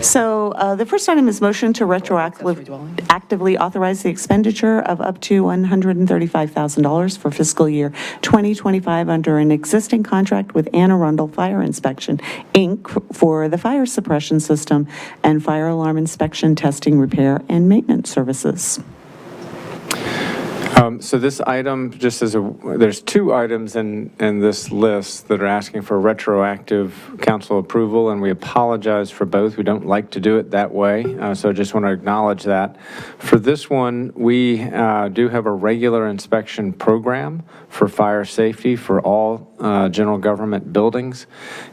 So the first item is motion to retroactively authorize the expenditure of up to $135,000 for fiscal year 2025 under an existing contract with Anne Arundel Fire Inspection, Inc. for the fire suppression system and fire alarm inspection, testing, repair, and maintenance services. So this item, just as there's two items in this list that are asking for retroactive council approval, and we apologize for both. We don't like to do it that way, so I just want to acknowledge that. For this one, we do have a regular inspection program for fire safety for all general government buildings.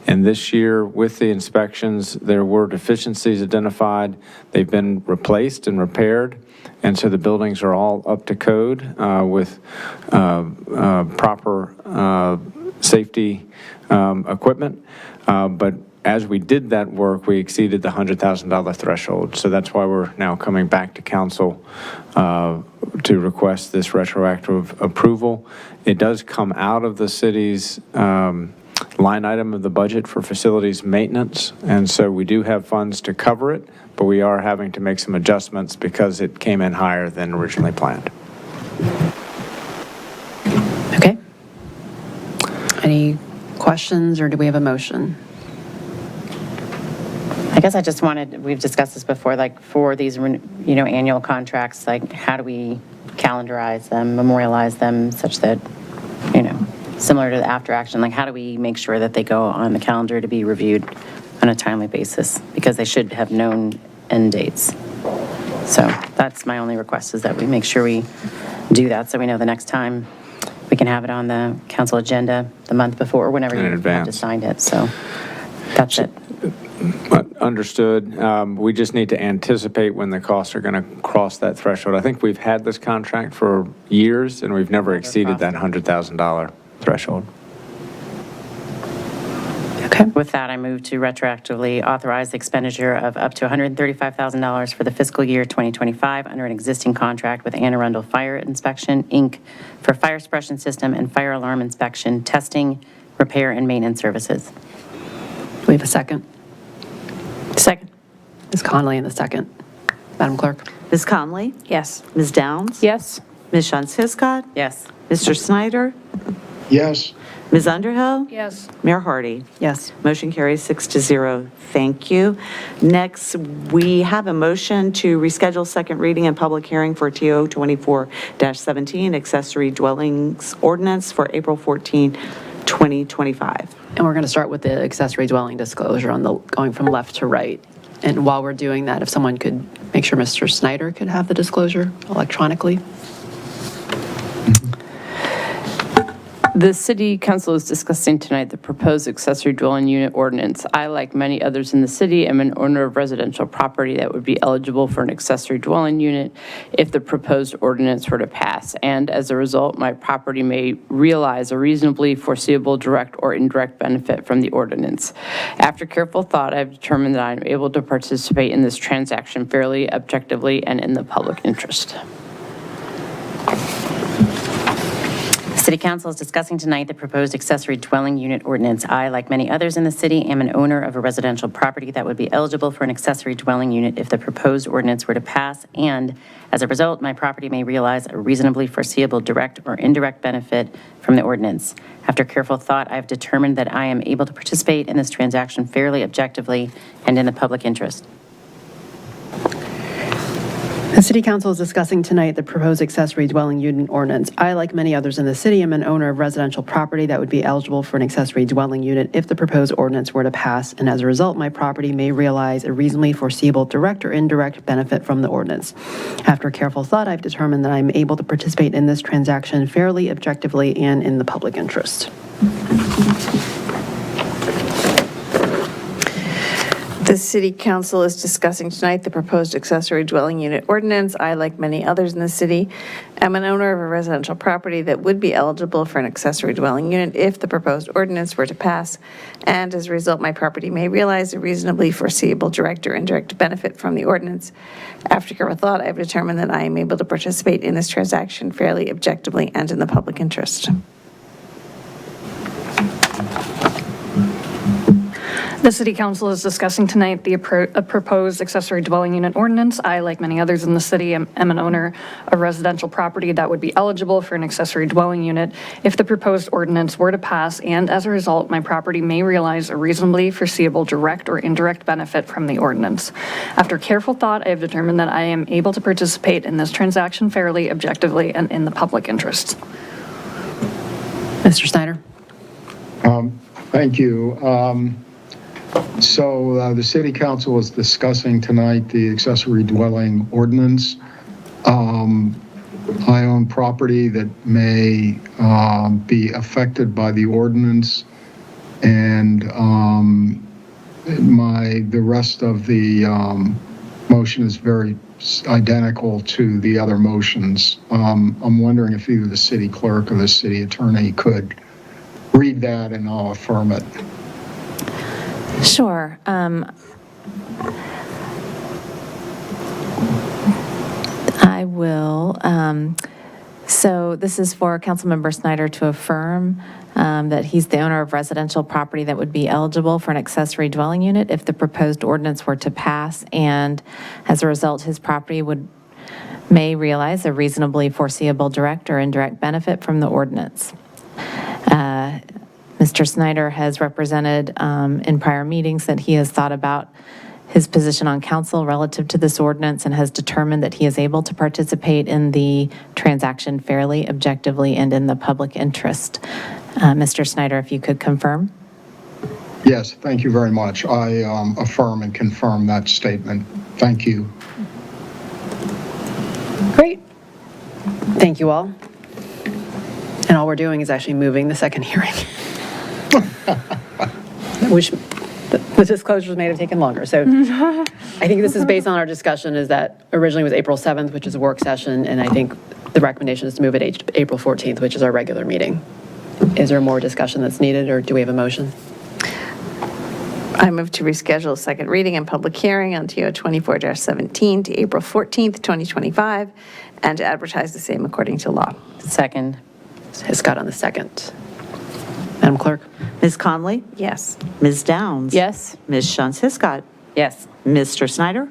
And this year, with the inspections, there were deficiencies identified. They've been replaced and repaired. And so the buildings are all up to code with proper safety equipment. But as we did that work, we exceeded the $100,000 threshold. So that's why we're now coming back to council to request this retroactive approval. It does come out of the city's line item of the budget for facilities maintenance. And so we do have funds to cover it, but we are having to make some adjustments because it came in higher than originally planned. Okay. Any questions, or do we have a motion? I guess I just wanted, we've discussed this before, like for these, annual contracts, like how do we calendarize them, memorialize them such that, similar to the after action, like how do we make sure that they go on the calendar to be reviewed on a timely basis? Because they should have known end dates. So that's my only request, is that we make sure we do that so we know the next time we can have it on the council agenda the month before or whenever you have to sign it. So that's it. Understood. We just need to anticipate when the costs are going to cross that threshold. I think we've had this contract for years, and we've never exceeded that $100,000 threshold. Okay. With that, I move to retroactively authorize the expenditure of up to $135,000 for the fiscal year 2025 under an existing contract with Anne Arundel Fire Inspection, Inc. for fire suppression system and fire alarm inspection, testing, repair, and maintenance services. Do we have a second? Second. Ms. Conley in the second. Madam Clerk? Ms. Conley? Yes. Ms. Downs? Yes. Ms. Shantz-Hiscott? Yes. Mr. Snyder? Yes. Ms. Underhill? Yes. Mayor Hardy? Yes. Motion carries 6-0. Thank you. Next, we have a motion to reschedule second reading and public hearing for TO 24-17, accessory dwellings ordinance for April 14, 2025. And we're going to start with the accessory dwelling disclosure on the going from left to right. And while we're doing that, if someone could make sure Mr. Snyder could have the disclosure electronically. The City Council is discussing tonight the proposed accessory dwelling unit ordinance. I, like many others in the city, am an owner of residential property that would be eligible for an accessory dwelling unit if the proposed ordinance were to pass. And as a result, my property may realize a reasonably foreseeable direct or indirect benefit from the ordinance. After careful thought, I have determined that I am able to participate in this transaction fairly, objectively, and in the public interest. City Council is discussing tonight the proposed accessory dwelling unit ordinance. I, like many others in the city, am an owner of a residential property that would be eligible for an accessory dwelling unit if the proposed ordinance were to pass, and as a result, my property may realize a reasonably foreseeable direct or indirect benefit from the ordinance. After careful thought, I have determined that I am able to participate in this transaction fairly, objectively, and in the public interest. The City Council is discussing tonight the proposed accessory dwelling unit ordinance. I, like many others in the city, am an owner of residential property that would be eligible for an accessory dwelling unit if the proposed ordinance were to pass, and as a result, my property may realize a reasonably foreseeable direct or indirect benefit from the ordinance. After careful thought, I've determined that I'm able to participate in this transaction fairly, objectively, and in the public interest. The City Council is discussing tonight the proposed accessory dwelling unit ordinance. I, like many others in the city, am an owner of a residential property that would be eligible for an accessory dwelling unit if the proposed ordinance were to pass, and as a result, my property may realize a reasonably foreseeable direct or indirect benefit from the ordinance. After careful thought, I have determined that I am able to participate in this transaction fairly, objectively, and in the public interest. The City Council is discussing tonight a proposed accessory dwelling unit ordinance. I, like many others in the city, am an owner of residential property that would be eligible for an accessory dwelling unit if the proposed ordinance were to pass, and as a result, my property may realize a reasonably foreseeable direct or indirect benefit from the ordinance. After careful thought, I have determined that I am able to participate in this transaction fairly, objectively, and in the public interest. Mr. Snyder? Thank you. So the City Council is discussing tonight the accessory dwelling ordinance. I own property that may be affected by the ordinance, and the rest of the motion is very identical to the other motions. I'm wondering if either the city clerk or the city attorney could read that, and I'll affirm it. Sure. I will. So this is for Councilmember Snyder to affirm that he's the owner of residential property that would be eligible for an accessory dwelling unit if the proposed ordinance were to pass, and as a result, his property may realize a reasonably foreseeable direct or indirect benefit from the ordinance. Mr. Snyder has represented in prior meetings that he has thought about his position on council relative to this ordinance and has determined that he is able to participate in the transaction fairly, objectively, and in the public interest. Mr. Snyder, if you could confirm. Yes, thank you very much. I affirm and confirm that statement. Thank you. Great. Thank you all. And all we're doing is actually moving the second hearing. Which the disclosures may have taken longer. So I think this is based on our discussion is that originally it was April 7th, which is a work session, and I think the recommendation is to move it April 14th, which is our regular meeting. Is there more discussion that's needed, or do we have a motion? I move to reschedule second reading and public hearing on TO 24-17 to April 14th, 2025, and to advertise the same according to law. Second. Scott on the second. Madam Clerk? Ms. Conley? Yes. Ms. Downs? Yes. Ms. Shantz Hiscott? Yes. Mr. Snyder?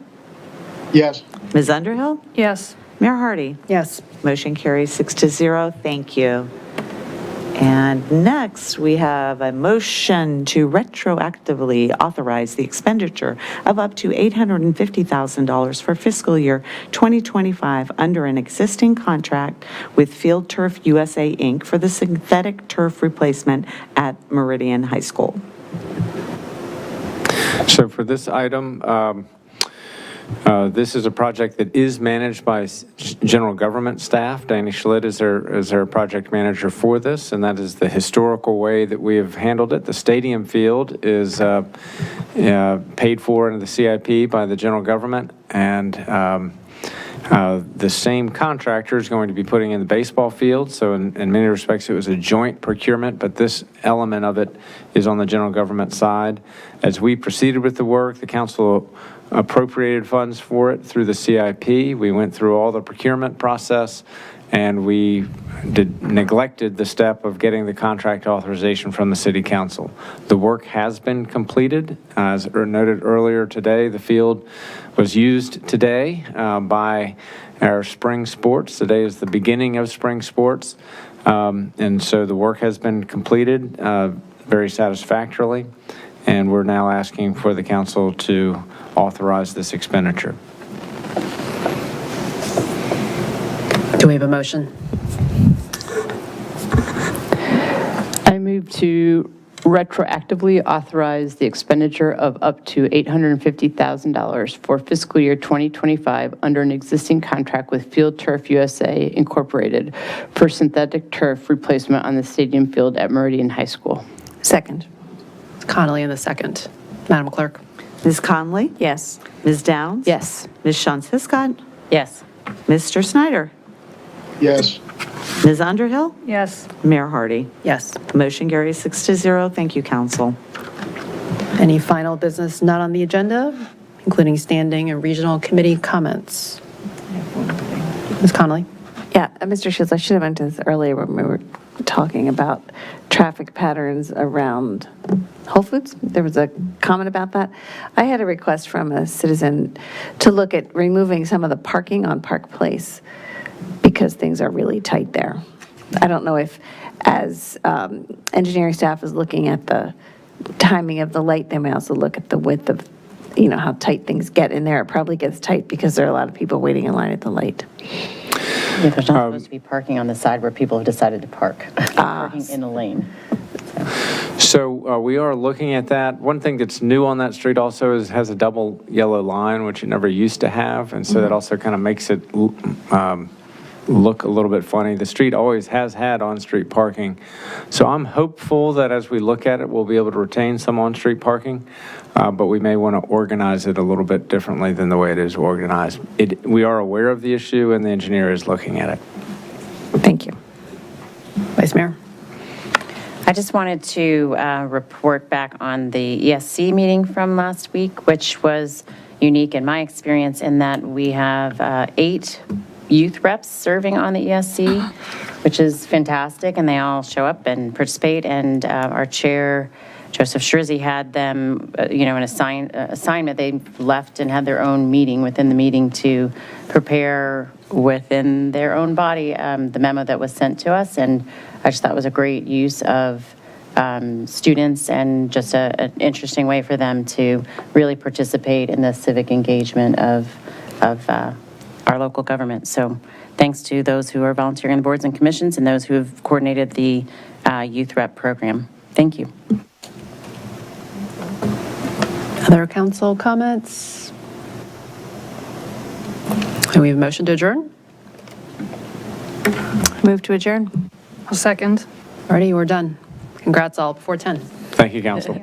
Yes. Ms. Underhill? Yes. Mayor Hardy? Yes. Motion carries 6-0. Thank you. And next, we have a motion to retroactively authorize the expenditure of up to $850,000 for fiscal year 2025 under an existing contract with Field Turf USA, Inc. for the synthetic turf replacement at Meridian High School. So for this item, this is a project that is managed by general government staff. Danny Schlitt is our project manager for this, and that is the historical way that we have handled it. The stadium field is paid for in the CIP by the general government, and the same contractor is going to be putting in the baseball field. So in many respects, it was a joint procurement, but this element of it is on the general government side. As we proceeded with the work, the council appropriated funds for it through the CIP. We went through all the procurement process, and we neglected the step of getting the contract authorization from the city council. The work has been completed. As noted earlier today, the field was used today by our spring sports. Today is the beginning of spring sports. And so the work has been completed very satisfactorily, and we're now asking for the council to authorize this expenditure. Do we have a motion? I move to retroactively authorize the expenditure of up to $850,000 for fiscal year 2025 under an existing contract with Field Turf USA, Incorporated for synthetic turf replacement on the stadium field at Meridian High School. Second. Connolly in the second. Madam Clerk? Ms. Conley? Yes. Ms. Downs? Yes. Ms. Shantz Hiscott? Yes. Mr. Snyder? Yes. Ms. Underhill? Yes. Mayor Hardy? Yes. Motion carries 6-0. Thank you, council. Any final business not on the agenda, including standing and regional committee comments? Ms. Connolly? Yeah, Mr. Shields, I should have went to this earlier when we were talking about traffic patterns around Whole Foods. There was a comment about that. I had a request from a citizen to look at removing some of the parking on Park Place because things are really tight there. I don't know if, as engineering staff is looking at the timing of the light, they may also look at the width of, how tight things get in there. It probably gets tight because there are a lot of people waiting in line at the light. Yeah, there's not supposed to be parking on the side where people have decided to park. Parking in a lane. So we are looking at that. One thing that's new on that street also is has a double yellow line, which it never used to have, and so that also kind of makes it look a little bit funny. The street always has had on-street parking, so I'm hopeful that as we look at it, we'll be able to retain some on-street parking, but we may want to organize it a little bit differently than the way it is organized. We are aware of the issue, and the engineer is looking at it. Thank you. Vice Mayor? I just wanted to report back on the ESC meeting from last week, which was unique in my experience in that we have 8 youth reps serving on the ESC, which is fantastic, and they all show up and participate, and our chair, Joseph Shrizzi, had them, an assignment. They left and had their own meeting within the meeting to prepare within their own body the memo that was sent to us, and I just thought it was a great use of students and just an interesting way for them to really participate in the civic engagement of our local government. So thanks to those who are volunteering on the boards and commissions and those who have coordinated the youth rep program. Thank you. Other council comments? And we have a motion to adjourn? Move to adjourn. I'll second. Alrighty, we're done. Congrats all before 10. Thank you, council.